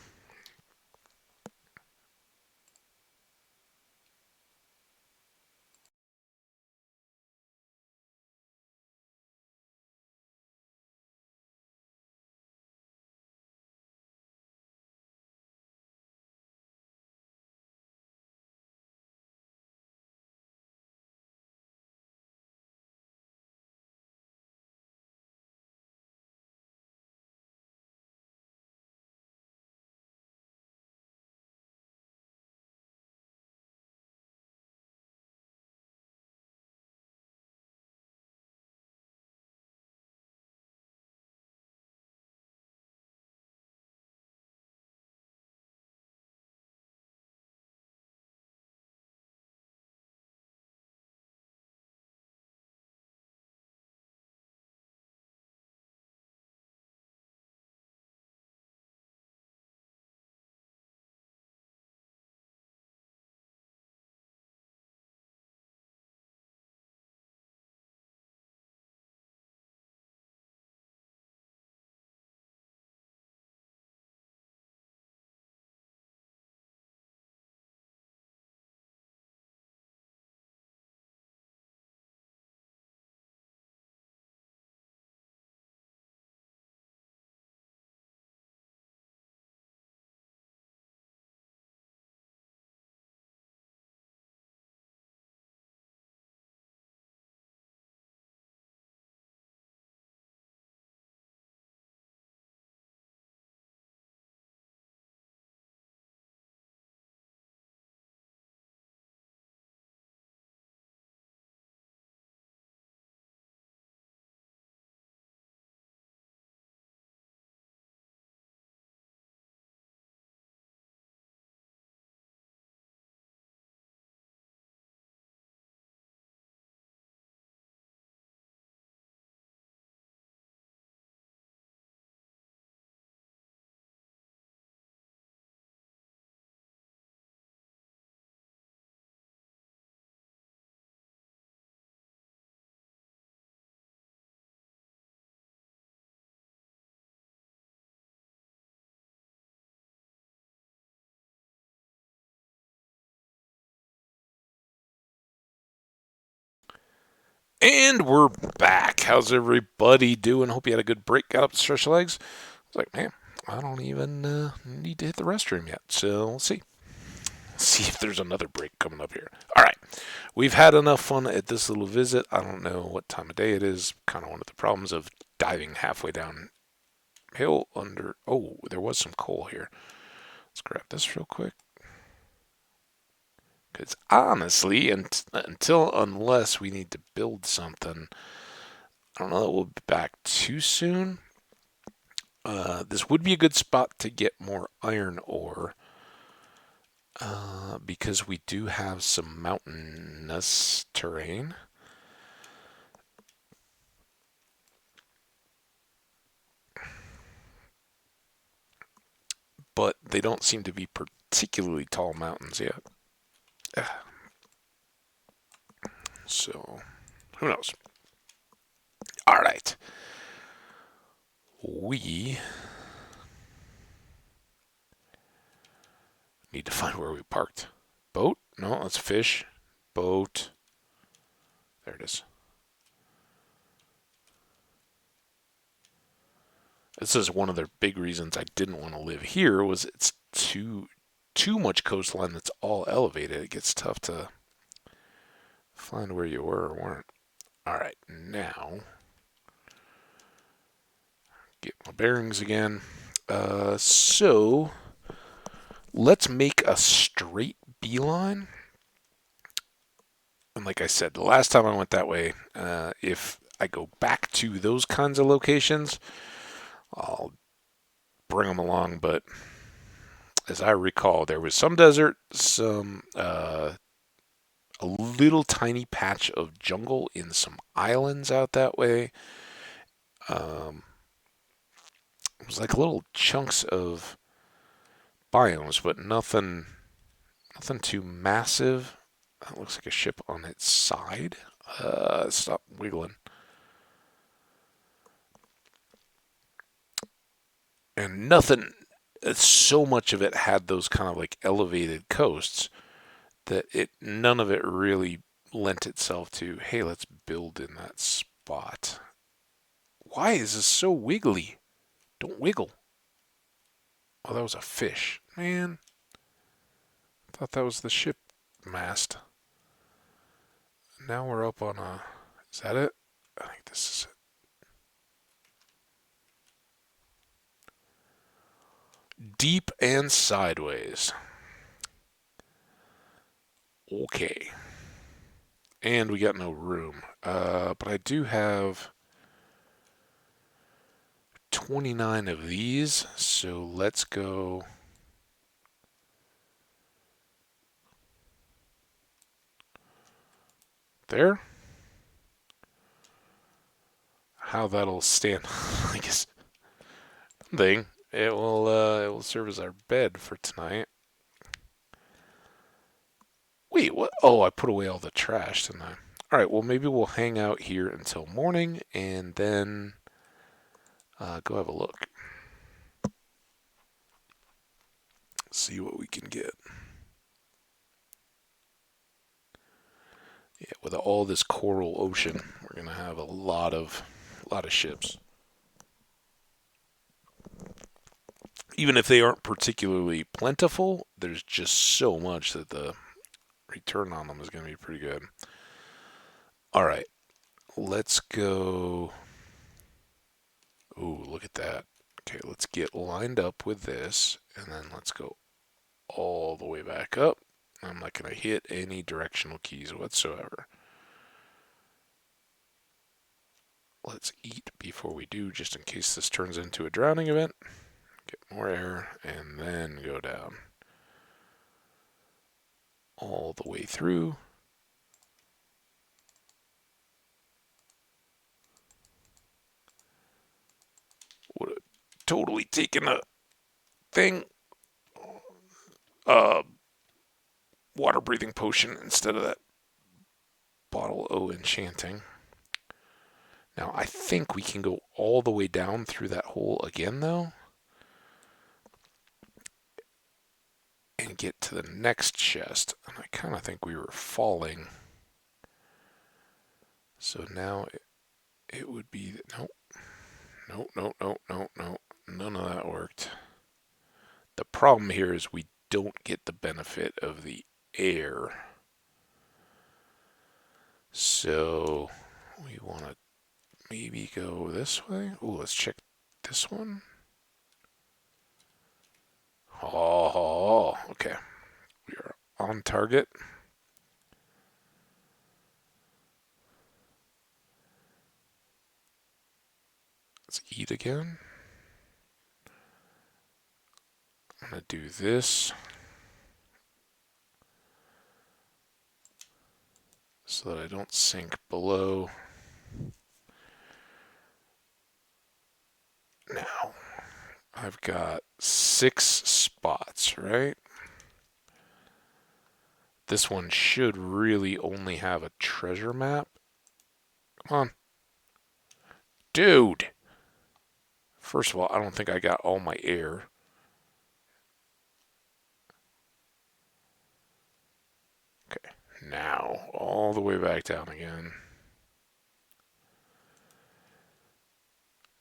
And we're back. How's everybody doing? Hope you had a good break. Got up to stretch your legs. I was like, man, I don't even need to hit the restroom yet. So we'll see. See if there's another break coming up here. All right. We've had enough fun at this little visit. I don't know what time of day it is. Kind of one of the problems of diving halfway down hill under. Oh, there was some coal here. Let's grab this real quick. Because honestly, unless we need to build something, I don't know that we'll be back too soon. This would be a good spot to get more iron ore because we do have some mountainous terrain. they don't seem to be particularly tall mountains yet. So, who knows? All right. We need to find where we parked. Boat? No, that's fish. Boat. There it is. This is one of the big reasons I didn't want to live here was it's too much coastline that's all elevated. It gets tough to find where you were or weren't. All right, now get my bearings again. So let's make a straight beeline. And like I said, the last time I went that way, if I go back to those kinds of locations, I'll bring them along. But as I recall, there was some desert, some a little tiny patch of jungle in some islands out that way. It was like little chunks of biomes, but nothing too massive. That looks like a ship on its side. Stop wiggling. And nothing, so much of it had those kind of like elevated coasts that none of it really lent itself to, hey, let's build in that spot. Why is this so wiggly? Don't wiggle. Oh, that was a fish. Man, I thought that was the ship mast. Now we're up on a... Is that it? I think this is it. Deep and sideways. Okay. And we got no room. But I do have 29 of these, so let's go... There? How that'll stand, I guess. Thing. It will serve as our bed for tonight. Wait, what? Oh, I put away all the trash, didn't I? All right, well, maybe we'll hang out here until morning and then go have a look. See what we can get. Yeah, with all this coral ocean, we're gonna have a lot of ships. Even if they aren't particularly plentiful, there's just so much that the return on them is gonna be pretty good. All right, let's go. Ooh, look at that. Okay, let's get lined up with this, and then let's go all the way back up. I'm not going to hit any directional keys whatsoever. Let's eat before we do, just in case this turns into a drowning event. Get more air, and then go down. All the way through. Would have totally taken a thing. Water breathing potion instead of that bottle O enchanting. Now, I think we can go all the way down through that hole again, though, and get to the next chest. And I kind of think we were falling. So now it would be... Nope. Nope. None of that worked. The problem here is we don't get the benefit of the air. So we want to maybe go this way. Ooh, let's check this one. Oh, okay. We are on target. Let's eat again. I'm going to do this so that I don't sink below. Now, I've got 6 spots, right? This one should really only have a treasure map. Come on. Dude! First of all, I don't think I got all my air. Okay, now all the way back down again.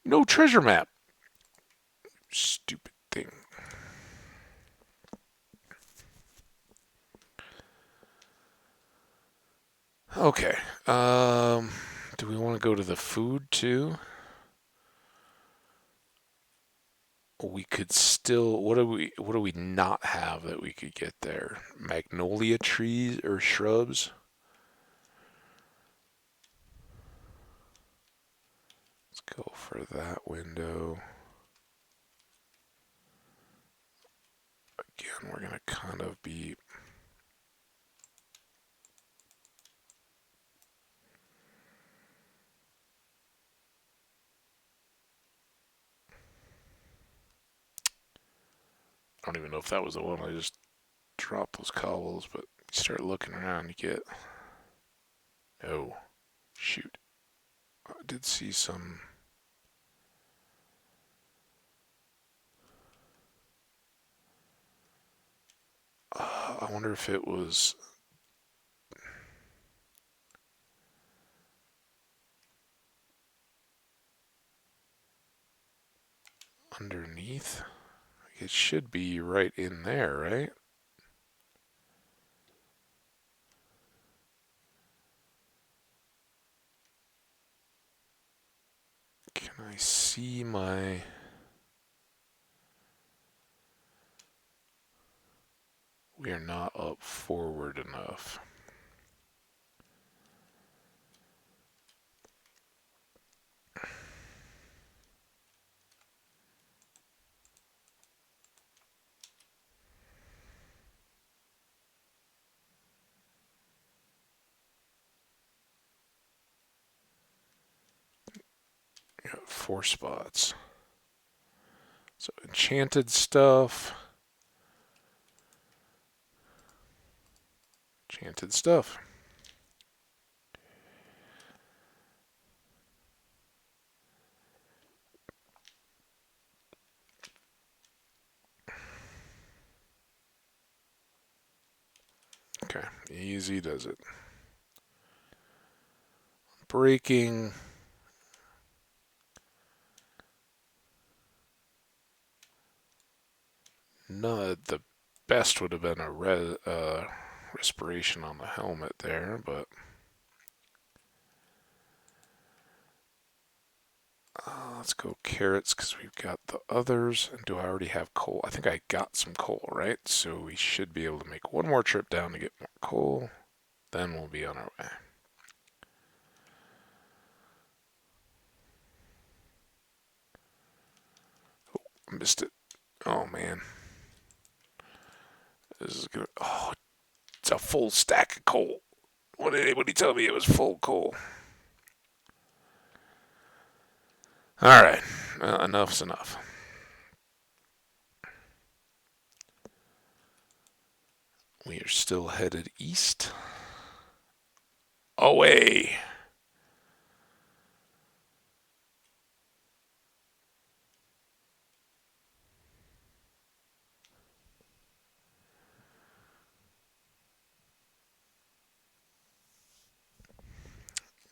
No treasure map. Stupid thing. Okay. Do we want to go to the food too? We could still. What do we not have that we could get there? Magnolia trees or shrubs? Let's go for that window. Again, we're gonna kind of be. I don't even know if that was the one I just dropped those cobbles, but you start looking around, you get. Oh, shoot. I did see some. I wonder if it was underneath. It should be right in there, right? Can I see my... We are not up forward enough. Got 4 spots. So enchanted stuff. Enchanted stuff. Okay, easy does it. Breaking. No, the best would have been a respiration on the helmet there, but let's go carrots because we've got the others. And do I already have coal? I think I got some coal, right? So we should be able to make one more trip down to get more coal. Then we'll be on our way. Oh, missed it. Oh, man. This is good. Oh, it's a full stack of coal. What did anybody tell me it was full coal? All right. Enough's enough. We are still headed east. Away.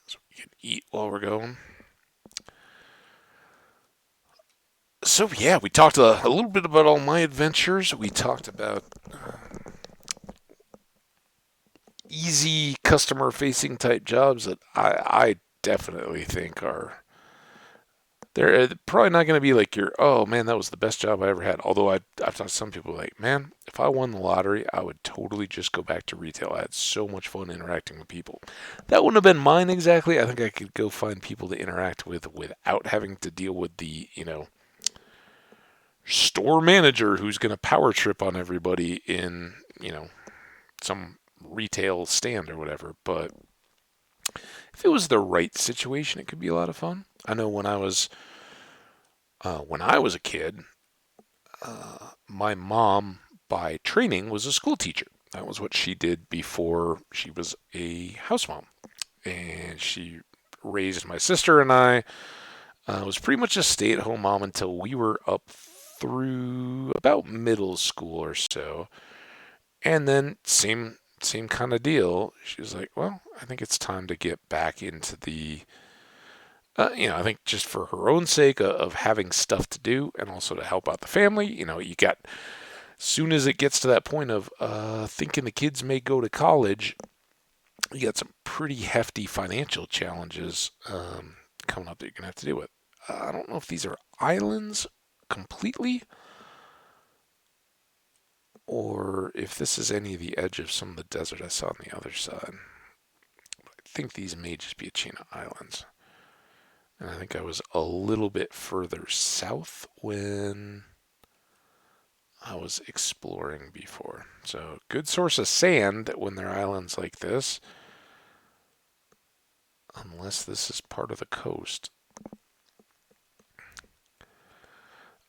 So we can eat while we're going. So yeah, we talked a little bit about all my adventures. We talked about easy customer-facing type jobs that I definitely think are they're probably not going to be like your oh man that was the best job I ever had. Although I've talked to some people like man if I won the lottery I would totally just go back to retail. I had so much fun interacting with people. That wouldn't have been mine exactly. I think I could go find people to interact with without having to deal with the store manager who's going to power trip on everybody in, some retail stand or whatever. But if it was the right situation, it could be a lot of fun. I know when I was a kid, my mom, by training, was a school teacher. That was what she did before she was a house mom. And she raised my sister and I. Was pretty much a stay-at-home mom until we were up through about middle school or so. And then same kind of deal. She was like, "Well, I think it's time to get back into the I think just for her own sake of having stuff to do and also to help out the family. You got, soon as it gets to that point of thinking the kids may go to college, you got some pretty hefty financial challenges coming up that you're going to have to deal with. I don't know if these are islands completely or if this is any of the edge of some of the desert I saw on the other side. I think these may just be China Islands. And I think I was a little bit further south when I was exploring before. So, good source of sand when there are islands like this, unless this is part of the coast.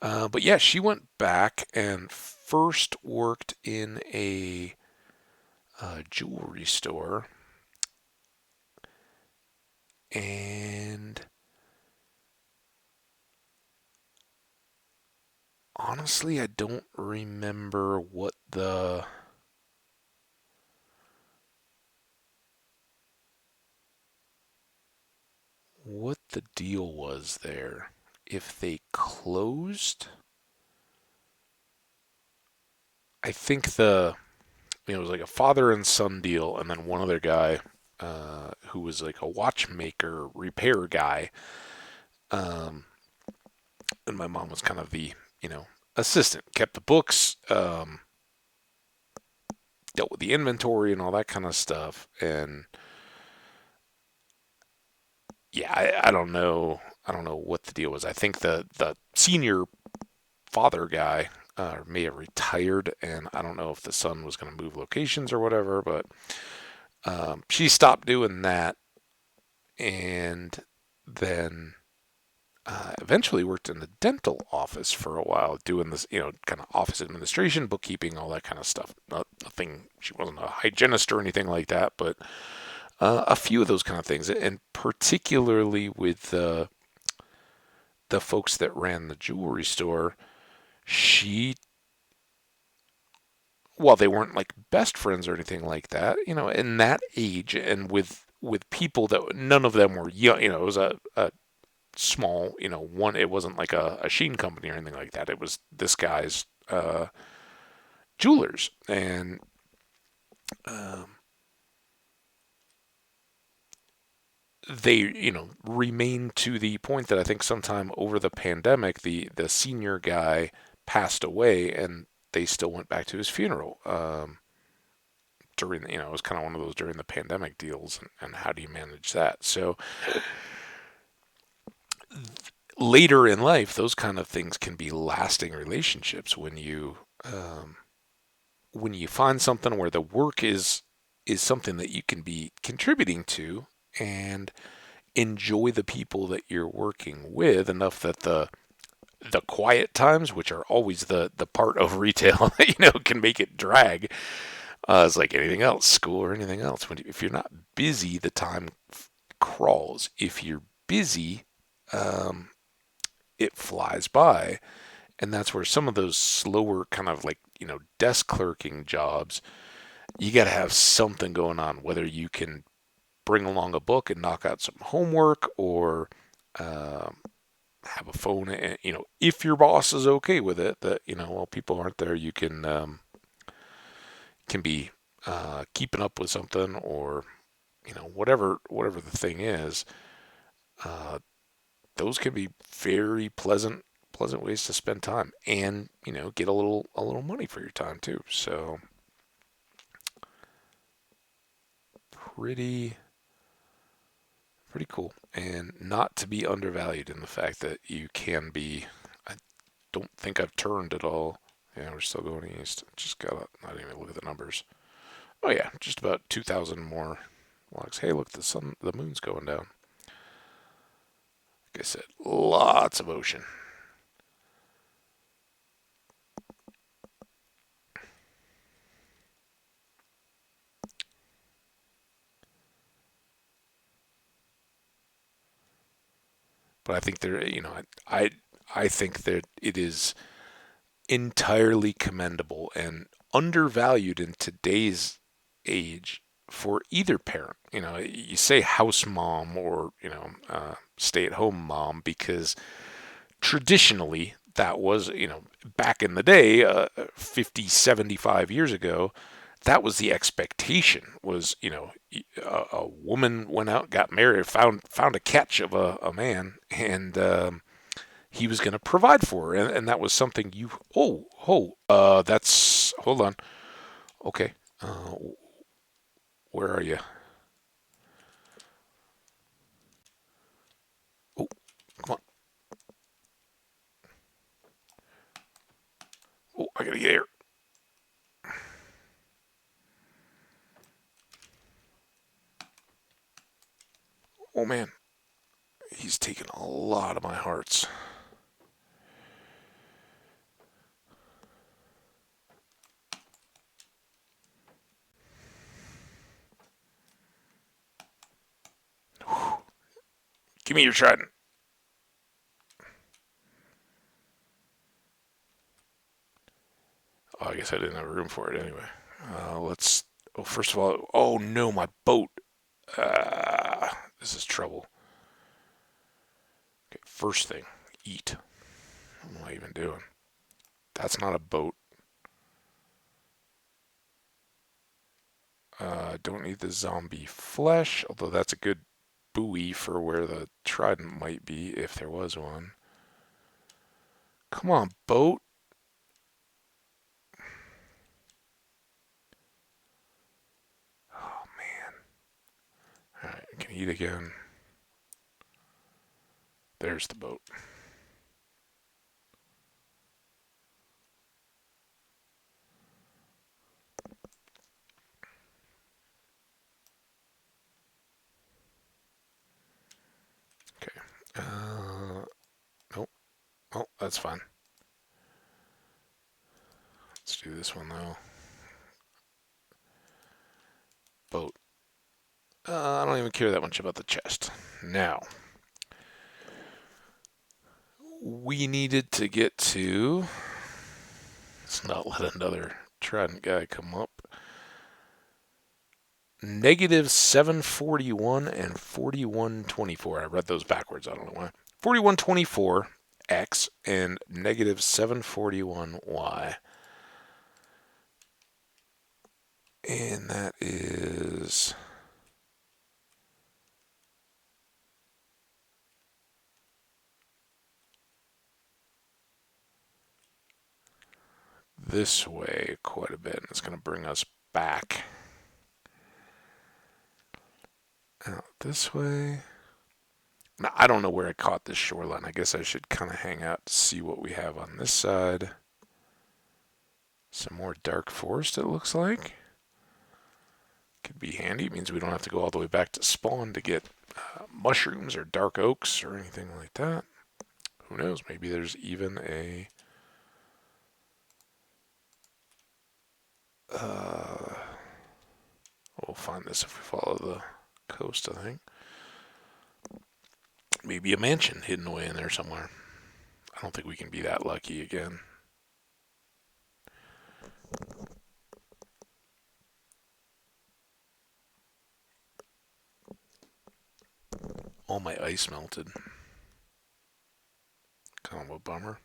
But yeah, she went back and first worked in a jewelry store. And honestly, I don't remember what the deal was there. If they closed, I think it was like a father and son deal, and then one other guy who was like a watchmaker repair guy, um, and my mom was kind of the assistant, kept the books, dealt with the inventory and all that kind of stuff, and yeah, I don't know what the deal was. I think the senior father guy may have retired, and I don't know if the son was going to move locations or whatever, but she stopped doing that, and then eventually worked in the dental office for a while, doing this, kind of office administration, bookkeeping, all that kind of stuff. Nothing, she wasn't a hygienist or anything like that, but a few of those kind of things, and particularly with the folks that ran the jewelry store, she, while they weren't like best friends or anything like that, in that age and with people that none of them were young, it was a small, one, it wasn't like a Sheen company or anything like that. It was this guy's jewelers. And um, they, remained to the point that I think sometime over the pandemic, the senior guy passed away and they still went back to his funeral. During, it was kind of one of those during the pandemic deals, and how do you manage that? So later in life, those kind of things can be lasting relationships when you find something where the work is something that you can be contributing to and enjoy the people that you're working with enough that the quiet times, which are always the part of retail that can make it drag, it's like anything else, school or anything else. If you're not busy, the time crawls. If you're busy, um, it flies by. And that's where some of those slower kind of like, desk clerking jobs, you got to have something going on, whether you can bring along a book and knock out some homework or um, have a phone. And, if your boss is okay with it, that, while people aren't there, you can be keeping up with something or, whatever the thing is. Uh, those can be very pleasant ways to spend time and get a little money for your time too. So pretty pretty cool, and not to be undervalued in the fact that you can be. I don't think I've turned at all. Yeah, we're still going east. Just gotta not even look at the numbers. Oh yeah, just about 2,000 more logs. Hey, look, the moon's going down. Like I said, lots of ocean. But I think there, I think that it is entirely commendable and undervalued in today's age for either parent. You say house mom or, stay at home mom because traditionally that was, back in the day, 50, 75 years ago, that was the expectation was, a woman went out, got married, found a catch of a man, and he was going to provide for her, and that was something that's, hold on, okay, uh, where are you? Oh, come on. Oh, I gotta get here. Oh man, he's taken a lot of my hearts. Give me your trident. Oh, I guess I didn't have room for it anyway. Let's. Oh, first of all, oh no, my boat. This is trouble. Okay, first thing, eat. What am I even doing? That's not a boat. Don't need the zombie flesh, although that's a good buoy for where the trident might be if there was one. Come on, boat. Oh man. Alright, I can eat again. There's the boat. Okay. Nope. Oh, that's fine. Let's do this one though. Boat. I don't even care that much about the chest. Now, we needed to get to. Let's not let another trident guy come up. Negative 741 and 4124. I read those backwards. I don't know why. 4124 X and negative 741 Y. And that is. This way quite a bit. It's going to bring us back out this way. Now, I don't know where I caught this shoreline. I guess I should kind of hang out to see what we have on this side. Some more dark forest, it looks like. Could be handy. It means we don't have to go all the way back to spawn to get mushrooms or dark oaks or anything like that. Who knows? Maybe there's even a. We'll find this if we follow the coast, I think. Maybe a mansion hidden away in there somewhere. I don't think we can be that lucky again. All my ice melted. Kind of a bummer.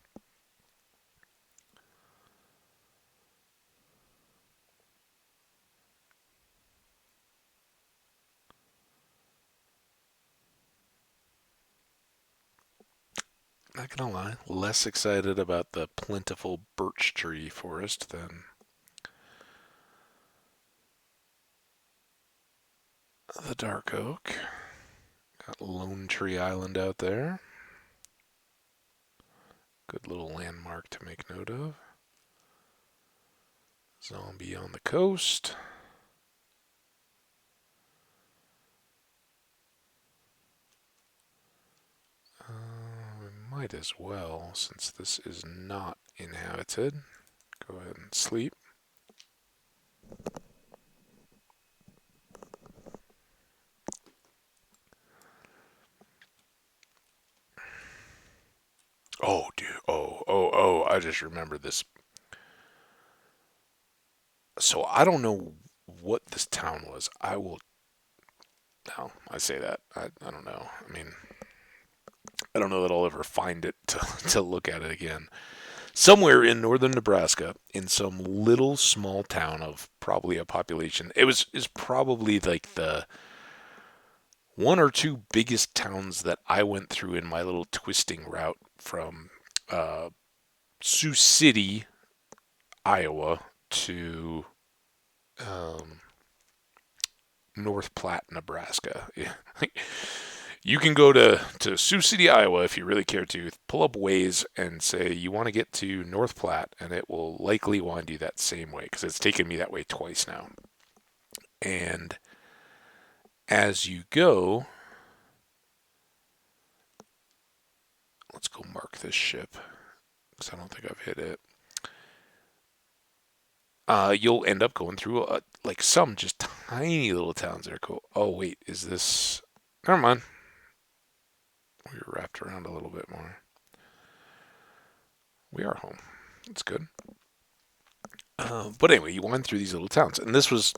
Not gonna lie, less excited about the plentiful birch tree forest than the dark oak. Got Lone Tree Island out there. Good little landmark to make note of. Zombie on the coast. We might as well, since this is not inhabited, go ahead and sleep. Oh, dude. Oh. I just remember this. So I don't know what this town was. I will. No, I say that. I don't know. I mean, I don't know that I'll ever find it to, to look at it again. Somewhere in northern Nebraska, in some little small town of probably a population, it was is probably like the one or two biggest towns that I went through in my little twisting route from uh, Sioux City, Iowa, to um, North Platte, Nebraska. Yeah. You can go to Sioux City, Iowa, if you really care to. Pull up Waze and say you want to get to North Platte, and it will likely wind you that same way because it's taken me that way twice now. And as you go, let's go mark this ship because I don't think I've hit it. You'll end up going through like some just tiny little towns that are cool. Oh wait, is this? Never mind. We were wrapped around a little bit more. We are home. It's good. But anyway, you wind through these little towns, and this was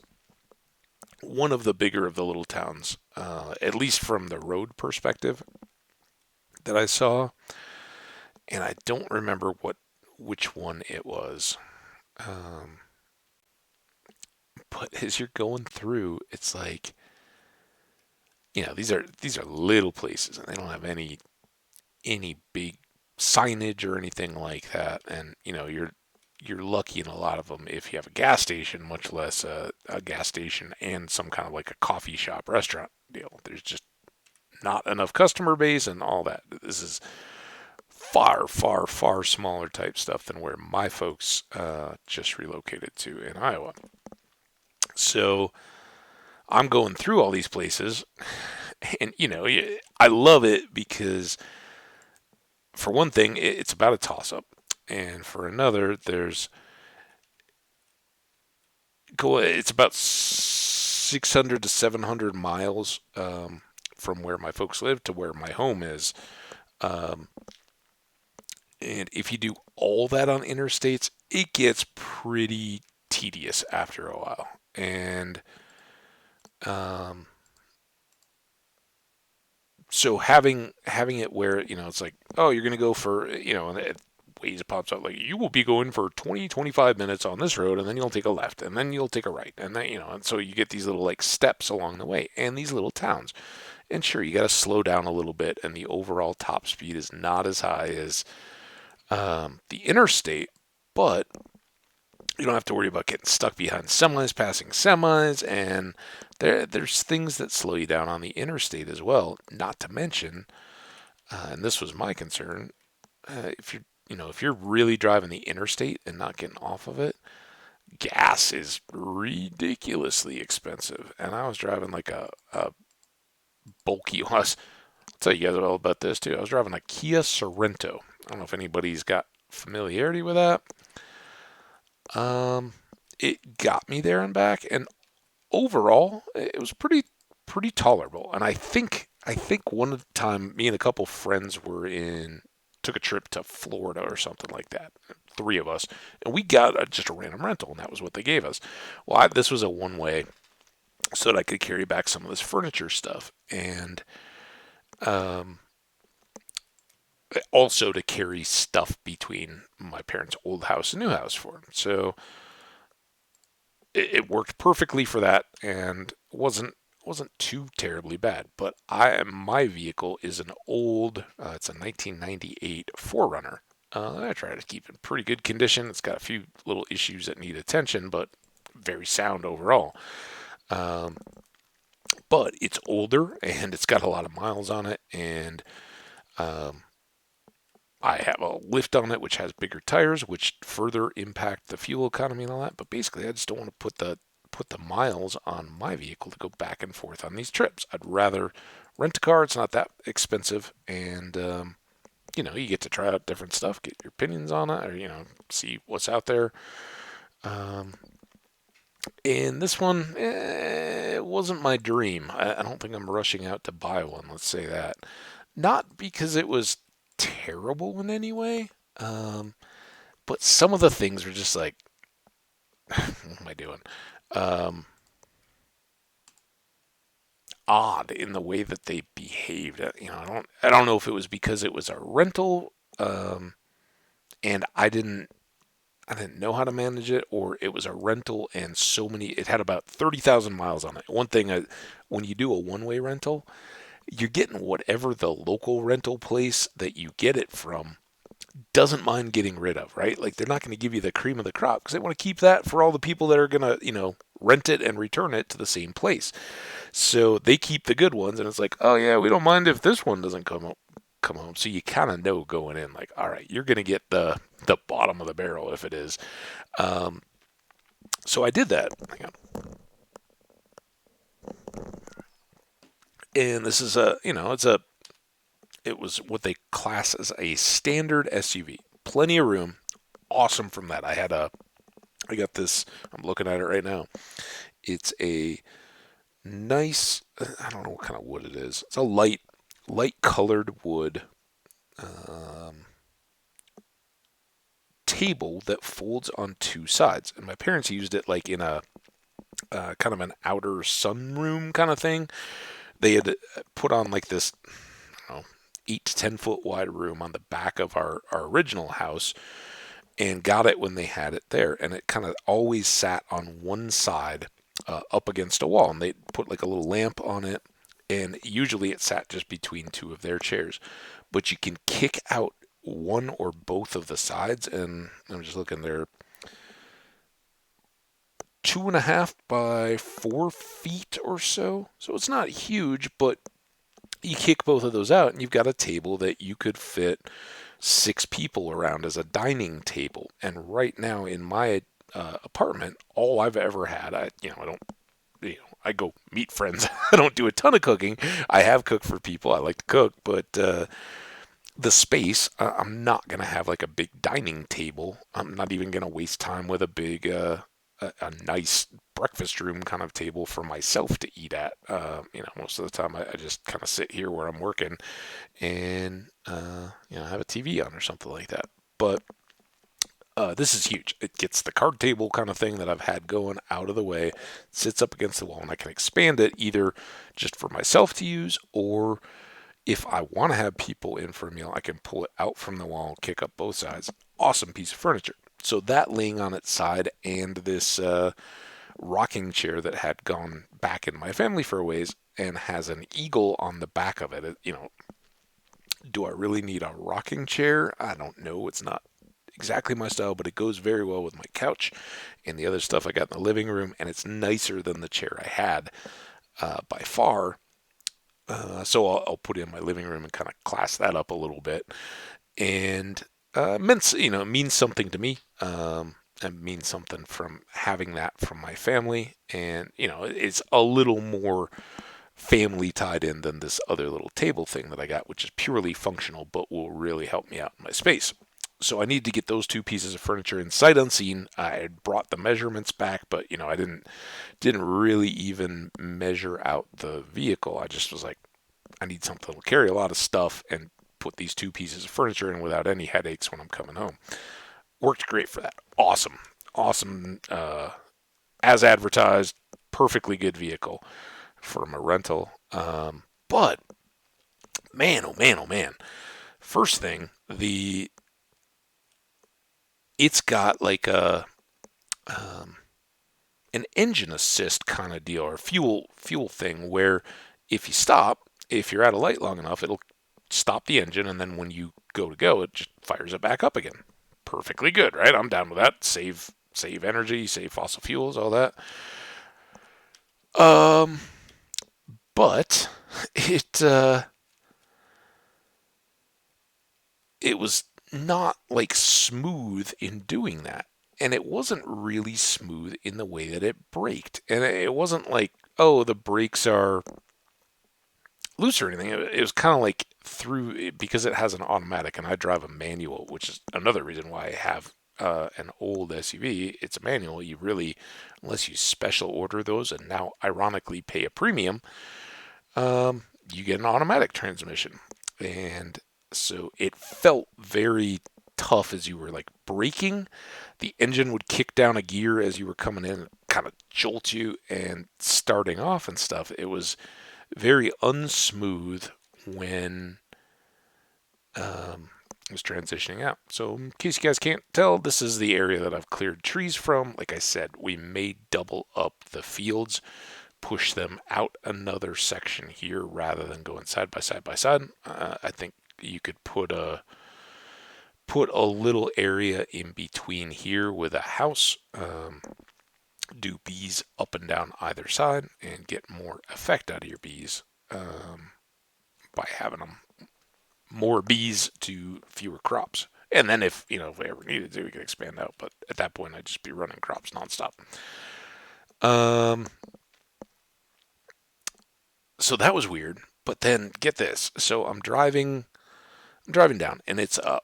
one of the bigger of the little towns, at least from the road perspective that I saw. And I don't remember which one it was. Um, but as you're going through, it's like these are little places, and they don't have any big signage or anything like that. And you're lucky in a lot of them if you have a gas station, much less a gas station and some kind of like a coffee shop restaurant deal. There's just not enough customer base and all that. This is far smaller type stuff than where my folks just relocated to in Iowa. So I'm going through all these places, and I love it because for one thing, it's about a toss up, and for another, it's about 600 to 700 miles from where my folks live to where my home is. Um, and if you do all that on interstates, it gets pretty tedious after a while. And um, so having it where it's like, oh, you're gonna go for and Waze pops up like you will be going for 20-25 minutes on this road, and then you'll take a left, and then you'll take a right, and then and so you get these little like steps along the way, and these little towns. And sure, you got to slow down a little bit, and the overall top speed is not as high as the interstate, but you don't have to worry about getting stuck behind semis, passing semis, and there's things that slow you down on the interstate as well. Not to mention, and this was my concern, if you're really driving the interstate and not getting off of it, gas is ridiculously expensive. And I was driving like a bulky. I'll tell you guys all about this too. I was driving a Kia Sorento. I don't know if anybody's got familiarity with that. It got me there and back, and overall, it was pretty tolerable. And I think one time, me and a couple friends took a trip to Florida or something like that. Three of us, and we got just a random rental, and that was what they gave us. Well, this was a one way, so that I could carry back some of this furniture stuff, and um, also to carry stuff between my parents' old house and new house for them. So it worked perfectly for that, and wasn't too terribly bad. But my vehicle is an old, it's a 1998 4Runner. I try to keep it in pretty good condition. It's got a few little issues that need attention, but very sound overall. Um, but it's older and it's got a lot of miles on it, and um, I have a lift on it which has bigger tires, which further impact the fuel economy and all that. But basically, I just don't want to put the miles on my vehicle to go back and forth on these trips. I'd rather rent a car. It's not that expensive, and you get to try out different stuff, get your opinions on it, or see what's out there. Um, and this one, it wasn't my dream. I don't think I'm rushing out to buy one. Let's say that. Not because it was terrible in any way. But some of the things were just like, what am I doing? Um, Odd in the way that they behaved. I don't know if it was because it was a rental, and I didn't know how to manage it, or it was a rental and it had about 30,000 miles on it. One thing, when you do a one-way rental, you're getting whatever the local rental place that you get it from doesn't mind getting rid of, right? Like they're not going to give you the cream of the crop because they want to keep that for all the people that are going to, rent it and return it to the same place. So they keep the good ones, and it's like, oh yeah, we don't mind if this one doesn't come home. So you kind of know going in, like, all right, you're going to get the bottom of the barrel if it is. Um, so I did that. Hang on. And this is it was what they class as a standard SUV. Plenty of room. Awesome from that. I got this. I'm looking at it right now. It's a nice. I don't know what kind of wood it is. It's a light colored wood um, table that folds on two sides. And my parents used it like in a kind of an outer sunroom kind of thing. They had put on like this, I don't know, 8 to 10 foot wide room on the back of our original house, and got it when they had it there. And it kind of always sat on one side up against a wall. And they put like a little lamp on it. And usually it sat just between two of their chairs. But you can kick out one or both of the sides. And I'm just looking there, 2.5 by 4 feet or so. So it's not huge, but you kick both of those out and you've got a table that you could fit 6 people around as a dining table. And right now in my apartment, all I've ever had, I don't, I go meet friends. I don't do a ton of cooking. I have cooked for people. I like to cook, but the space, I'm not going to have like a big dining table. I'm not even going to waste time with a big, a nice breakfast room kind of table for myself to eat at. Most of the time I just kind of sit here where I'm working and, have a TV on or something like that. But this is huge. It gets the card table kind of thing that I've had going out of the way, sits up against the wall, and I can expand it either just for myself to use, or if I want to have people in for a meal, I can pull it out from the wall, kick up both sides. Awesome piece of furniture. So that laying on its side, and this rocking chair that had gone back in my family for a ways and has an eagle on the back of it. Do I really need a rocking chair? I don't know. It's not exactly my style, but it goes very well with my couch and the other stuff I got in the living room, and it's nicer than the chair I had by far. So I'll put it in my living room and kind of class that up a little bit, and it means something to me. It means something from having that from my family, and it's a little more family tied in than this other little table thing that I got, which is purely functional but will really help me out in my space. So I need to get those two pieces of furniture in sight unseen. I had brought the measurements back, but I didn't really even measure out the vehicle. I just was like, I need something that'll carry a lot of stuff and put these two pieces of furniture in without any headaches when I'm coming home. Worked great for that. Awesome. Awesome. As advertised, perfectly good vehicle from a rental. But man, oh man, oh man. First thing, it's got like an engine assist kind of deal, or fuel thing, where if you're at a light long enough, it'll stop the engine, and then when you go, it just fires it back up again. Perfectly good, right? I'm down with that. Save energy, save fossil fuels, all that. Um, but it was not like smooth in doing that. And it wasn't really smooth in the way that it braked. And it wasn't like, oh, the brakes are loose or anything. It was kind of like because it has an automatic and I drive a manual, which is another reason why I have an old SUV. It's a manual. You really, unless you special order those and now ironically pay a premium, you get an automatic transmission. And So it felt very tough as you were like braking. The engine would kick down a gear as you were coming in, kind of jolt you, and starting off and stuff. It was very unsmooth when I was transitioning out. So, in case you guys can't tell, this is the area that I've cleared trees from. Like I said, we may double up the fields, push them out another section here rather than going side by side by side. I think you could put a little area in between here with a house. Do bees up and down either side and get more effect out of your bees by having them more bees to fewer crops. And then if we ever needed to, we could expand out. But at that point, I'd just be running crops nonstop. So that was weird. But then get this. So I'm driving down, and it's a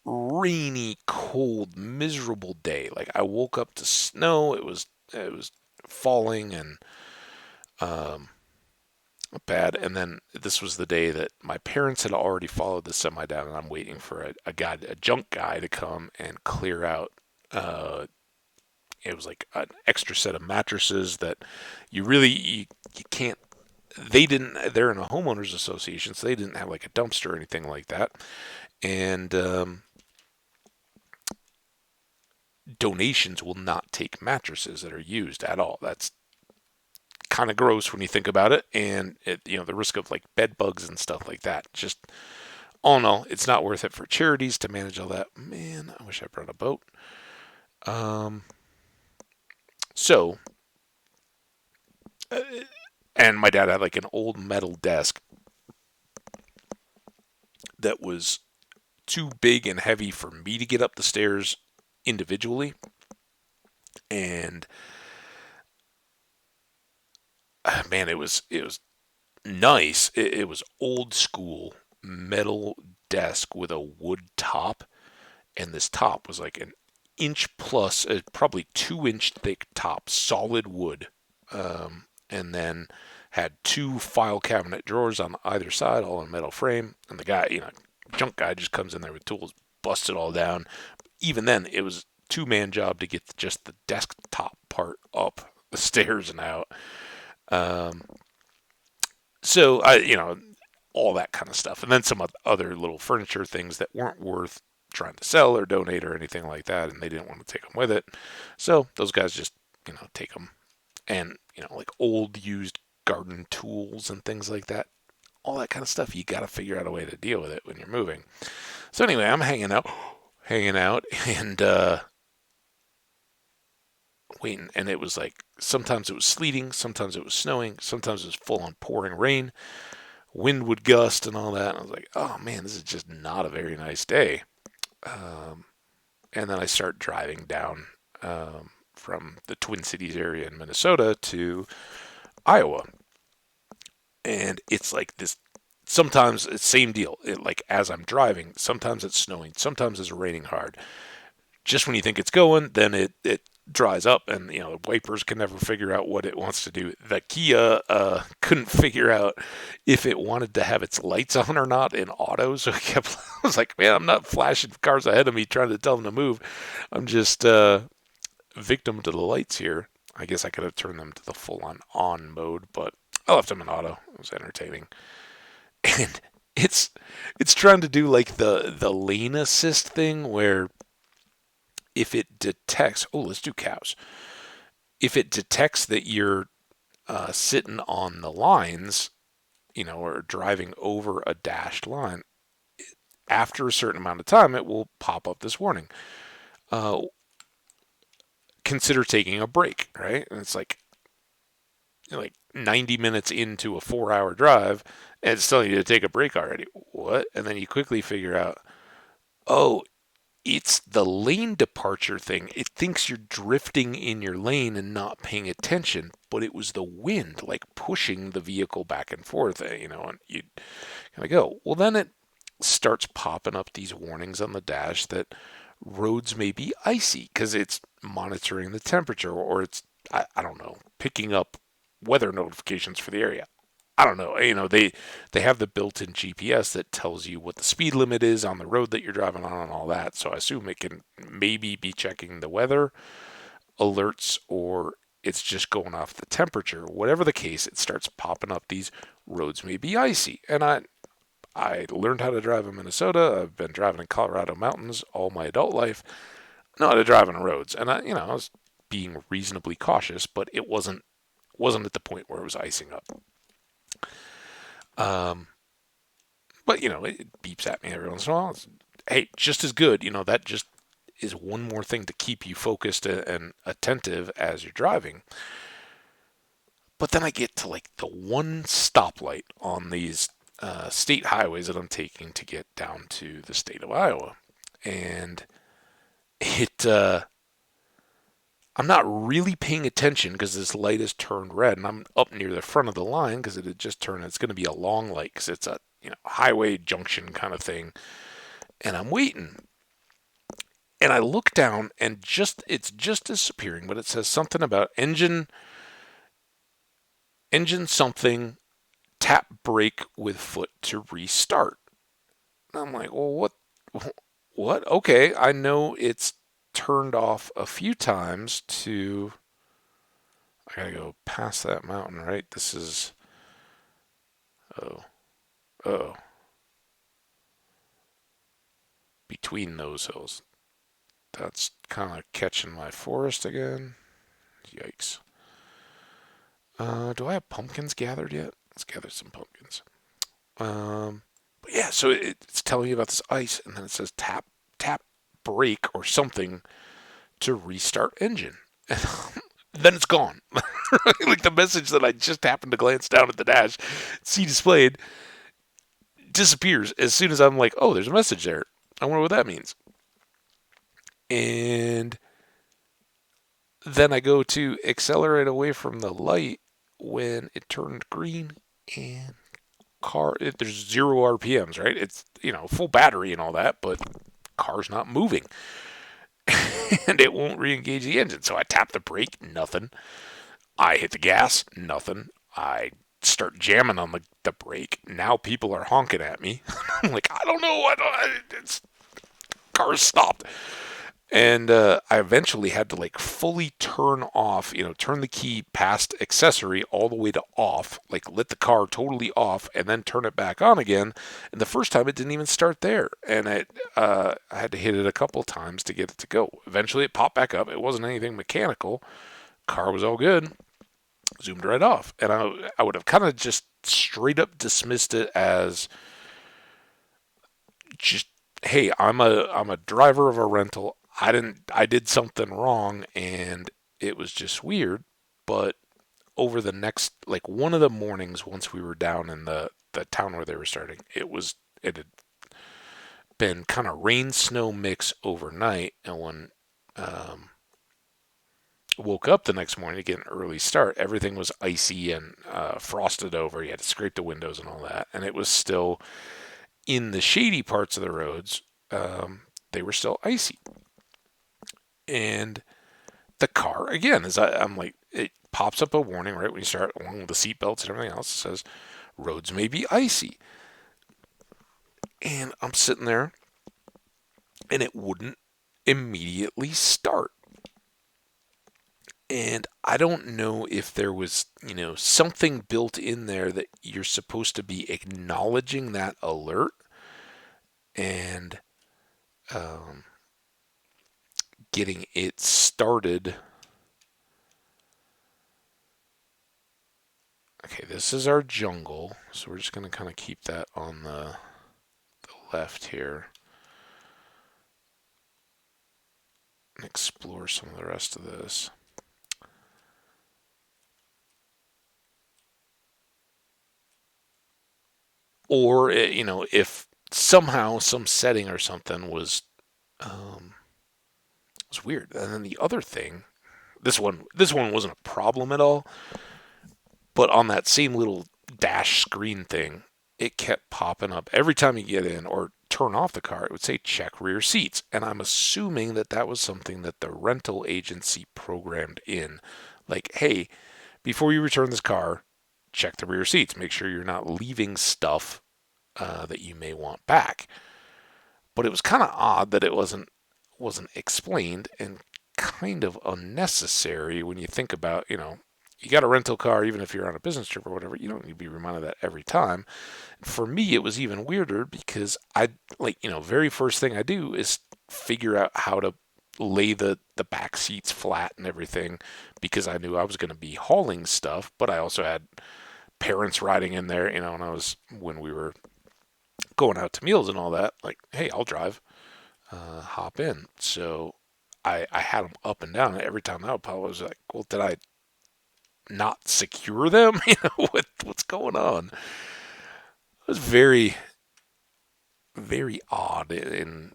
rainy, cold, miserable day. Like I woke up to snow. It was falling and bad. And then this was the day that my parents had already followed the semi down, and I'm waiting for a junk guy to come and clear out. It was like an extra set of mattresses that you can't. They didn't. They're in a homeowners association, so they didn't have like a dumpster or anything like that. And donations will not take mattresses that are used at all. That's kind of gross when you think about it, and the risk of like bed bugs and stuff like that. Just all in all, it's not worth it for charities to manage all that. Man, I wish I brought a boat. So, and my dad had like an old metal desk that was too big and heavy for me to get up the stairs individually, and man, it was nice. It was old school metal desk with a wood top, and this top was like an inch plus, probably 2 inch thick top, solid wood, and then had two file cabinet drawers on either side, all in metal frame. And the guy, junk guy, just comes in there with tools, busts it all down. Even then, it was a 2-man job to get just the desktop part up the stairs and out. So all that kind of stuff, and then some other little furniture things that weren't worth trying to sell or donate or anything like that, and they didn't want to take them with it. So those guys just take them, and like old used garden tools and things like that, all that kind of stuff. You got to figure out a way to deal with it when you're moving. So anyway, I'm hanging out, and waiting, and it was like sometimes it was sleeting, sometimes it was snowing, sometimes it was full on pouring rain. Wind would gust and all that. And I was like, oh man, this is just not a very nice day. And then I start driving down from the Twin Cities area in Minnesota to Iowa. And it's like this, sometimes it's same deal. Like as I'm driving, sometimes it's snowing, sometimes it's raining hard. Just when you think it's going, then it dries up, and the wipers can never figure out what it wants to do. The Kia couldn't figure out if it wanted to have its lights on or not in auto, so I was like, man, I'm not flashing cars ahead of me trying to tell them to move. I'm just victim to the lights here. I guess I could have turned them to the full on mode, but I left them in auto. It was entertaining. And it's trying to do like the lane assist thing where if it detects, let's do cows. If it detects that you're sitting on the lines, or driving over a dashed line, after a certain amount of time, it will pop up this warning. Consider taking a break, right? And it's like 90 minutes into a 4-hour drive, and it's telling you to take a break already. What? And then you quickly figure out, oh, it's the lane departure thing. It thinks you're drifting in your lane and not paying attention, but it was the wind, like pushing the vehicle back and forth, and you kind of go, well, then it starts popping up these warnings on the dash that roads may be icy because it's monitoring the temperature, or it's, I don't know, picking up weather notifications for the area. I don't know. They have the built-in GPS that tells you what the speed limit is on the road that you're driving on and all that. So I assume it can maybe be checking the weather alerts, or it's just going off the temperature. Whatever the case, it starts popping up these roads may be icy. And I learned how to drive in Minnesota. I've been driving in Colorado mountains all my adult life. I know how to drive on roads, and I was being reasonably cautious, but it wasn't at the point where it was icing up. Um, but it beeps at me every once in a while. Hey, just as good. That just is one more thing to keep you focused and attentive as you're driving. But then I get to like the one stoplight on these state highways that I'm taking to get down to the state of Iowa, and it I'm not really paying attention because this light is turned red, and I'm up near the front of the line because it had just turned. It's going to be a long light because it's a highway junction kind of thing, and I'm waiting. And I look down, and it's just disappearing, but it says something about engine something, tap brake with foot to restart. And I'm like, well, what? Okay, I know it's turned off a few times to. I gotta go past that mountain, right? This is. Oh, oh, between those hills. That's kind of catching my forest again. Yikes. Do I have pumpkins gathered yet? Let's gather some pumpkins. But yeah, so it's telling you about this ice, and then it says tap brake or something to restart engine. And then it's gone. Like the message that I just happened to glance down at the dash, see displayed, disappears as soon as I'm like, oh, there's a message there. I wonder what that means. And then I go to accelerate away from the light when it turned green, and there's 0 RPMs, right? It's full battery and all that, but car's not moving. And it won't re-engage the engine. So I tap the brake, nothing. I hit the gas, nothing. I start jamming on the brake. Now people are honking at me. I'm like, I don't know what. It's car's stopped. And I eventually had to like fully turn off, turn the key past accessory all the way to off, like let the car totally off, and then turn it back on again. And the first time it didn't even start there, and I had to hit it a couple times to get it to go. Eventually, it popped back up. It wasn't anything mechanical. Car was all good. Zoomed right off, and I would have kind of just straight up dismissed it as just, hey, I'm a driver of a rental. I did something wrong, and it was just weird. But over the next, like, one of the mornings, once we were down in the town where they were starting, it had been kind of rain snow mix overnight, and when woke up the next morning to get an early start, everything was icy and frosted over. You had to scrape the windows and all that, and it was still in the shady parts of the roads. They were still icy. And the car, again, I'm like, it pops up a warning right when you start, along with the seat belts and everything else. It says roads may be icy. And I'm sitting there, and it wouldn't immediately start. And I don't know if there was, something built in there that you're supposed to be acknowledging that alert and getting it started. Okay, this is our jungle, so we're just going to kind of keep that on the left here and explore some of the rest of this. Or, if somehow some setting or something was weird. And then the other thing, this one wasn't a problem at all, but on that same little dash screen thing, it kept popping up every time you get in or turn off the car. It would say check rear seats, and I'm assuming that was something that the rental agency programmed in, like, hey, before you return this car, check the rear seats, make sure you're not leaving stuff that you may want back. But it was kind of odd that it wasn't explained, and kind of unnecessary when you think about, you got a rental car, even if you're on a business trip or whatever, you don't need to be reminded of that every time. For me, it was even weirder because very first thing I do is figure out how to lay the back seats flat and everything, because I knew I was going to be hauling stuff, but I also had parents riding in there, when we were going out to meals and all that, like, hey, I'll drive, hop in. So I had them up and down. Every time I was like, well, did I not secure them? What's going on? It was very, very odd in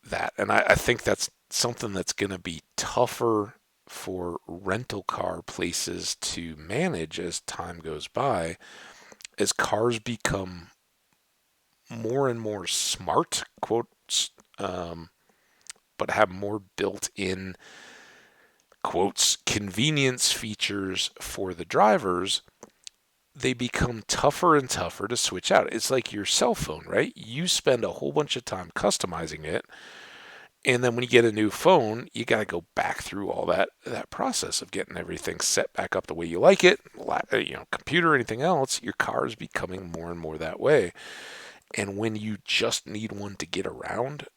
that. And I think that's something that's going to be tougher for rental car places to manage as time goes by, as cars become more and more smart, quotes, but have more built-in, quotes, convenience features for the drivers. They become tougher and tougher to switch out. It's like your cell phone, right? You spend a whole bunch of time customizing it, and then when you get a new phone, you got to go back through all that process of getting everything set back up the way you like it. Computer, anything else, your car is becoming more and more that way. And when you just need one to get around,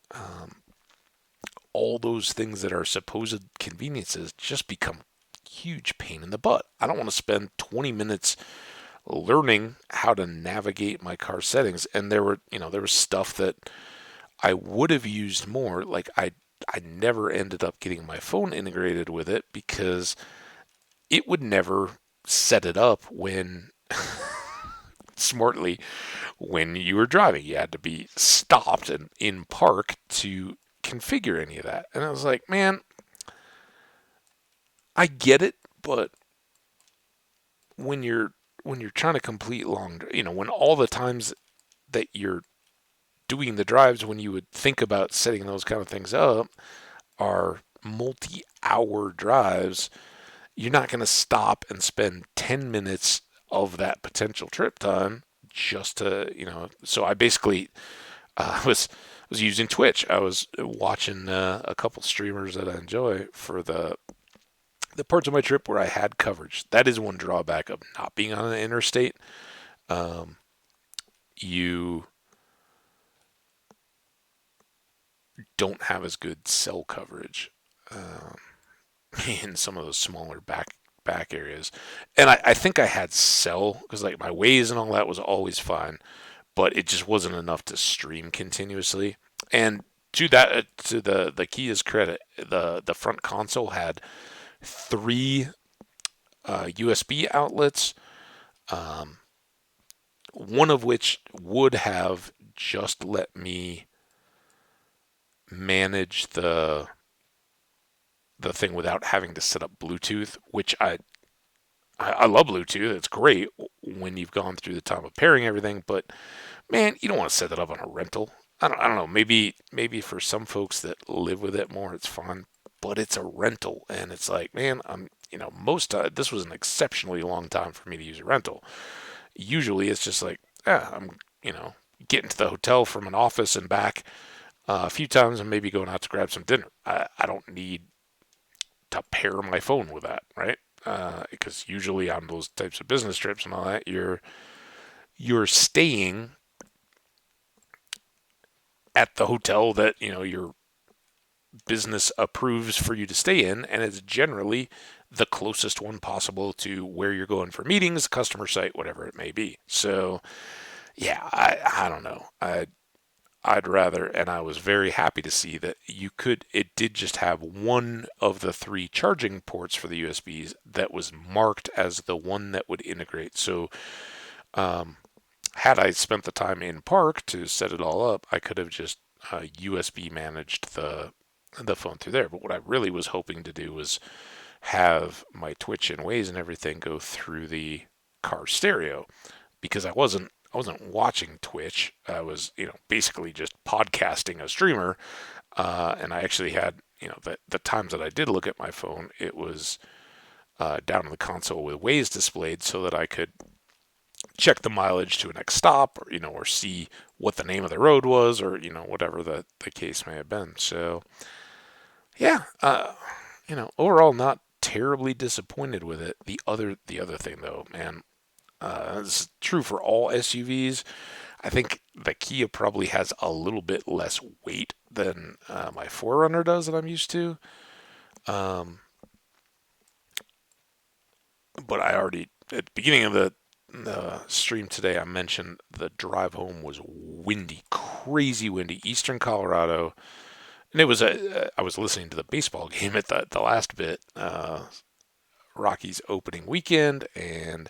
all those things that are supposed conveniences just become huge pain in the butt. I don't want to spend 20 minutes learning how to navigate my car settings. And there was stuff that I would have used more. Like I never ended up getting my phone integrated with it because it would never set it up when smartly when you were driving. You had to be stopped and in park to configure any of that. And I was like, man, I get it, but when you're trying to complete when all the times that you're doing the drives, when you would think about setting those kind of things up, are multi-hour drives, you're not going to stop and spend 10 minutes of that potential trip time just to, so I basically was using Twitch. I was watching a couple streamers that I enjoy for the parts of my trip where I had coverage. That is one drawback of not being on an interstate. You don't have as good cell coverage in some of those smaller back areas. And I think I had cell because like my Waze and all that was always fine, but it just wasn't enough to stream continuously. And to the Kia's credit, the front console had 3 USB outlets, one of which would have just let me manage the thing without having to set up Bluetooth, which I love Bluetooth. It's great when you've gone through the time of pairing everything, but man, you don't want to set that up on a rental. I don't know. Maybe for some folks that live with it more, it's fun, but it's a rental, and it's like, man, this was an exceptionally long time for me to use a rental. Usually, it's just like, I'm getting to the hotel from an office and back a few times, and maybe going out to grab some dinner. I don't need to pair my phone with that, right? Because usually on those types of business trips and all that, you're staying at the hotel that your business approves for you to stay in, and it's generally the closest one possible to where you're going for meetings, customer site, whatever it may be. So yeah, I don't know. I'd rather, and I was very happy to see that it did just have one of the 3 charging ports for the USBs that was marked as the one that would integrate. So had I spent the time in park to set it all up, I could have just USB managed the phone through there. But what I really was hoping to do was have my Twitch and Waze and everything go through the car stereo, because I wasn't watching Twitch. I was basically just podcasting a streamer, and I actually had the times that I did look at my phone, it was down in the console with Waze displayed so that I could check the mileage to a next stop, or or see what the name of the road was, or whatever the case may have been. So yeah, overall not terribly disappointed with it. The other thing though, man, this is true for all SUVs. I think the Kia probably has a little bit less weight than my 4Runner does that I'm used to. Um, but I already at the beginning of the stream today, I mentioned the drive home was windy, crazy windy, eastern Colorado, and I was listening to the baseball game at the last bit, Rockies opening weekend, and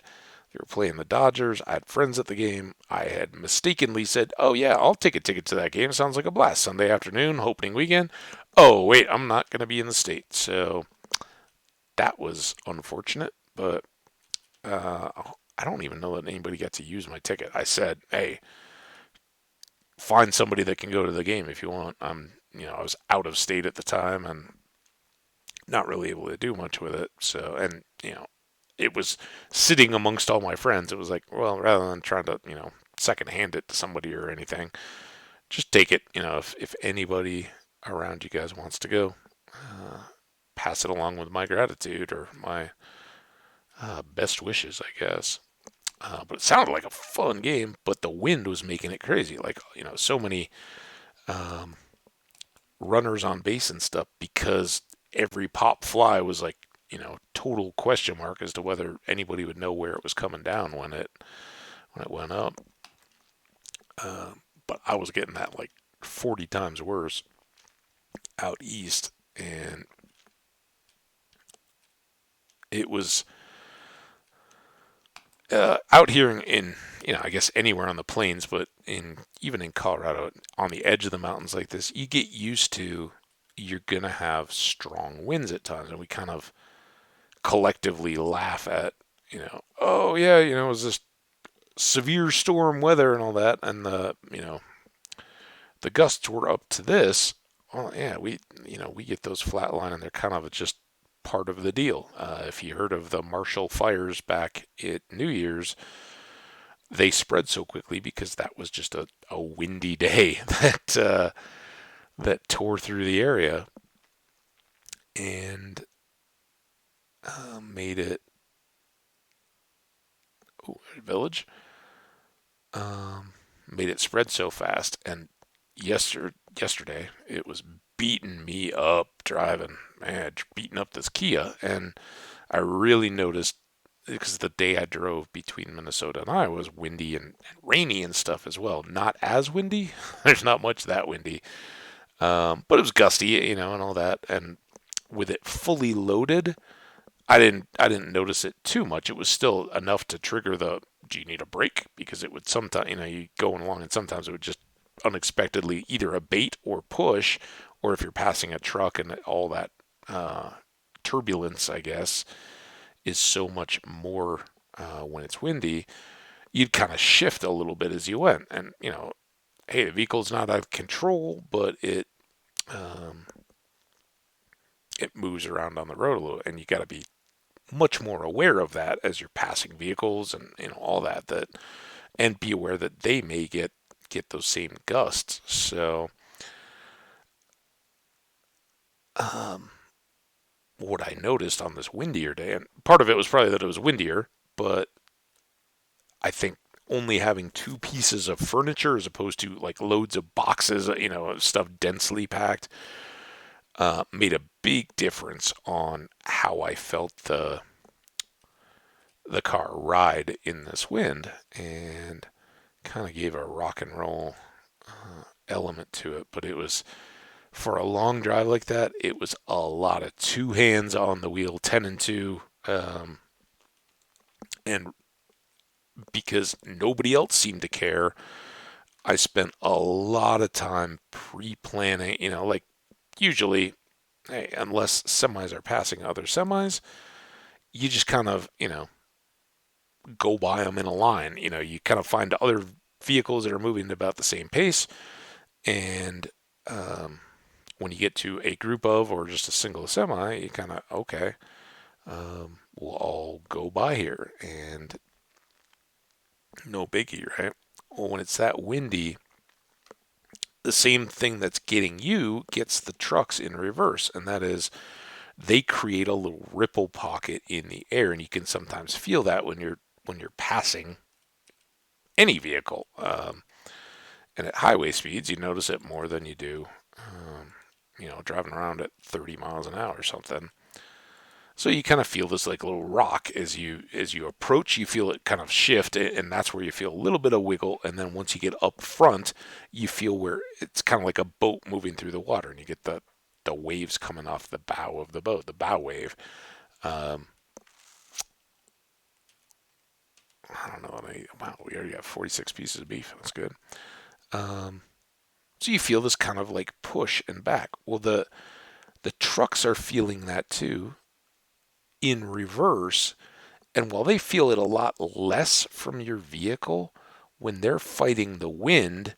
they were playing the Dodgers. I had friends at the game. I had mistakenly said, "Oh yeah, I'll take a ticket to that game. Sounds like a blast. Sunday afternoon, opening weekend." Oh wait, I'm not going to be in the state, so that was unfortunate. But uh, I don't even know that anybody got to use my ticket. I said, "Hey, find somebody that can go to the game if you want." I was out of state at the time and not really able to do much with it. So, and it was sitting amongst all my friends. It was like, well, rather than trying to secondhand it to somebody or anything, just take it. If anybody around you guys wants to go, uh, pass it along with my gratitude or my best wishes, I guess. But it sounded like a fun game, but the wind was making it crazy. Like, so many um, runners on base and stuff because every pop fly was like, total question mark as to whether anybody would know where it was coming down when it went up. But I was getting that like 40 times worse out east, and it was out here I guess anywhere on the plains, but even in Colorado, on the edge of the mountains like this, you get used to you're gonna have strong winds at times, and we kind of collectively laugh at oh yeah, it was this severe storm weather and all that, and the gusts were up to this. Well, yeah, we get those flatline, and they're kind of just part of the deal. If you heard of the Marshall fires back at New Year's, they spread so quickly because that was just a windy day that tore through the area and made it village made it spread so fast. And yesterday it was beating me up driving, man, beating up this Kia, and I really noticed because the day I drove between Minnesota and Iowa was windy and rainy and stuff as well. Not as windy. There's not much that windy, but it was gusty, and all that. And with it fully loaded, I didn't notice it too much. It was still enough to trigger the do you need a break? Because it would sometimes, you going along and sometimes it would just unexpectedly either abate or push, or if you're passing a truck and all that uh, turbulence, I guess, is so much more when it's windy, you'd kind of shift a little bit as you went. And, hey, the vehicle's not out of control, but um, it moves around on the road a little, and you got to be much more aware of that as you're passing vehicles and all that and be aware that they may get those same gusts. So um, what I noticed on this windier day, and part of it was probably that it was windier, but I think only having two pieces of furniture as opposed to like loads of boxes, stuff densely packed, made a big difference on how I felt the car ride in this wind, and kind of gave a rock and roll element to it. But it was for a long drive like that, it was a lot of two hands on the wheel, 10 and 2, and because nobody else seemed to care, I spent a lot of time pre-planning. Like usually, hey, unless semis are passing other semis, you just kind of go by them in a line. You kind of find other vehicles that are moving at about the same pace, and when you get to a group of or just a single semi, you kind of we'll all go by here, and No biggie, right? Well, when it's that windy, the same thing that's getting you gets the trucks in reverse, and that is they create a little ripple pocket in the air, and you can sometimes feel that when you're passing any vehicle. And at highway speeds, you notice it more than you do, driving around at 30 miles an hour or something. So you kind of feel this like little rock as you approach. You feel it kind of shift, and that's where you feel a little bit of wiggle. And then once you get up front, you feel where it's kind of like a boat moving through the water, and you get the waves coming off the bow of the boat, the bow wave. Um, I don't know. Wow, we already have 46 pieces of beef. That's good. Um, so you feel this kind of like push and back. Well, the trucks are feeling that too in reverse. And while they feel it a lot less from your vehicle, when they're fighting the wind,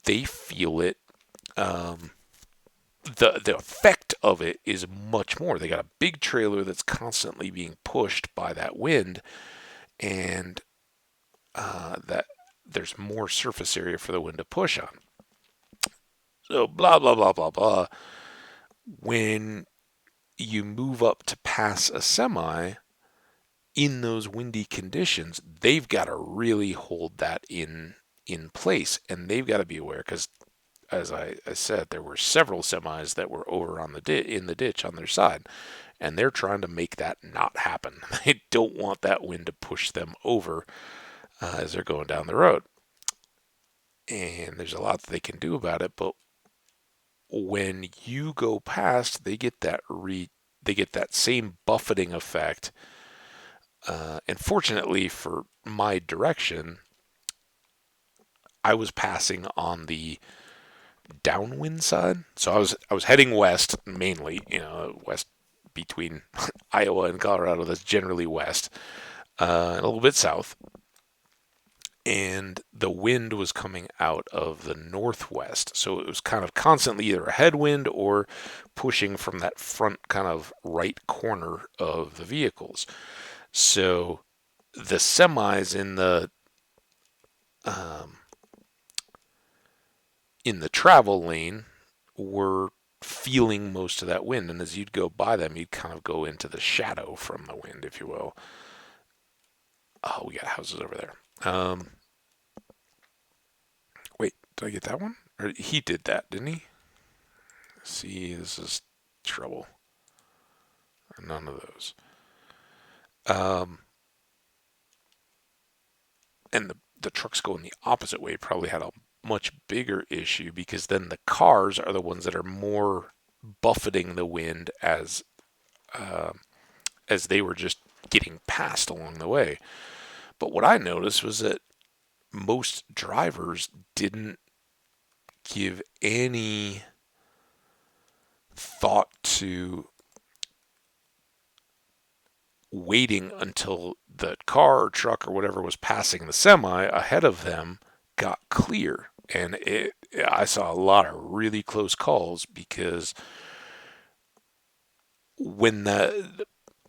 they feel it. Um, the effect of it is much more. They got a big trailer that's constantly being pushed by that wind, and that there's more surface area for the wind to push on. So blah blah blah blah blah. When you move up to pass a semi in those windy conditions, they've got to really hold that in place, and they've got to be aware because, as I said, there were several semis that were over on in the ditch on their side, and they're trying to make that not happen. They don't want that wind to push them over as they're going down the road, and there's a lot that they can do about it. But when you go past, they get that same buffeting effect. And fortunately for my direction, I was passing on the downwind side. So I was heading west mainly, west between Iowa and Colorado. That's generally west, and a little bit south. And the wind was coming out of the northwest, so it was kind of constantly either a headwind or pushing from that front kind of right corner of the vehicles. So the semis um, in the travel lane were feeling most of that wind, and as you'd go by them, you'd kind of go into the shadow from the wind, if you will. Oh, we got houses over there. Wait, did I get that one? Or he did that, didn't he? See, this is trouble. None of those. Um, and the trucks going the opposite way probably had a much bigger issue because then the cars are the ones that are more buffeting the wind uh, as they were just getting passed along the way. But what I noticed was that most drivers didn't give any thought to waiting until the car or truck or whatever was passing the semi ahead of them got clear. And I saw a lot of really close calls because when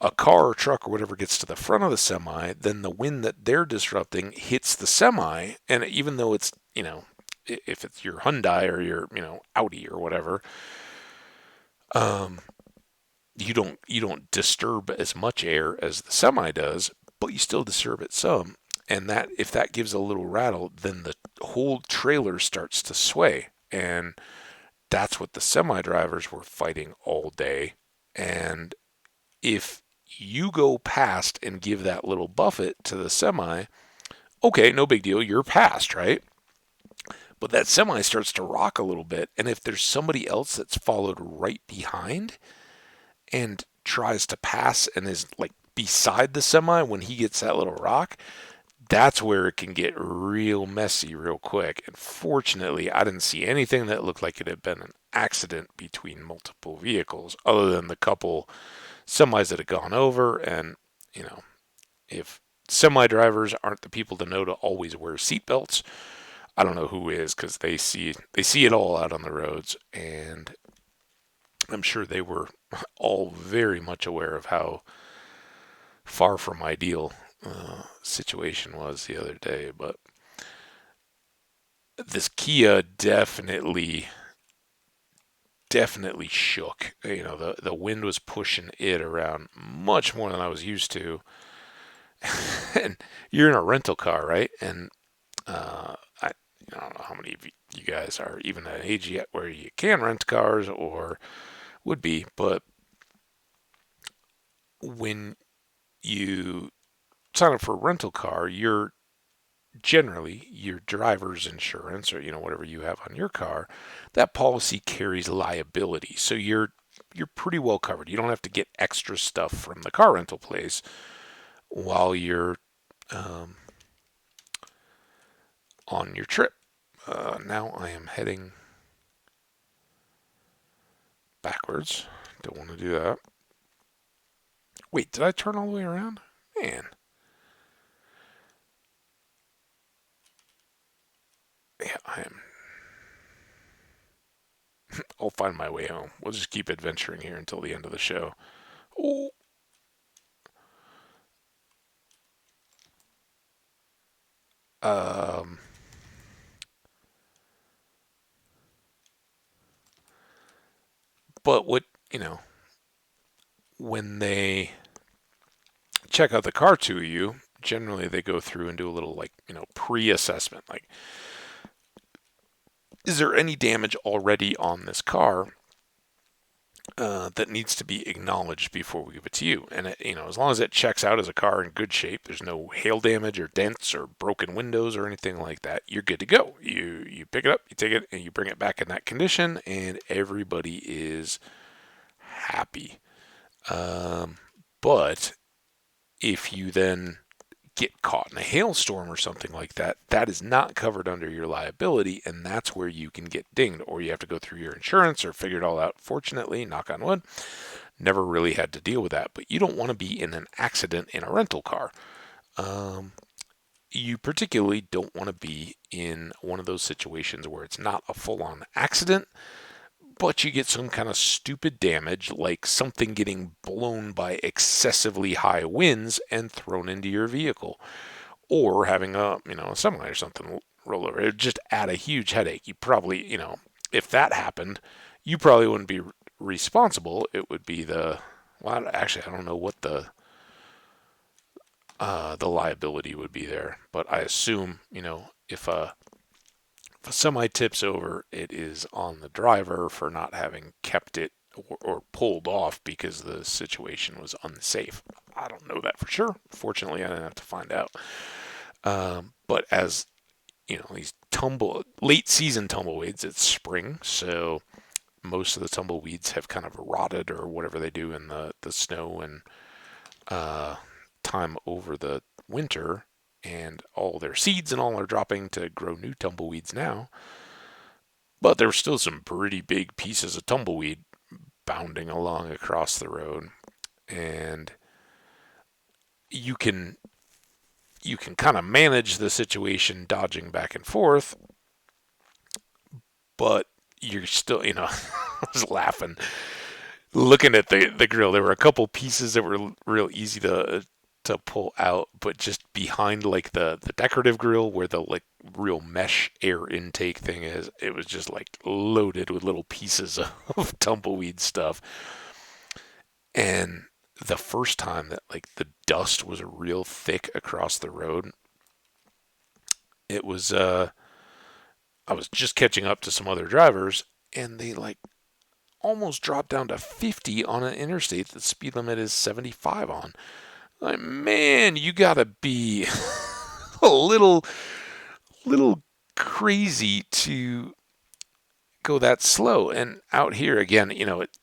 a car or truck or whatever gets to the front of the semi, then the wind that they're disrupting hits the semi. And even though it's, if it's your Hyundai or your, Audi or whatever, um, you don't disturb as much air as the semi does, but you still disturb it some. And that if that gives a little rattle, then the whole trailer starts to sway. And that's what the semi drivers were fighting all day. And if you go past and give that little buffet to the semi, okay, no big deal, you're past, right? But that semi starts to rock a little bit. And if there's somebody else that's followed right behind and tries to pass and is like beside the semi when he gets that little rock, that's where it can get real messy real quick. And fortunately, I didn't see anything that looked like it had been an accident between multiple vehicles, other than the couple semis that had gone over. And, if semi drivers aren't the people to know to always wear seatbelts, I don't know who is, because they see it all out on the roads, and I'm sure they were all very much aware of how far from ideal situation was the other day, but this Kia definitely shook. The wind was pushing it around much more than I was used to. And you're in a rental car, right? And I don't know how many of you guys are even at an age yet where you can rent cars or would be, but when you sign up for a rental car, you're generally your driver's insurance or whatever you have on your car, that policy carries liability. So you're pretty well covered. You don't have to get extra stuff from the car rental place while you're um, on your trip. Now I am heading backwards. Don't want to do that. Wait, did I turn all the way around? Man. Yeah, I'll find my way home. We'll just keep adventuring here until the end of the show. Oh. Um, but when they check out the car to you, generally they go through and do a little pre-assessment. Like, is there any damage already on this car that needs to be acknowledged before we give it to you? And as long as it checks out as a car in good shape, there's no hail damage or dents or broken windows or anything like that, you're good to go. You pick it up, you take it, and you bring it back in that condition, and everybody is happy. But if you then get caught in a hailstorm or something like that, that is not covered under your liability, and that's where you can get dinged, or you have to go through your insurance or figure it all out. Fortunately, knock on wood, never really had to deal with that, but you don't want to be in an accident in a rental car. You particularly don't want to be in one of those situations where it's not a full-on accident, but you get some kind of stupid damage, like something getting blown by excessively high winds and thrown into your vehicle, or having a semi or something roll over. It would just add a huge headache. You probably, if that happened, you probably wouldn't be responsible. It would be well, actually, I don't know what the liability would be there, but I assume, if a semi tips over, it is on the driver for not having kept it or pulled off because the situation was unsafe. I don't know that for sure. Fortunately, I didn't have to find out. But as these late season tumbleweeds, it's spring, so most of the tumbleweeds have kind of rotted or whatever they do in the snow and time over the winter, and all their seeds and all are dropping to grow new tumbleweeds now. But there were still some pretty big pieces of tumbleweed bounding along across the road, and you can kind of manage the situation dodging back and forth, but you're still, I was laughing looking at the grill. There were a couple pieces that were real easy to pull out, but just behind like the decorative grill where the like real mesh air intake thing is, it was just like loaded with little pieces of tumbleweed stuff. And the first time that like the dust was real thick across the road, it was I was just catching up to some other drivers, and they like almost dropped down to 50 on an interstate the speed limit is 75 on. Like, man, you gotta be a little crazy to go that slow. And out here again,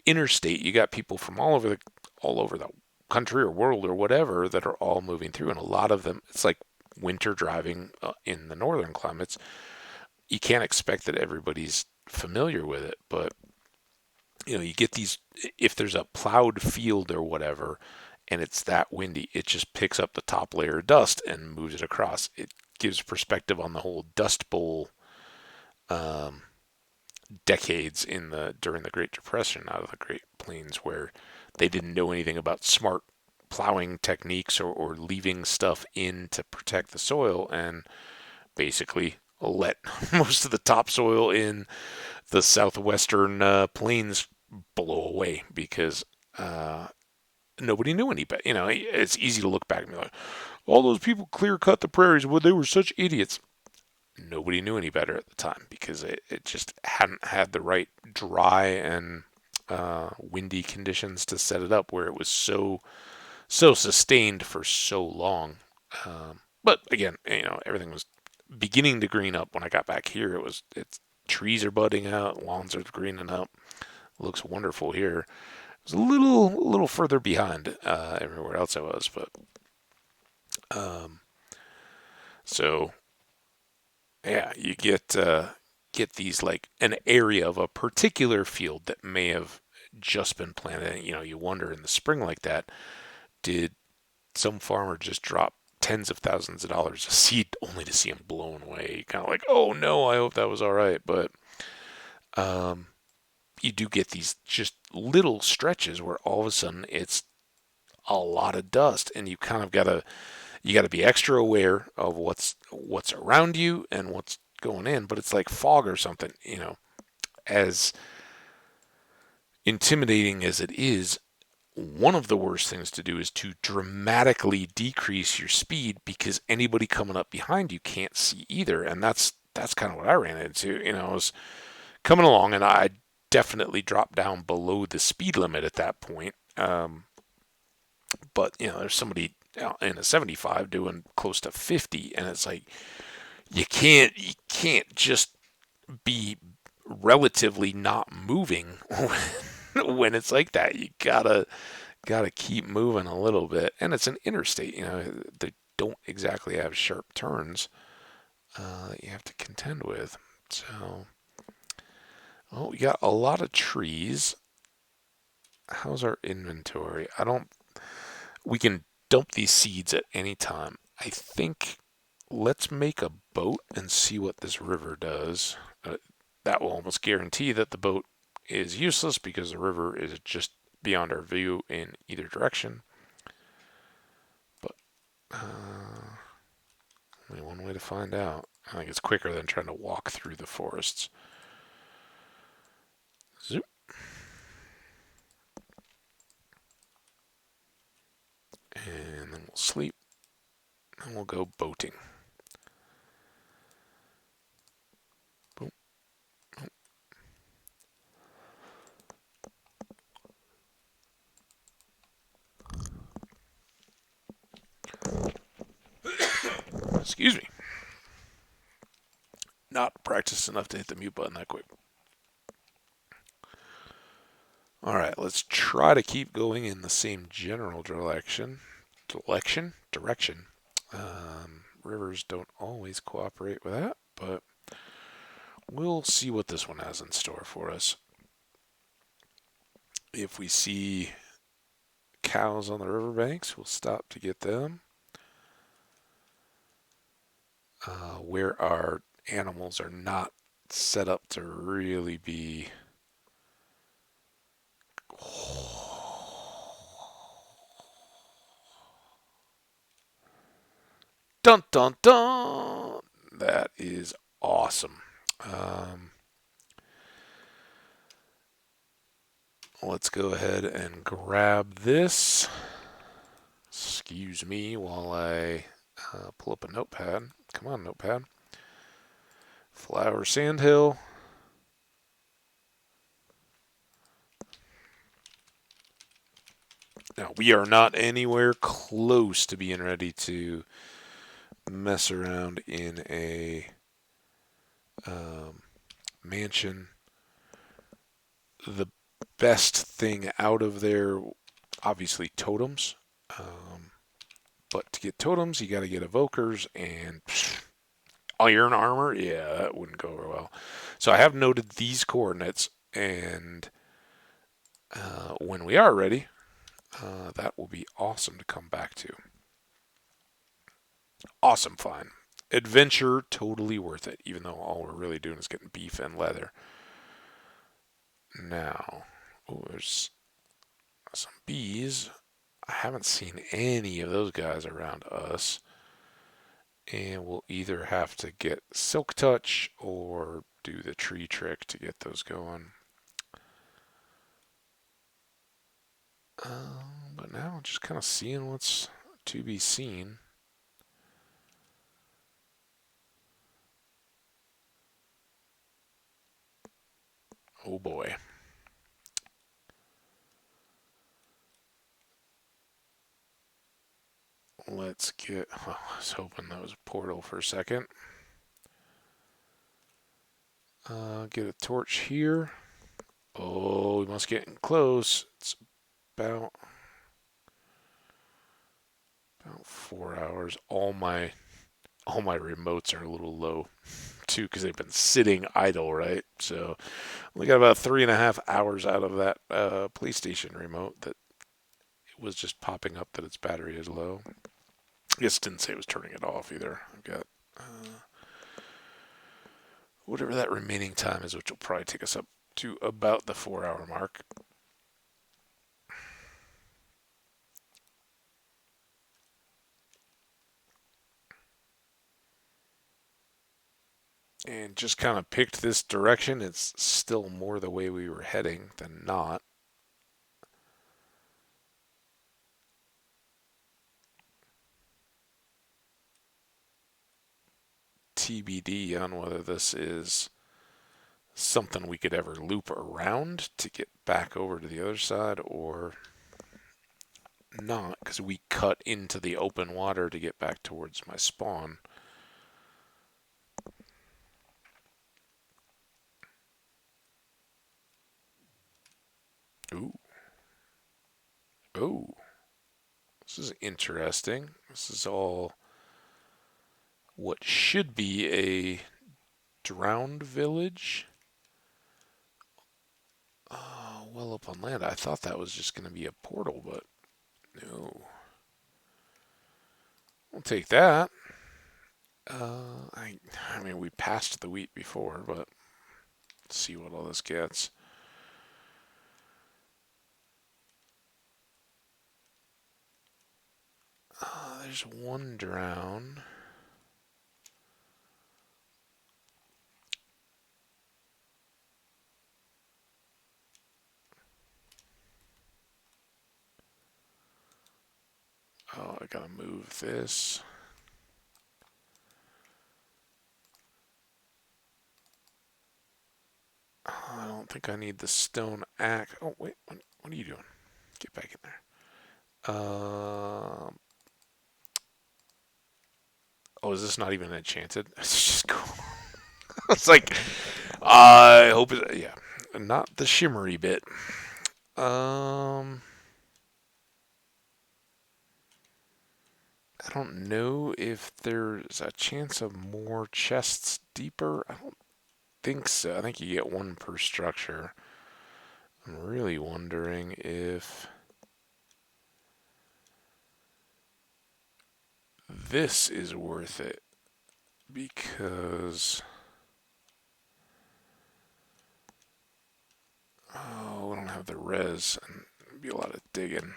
interstate, you got people from all over the country or world or whatever that are all moving through, and a lot of them, it's like winter driving in the northern climates. You can't expect that everybody's familiar with it, but you get these, if there's a plowed field or whatever, and it's that windy, it just picks up the top layer of dust and moves it across. It gives perspective on the whole Dust Bowl um, decades during the Great Depression out of the Great Plains, where they didn't know anything about smart plowing techniques or leaving stuff in to protect the soil and basically let most of the topsoil in the southwestern plains blow away because nobody knew any better. It's easy to look back and be like, all those people clear cut the prairies, well, they were such idiots. Nobody knew any better at the time because it just hadn't had the right dry and windy conditions to set it up where it was so sustained for so long. But again, everything was beginning to green up when I got back here. It's trees are budding out, lawns are greening up. It looks wonderful here. It was a little further behind everywhere else I was, but so yeah, you get these like an area of a particular field that may have just been planted. You wonder in the spring like that, did some farmer just drop tens of thousands of dollars of seed only to see them blown away? Kind of like, oh no, I hope that was all right. But you do get these just little stretches where all of a sudden it's a lot of dust, and you kind of gotta be extra aware of what's around you and what's going in. But it's like fog or something. As intimidating as it is, one of the worst things to do is to dramatically decrease your speed because anybody coming up behind you can't see either. And that's kind of what I ran into. I was coming along and I definitely dropped down below the speed limit at that point. But there's somebody in a 75 doing close to 50, and it's like you can't just be relatively not moving when it's like that. You gotta keep moving a little bit, and it's an interstate. They don't exactly have sharp turns that you have to contend with. So, we got a lot of trees. How's our inventory? We can dump these seeds at any time. I think let's make a boat and see what this river does. That will almost guarantee that the boat is useless because the river is just beyond our view in either direction. But only one way to find out. I think it's quicker than trying to walk through the forests. Zoop. And then we'll sleep. And we'll go boating. Boom. Excuse me. Not practiced enough to hit the mute button that quick. All right, let's try to keep going in the same general direction. Rivers don't always cooperate with that, but we'll see what this one has in store for us. If we see cows on the riverbanks, we'll stop to get them. Where our animals are not set up to really be dun dun dun. That is awesome. Let's go ahead and grab this. Excuse me while I pull up a notepad. Come on, notepad. Flower Sandhill. Now, we are not anywhere close to being ready to mess around in a mansion. The best thing out of there, obviously, totems. But to get totems, you got to get evokers and iron armor. Yeah, that wouldn't go over well. So I have noted these coordinates, and when we are ready, that will be awesome to come back to. Awesome fun. Adventure, totally worth it, even though all we're really doing is getting beef and leather. Now, there's some bees. I haven't seen any of those guys around us. And we'll either have to get Silk Touch or do the tree trick to get those going. But now just kind of seeing what's to be seen. Oh boy. Let's get. Oh, I was hoping that was a portal for a second. Get a torch here. Oh, we must get close. It's about 4 hours. All my remotes are a little low too because they've been sitting idle, right? So we got about 3.5 hours out of that PlayStation remote that it was just popping up that its battery is low. I guess it didn't say it was turning it off either. I've got whatever that remaining time is, which will probably take us up to about the 4 hour mark. And just kind of picked this direction. It's still more the way we were heading than not. TBD on whether this is something we could ever loop around to get back over to the other side or not, because we cut into the open water to get back towards my spawn. Ooh. Oh. This is interesting. This is all what should be a drowned village. Well up on land. I thought that was just going to be a portal, but no. We'll take that. I mean, we passed the wheat before, but let's see what all this gets. There's one drown. Oh, I gotta move this. I don't think I need the stone axe. Oh, wait, what are you doing? Get back in there. Oh, is this not even enchanted? It's just cool. It's like, I hope it, yeah, not the shimmery bit. I don't know if there's a chance of more chests deeper. I don't think so. I think you get one per structure. I'm really wondering if this is worth it because we don't have the res and it'd be a lot of digging.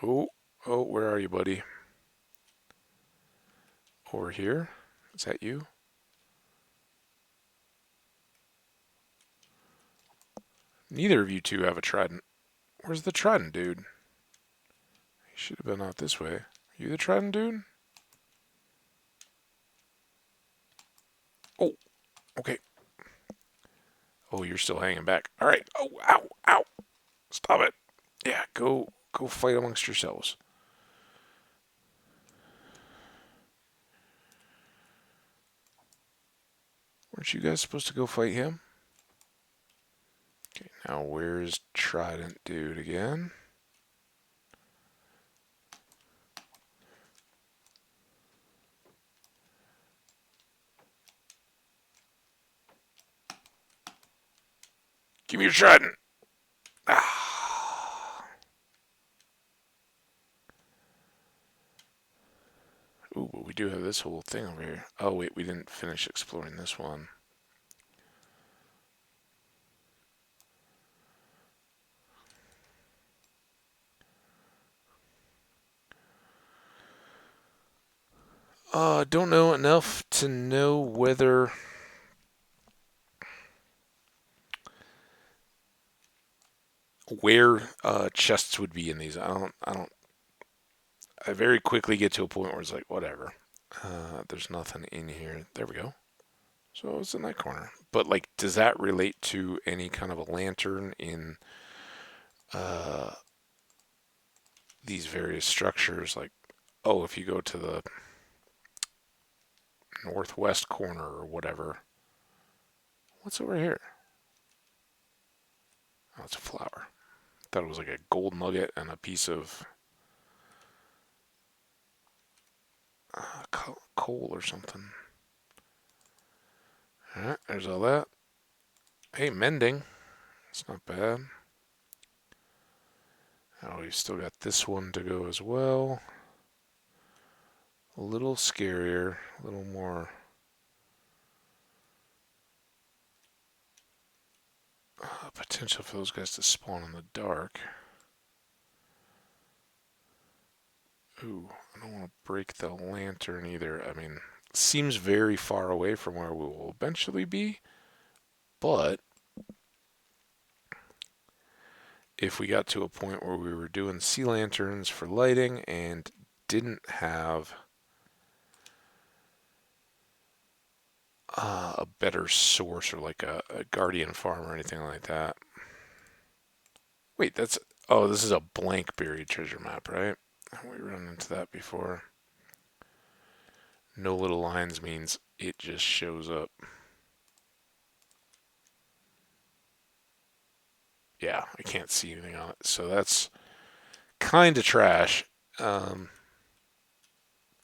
Oh, where are you, buddy? Over here? Is that you? Neither of you two have a trident. Where's the trident, dude? He should have been out this way. Are you the trident, dude? Oh, okay. Oh, you're still hanging back. All right. Oh, ow, ow. Stop it. Yeah, go fight amongst yourselves. Weren't you guys supposed to go fight him? Okay, now where's Trident Dude again? Give me your trident. Ah. we do have this whole thing over here. Oh, wait, we didn't finish exploring this one. Don't know enough to know whether where chests would be in these. I very quickly get to a point where it's like, whatever. There's nothing in here. There we go. So it's in that corner. But like, does that relate to any kind of a lantern in these various structures? Like, oh, if you go to the northwest corner or whatever. What's over here? Oh, it's a flower. Thought it was like a gold nugget and a piece of coal or something. Alright, there's all that. Hey, mending. It's not bad. Oh, we've still got this one to go as well. A little scarier, a little more potential for those guys to spawn in the dark. Ooh, I don't want to break the lantern either. I mean, seems very far away from where we will eventually be, but if we got to a point where we were doing sea lanterns for lighting and didn't have a better source or like a guardian farm or anything like that. Wait, this is a blank buried treasure map, right? We run into that before. No little lines means it just shows up. Yeah, I can't see anything on it, so that's kind of trash.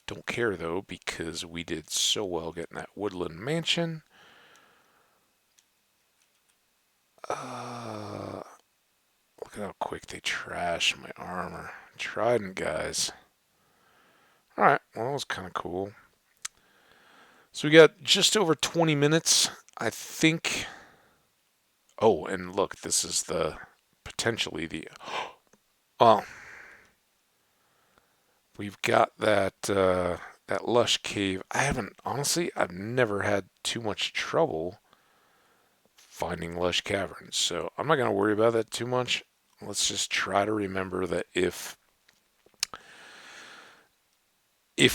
Don't care though, because we did so well getting that woodland mansion. Look at how quick they trash my armor. Trident, guys. Alright, well, that was kind of cool. So we got just over 20 minutes, I think. Oh, and look, this is potentially the... Well, we've got that lush cave. I've never had too much trouble finding lush caverns, so I'm not going to worry about that too much. Let's just try to remember that if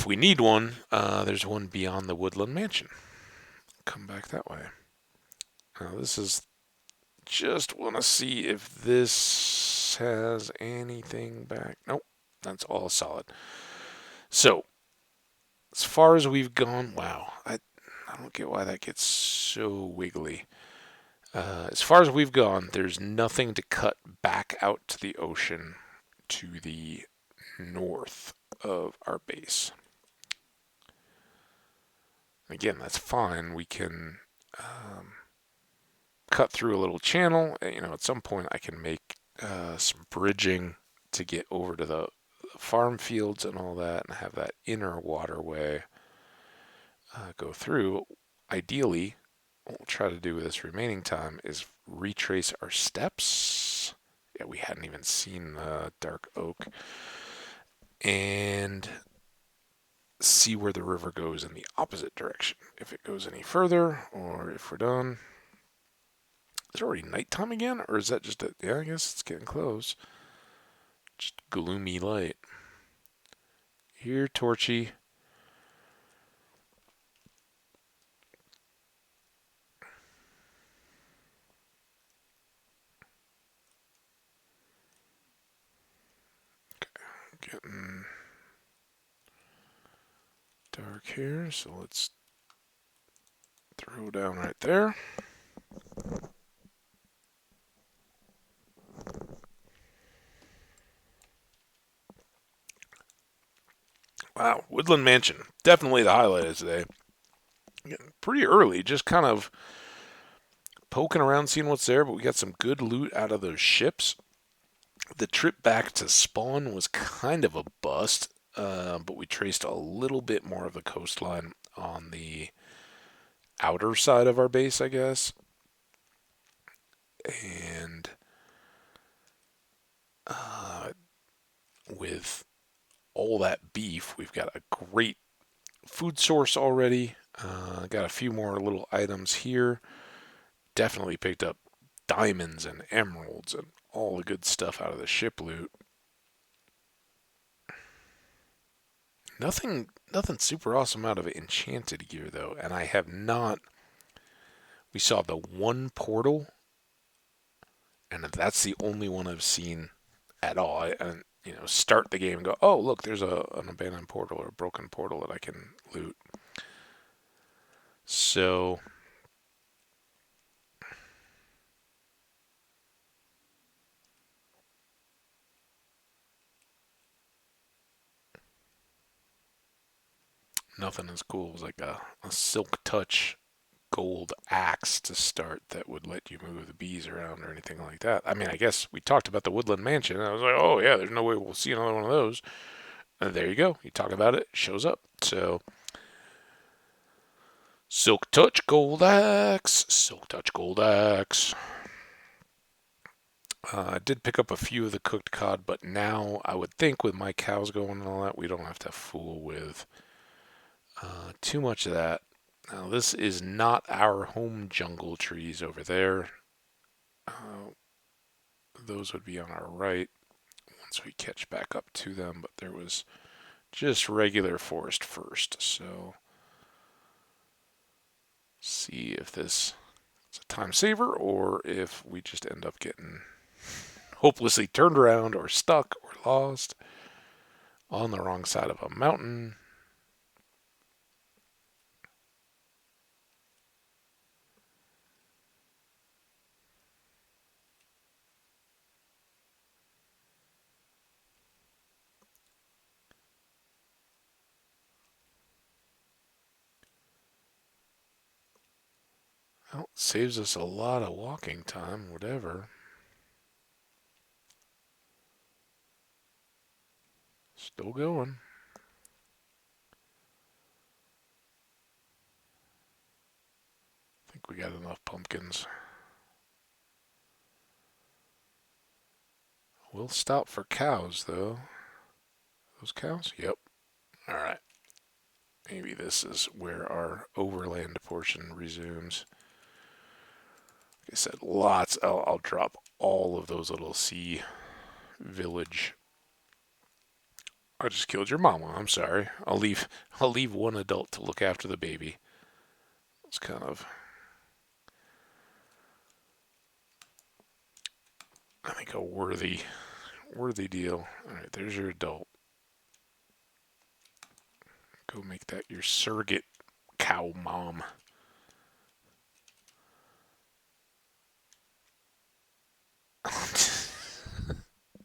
we need one, there's one beyond the woodland mansion. Come back that way. Now this is just want to see if this has anything back. Nope, that's all solid. So as far as we've gone, wow, I don't get why that gets so wiggly. As far as we've gone, there's nothing to cut back out to the ocean to the north of our base. Again, that's fine. We can cut through a little channel. You know, at some point I can make some bridging to get over to the farm fields and all that and have that inner waterway go through. Ideally, what we'll try to do with this remaining time is retrace our steps. Yeah, we hadn't even seen the dark oak. And see where the river goes in the opposite direction. If it goes any further, or if we're done. Is it already nighttime again? Or is that just yeah, I guess it's getting close. Just gloomy light. Here, Torchy. Getting dark here, so let's throw down right there. Wow, Woodland Mansion. Definitely the highlight of today. Getting pretty early, just kind of poking around, seeing what's there, but we got some good loot out of those ships. The trip back to spawn was kind of a bust. but we traced a little bit more of the coastline on the outer side of our base, I guess. And uh, with all that beef, we've got a great food source already. Got a few more little items here. Definitely picked up diamonds and emeralds and all the good stuff out of the ship loot. Nothing super awesome out of enchanted gear though, and I have not. We saw the one portal, and that's the only one I've seen at all. And start the game and go, oh look, there's an abandoned portal or a broken portal that I can loot. So nothing as cool as like a silk touch gold axe to start that would let you move the bees around or anything like that. I mean, I guess we talked about the woodland mansion. I was like, oh yeah, there's no way we'll see another one of those. And there you go. You talk about it, it shows up. So silk touch gold axe, silk touch gold axe. I did pick up a few of the cooked cod, but now I would think with my cows going and all that, we don't have to fool with too much of that. Now, this is not our home jungle trees over there. Uh, those would be on our right once we catch back up to them, but there was just regular forest first. So, see if this is a time saver or if we just end up getting hopelessly turned around or stuck or lost on the wrong side of a mountain. Well, saves us a lot of walking time, whatever. Still going. I think we got enough pumpkins. We'll stop for cows, though. Those cows? Yep. All right. Maybe this is where our overland portion resumes. Like I said, lots. I'll drop all of those little sea village. I just killed your mama. I'm sorry. I'll leave one adult to look after the baby. It's kind of, I think, a worthy deal. All right, there's your adult. Go make that your surrogate cow mom.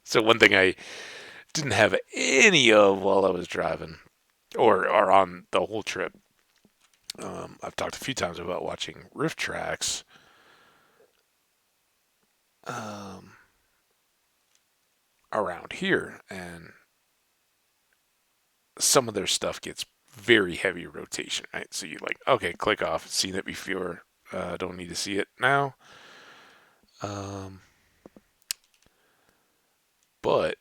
So one thing I didn't have any of while I was driving, or on the whole trip. I've talked a few times about watching RiffTrax. Um, Around here, and some of their stuff gets very heavy rotation, right? So you like, okay, click off, seen it before, don't need to see it now. Um, but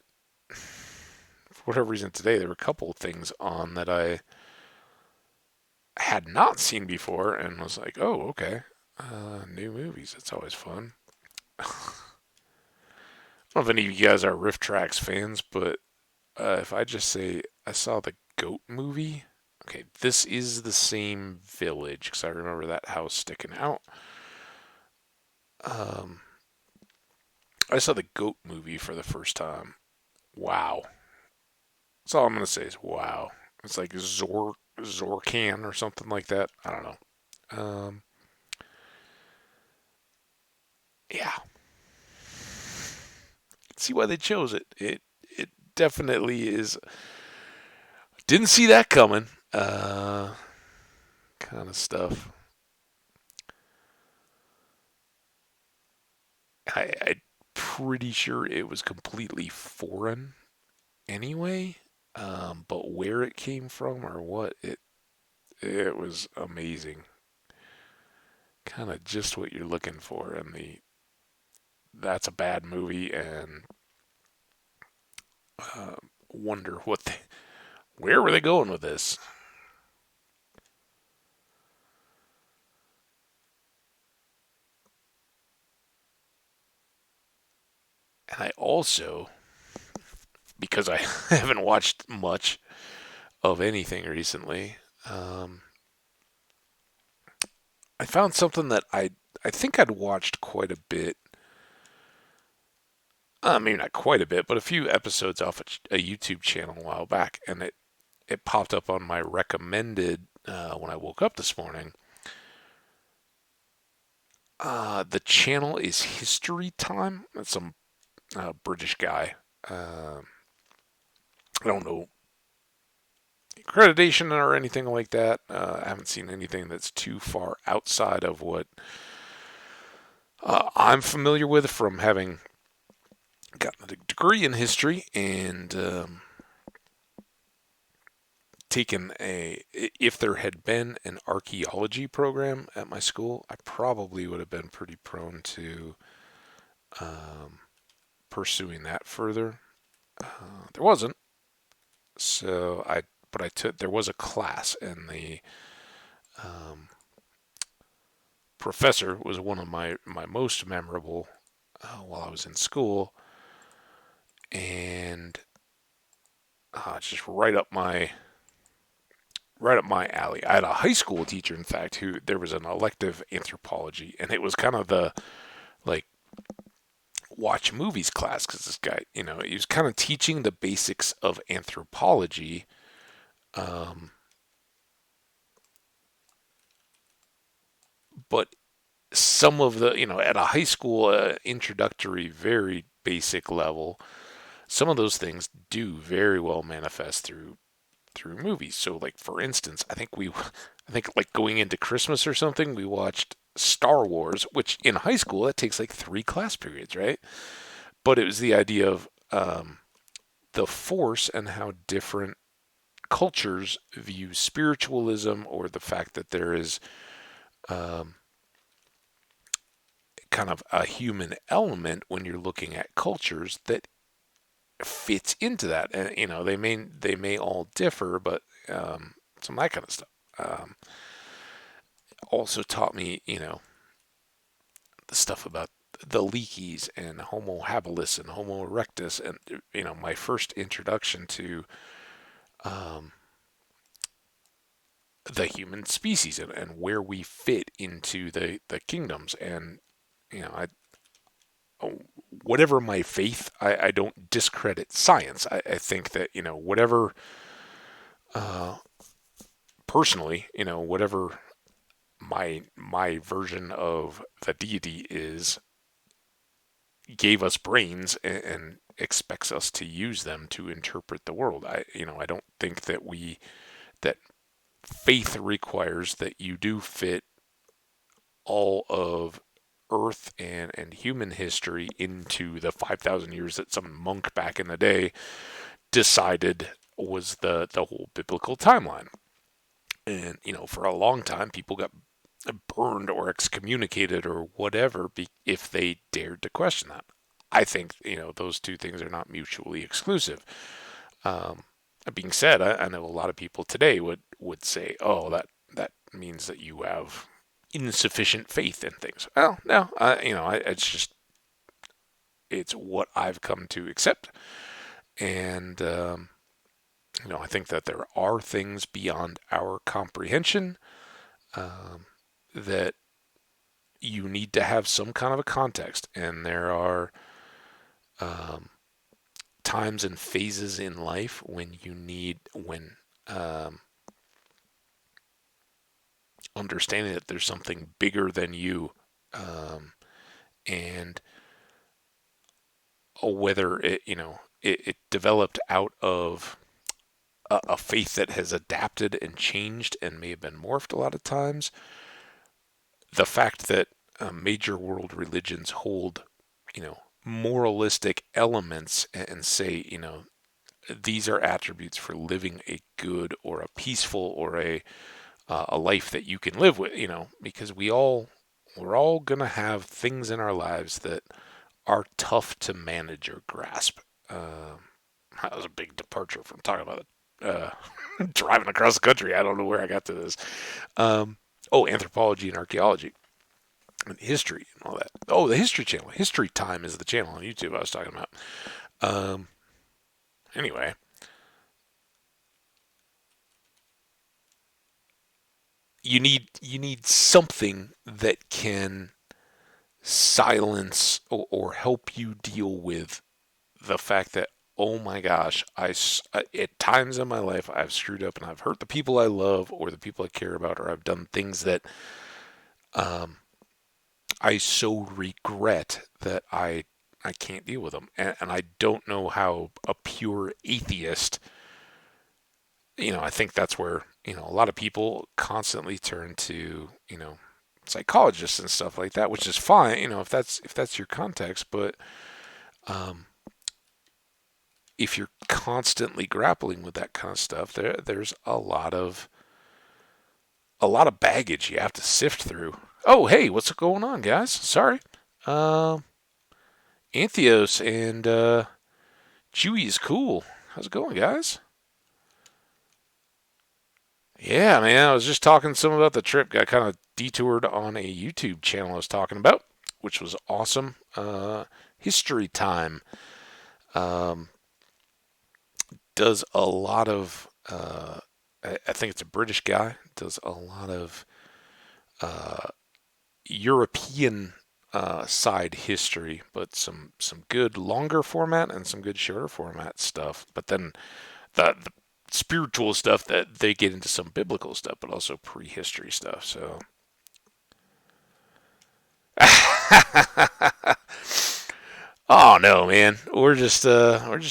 for whatever reason today, there were a couple of things on that I had not seen before and was like, oh, okay. New movies, it's always fun. I don't know if any of you guys are RiffTrax fans, but if I just say I saw the Goat movie, okay, this is the same village because I remember that house sticking out. Um, I saw the Goat movie for the first time. Wow, that's all I'm gonna say is wow. It's like Zorcan or something like that. I don't know. Um, yeah, see why they chose it. It definitely is. Didn't see that coming. Kind of stuff. I'm pretty sure it was completely foreign anyway. but where it came from or what, it was amazing. Kind of just what you're looking for, and the that's a bad movie, and uh, wonder where were they going with this. And I also, because I haven't watched much of anything recently, um, I found something that I think I'd watched quite a bit. Maybe not quite a bit, but a few episodes off a YouTube channel a while back, and it popped up on my recommended when I woke up this morning. The channel is History Time. That's some British guy. I don't know accreditation or anything like that. I haven't seen anything that's too far outside of what I'm familiar with from having gotten a degree in history and taken a. If there had been an archaeology program at my school, I probably would have been pretty prone to um, pursuing that further. There wasn't, so I. But I took. There was a class, and the um, professor was one of my most memorable while I was in school, and it's just right up my alley. I had a high school teacher, in fact, who there was an elective anthropology, and it was kind of the like watch movies class because this guy, he was kind of teaching the basics of anthropology, um, but some of the, at a high school introductory, very basic level, some of those things do very well manifest through movies. So, like for instance, I think like going into Christmas or something, we watched Star Wars, which in high school that takes like 3 class periods, right? But it was the idea of the Force and how different cultures view spiritualism, or the fact that there is um, kind of a human element when you're looking at cultures that fits into that. And they may all differ, but some of that kind of stuff. Also taught me, the stuff about the Leakeys and Homo habilis and Homo erectus, and my first introduction to um, the human species, and where we fit into the kingdoms. And I whatever my faith, I don't discredit science. I think that whatever uh, personally, whatever my version of the deity is, gave us brains and expects us to use them to interpret the world. I don't think that faith requires that you do fit all of Earth and human history into the 5,000 years that some monk back in the day decided was the whole biblical timeline. And for a long time, people got burned or excommunicated or whatever if they dared to question that. I think those two things are not mutually exclusive. Um, that being said, I know a lot of people today would say, "Oh, that means that you have insufficient faith in things." Well, no, it's just it's what I've come to accept, and I think that there are things beyond our comprehension um, that you need to have some kind of a context, and there are um, times and phases in life when um, understanding that there's something bigger than you, um, and whether it developed out of a faith that has adapted and changed and may have been morphed a lot of times. The fact that major world religions hold, moralistic elements and say, these are attributes for living a good or a peaceful or a life that you can live with, because we're all gonna have things in our lives that are tough to manage or grasp. That was a big departure from talking about driving across the country. I don't know where I got to this. Anthropology and archaeology and history and all that. Oh, the History Channel. History Time is the channel on YouTube I was talking about. Um, anyway, you need something that can silence or help you deal with the fact that, oh my gosh, at times in my life I've screwed up and I've hurt the people I love or the people I care about, or I've done things that um, I so regret that I can't deal with them, and I don't know how a pure atheist. I think that's where a lot of people constantly turn to psychologists and stuff like that, which is fine, if that's your context, but um, if you're constantly grappling with that kind of stuff, there's a lot of baggage you have to sift through. Oh, hey, what's going on, guys? Sorry. Um, Antheos and Chewy is cool. How's it going, guys? Yeah, man. I was just talking some about the trip. Got kind of detoured on a YouTube channel I was talking about, which was awesome. History Time um, does a lot of. I think it's a British guy. Does a lot of uh, European side history, but some good longer format and some good shorter format stuff. But then the spiritual stuff that they get into some biblical stuff, but also prehistory stuff. So, oh no, man, we're just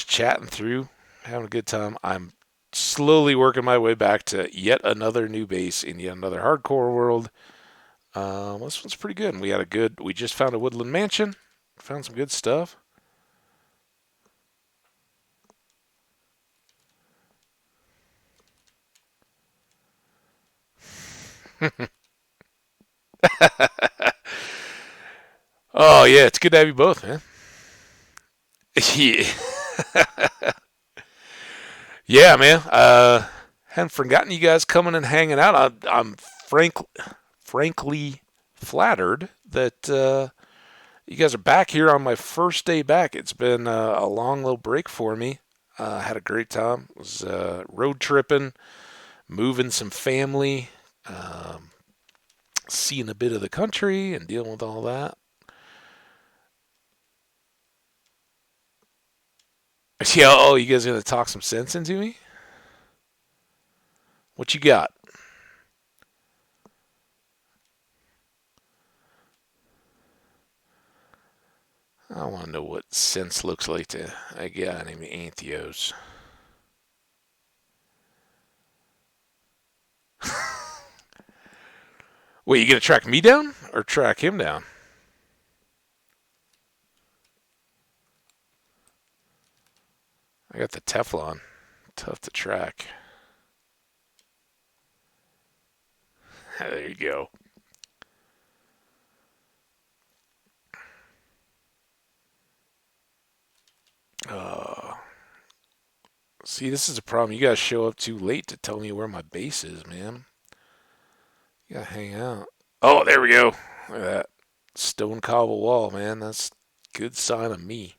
chatting through, having a good time. I'm slowly working my way back to yet another new base in yet another hardcore world. This one's pretty good. We just found a woodland mansion, found some good stuff. Oh yeah, it's good to have you both, man. Yeah, yeah, man. Hadn't forgotten you guys coming and hanging out. I'm frankly flattered that you guys are back here on my first day back. It's been a long little break for me. Had a great time. Was road tripping, moving some family, um, seeing a bit of the country, and dealing with all that. Yeah. Oh, you guys gonna talk some sense into me? What you got? I want to know what sense looks like to a guy named Antheos. Wait, you gonna track me down or track him down? I got the Teflon. Tough to track. There you go. Uh, See, this is a problem. You guys show up too late to tell me where my base is, man. You gotta hang out. Oh, there we go. Look at that. Stone cobble wall, man. That's a good sign of me.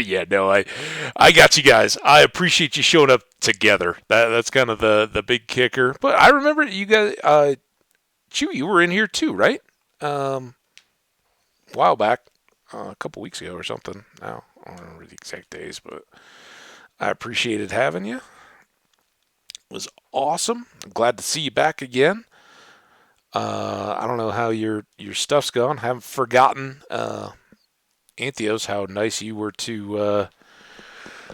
Yeah, no, I got you guys. I appreciate you showing up together. That's kind of the big kicker. But I remember you guys, Chew, you were in here too, right? A while back, a couple weeks ago or something. Now I don't remember the exact days, but I appreciated having you. It was awesome. I'm glad to see you back again. I don't know how your stuff's gone. Haven't forgotten, Antheos, how nice you were to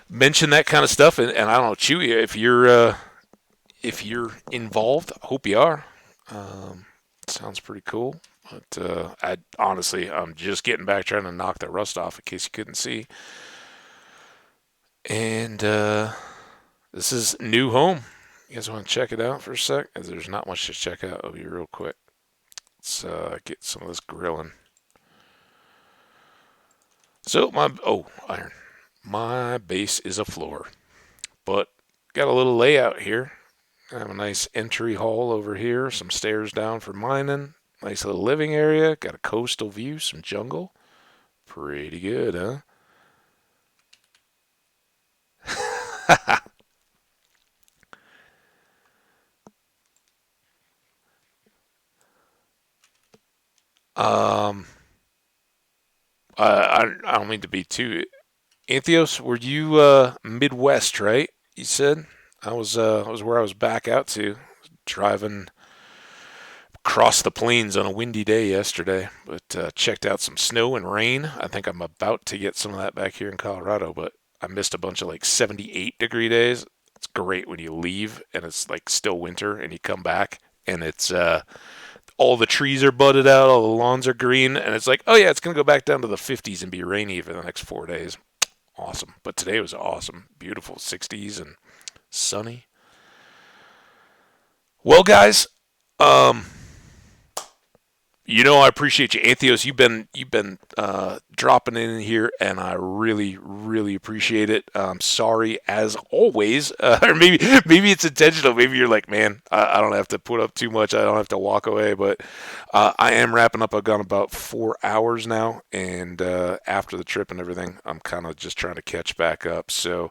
mention that kind of stuff. And I don't know, Chewy, if you're involved, I hope you are. Sounds pretty cool. But I'm just getting back trying to knock the rust off in case you couldn't see. And this is new home. You guys want to check it out for a sec? As there's not much to check out. It'll be real quick. Let's get some of this grilling. So iron. My base is a floor, but got a little layout here. I have a nice entry hall over here, some stairs down for mining, nice little living area, got a coastal view, some jungle. Pretty good, huh? um, I don't mean to be too. Antheos, were you Midwest, right? You said I was where I was back out to, driving across the plains on a windy day yesterday, but checked out some snow and rain. I think I'm about to get some of that back here in Colorado, but I missed a bunch of like 78-degree days. It's great when you leave and it's like still winter and you come back and it's all the trees are budded out, all the lawns are green, and it's like, oh yeah, it's gonna go back down to the 50s and be rainy for the next 4 days. Awesome. But today was awesome. Beautiful 60s and sunny. Well, guys, um, I appreciate you, Antheos. You've been dropping in here, and I really, really appreciate it. Sorry as always, or maybe it's intentional. Maybe you're like, man, I don't have to put up too much. I don't have to walk away. But I am wrapping up. I've gone about 4 hours now, and after the trip and everything, I'm kind of just trying to catch back up. So,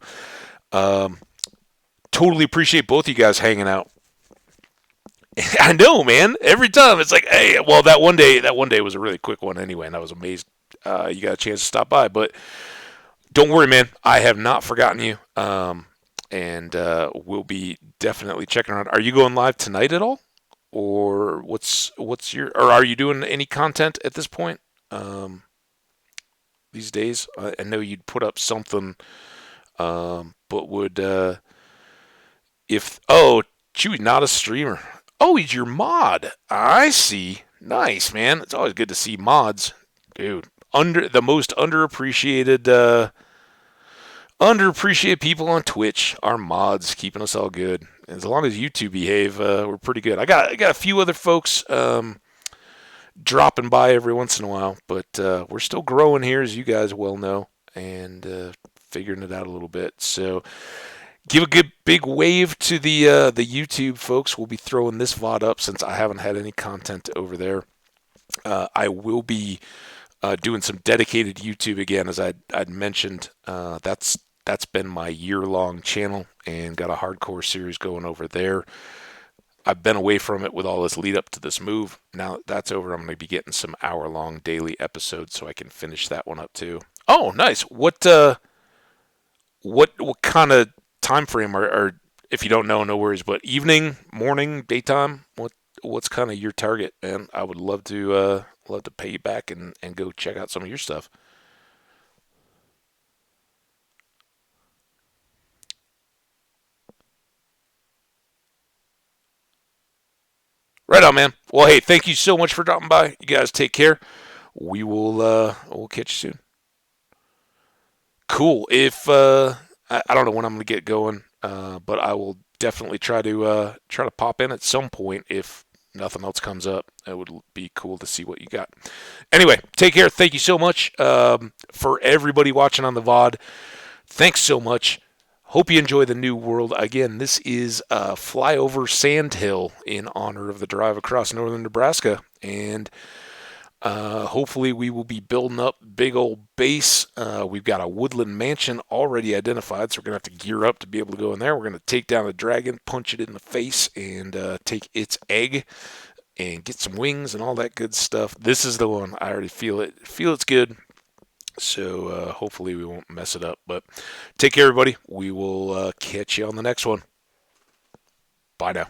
um, totally appreciate both of you guys hanging out. I know, man. Every time it's like, hey, well, that one day was a really quick one anyway, and I was amazed you got a chance to stop by. But don't worry, man. I have not forgotten you, and we'll be definitely checking around. Are you going live tonight at all, or or are you doing any content at this point these days? I know you'd put up something, but would if Chewy not a streamer. Oh, he's your mod. I see. Nice, man. It's always good to see mods, dude. Under the most underappreciated people on Twitch are mods, keeping us all good. As long as you two behave, we're pretty good. I got a few other folks dropping by every once in a while, but we're still growing here, as you guys well know, and figuring it out a little bit. So give a good big wave to the YouTube folks. We'll be throwing this VOD up since I haven't had any content over there. I will be doing some dedicated YouTube again, as I'd mentioned. That's been my year-long channel and got a hardcore series going over there. I've been away from it with all this lead up to this move. Now that that's over, I'm going to be getting some hour-long daily episodes so I can finish that one up too. Oh, nice. What kind of time frame are if you don't know, no worries. But evening, morning, daytime, what's kind of your target, man? I would love to pay you back and go check out some of your stuff. Right on, man. Well, hey, thank you so much for dropping by. You guys take care. We'll catch you soon. Cool. If I don't know when I'm gonna get going, but I will definitely try to pop in at some point if nothing else comes up. It would be cool to see what you got. Anyway, take care. Thank you so much for everybody watching on the VOD. Thanks so much. Hope you enjoy the new world. Again, this is Flyover Sandhill in honor of the drive across northern Nebraska, and hopefully we will be building up big old base. We've got a woodland mansion already identified, so we're going to have to gear up to be able to go in there. We're going to take down a dragon, punch it in the face, and take its egg and get some wings and all that good stuff. This is the one. I already feel it. Feel it's good. So hopefully we won't mess it up. But take care, everybody. We will catch you on the next one. Bye now.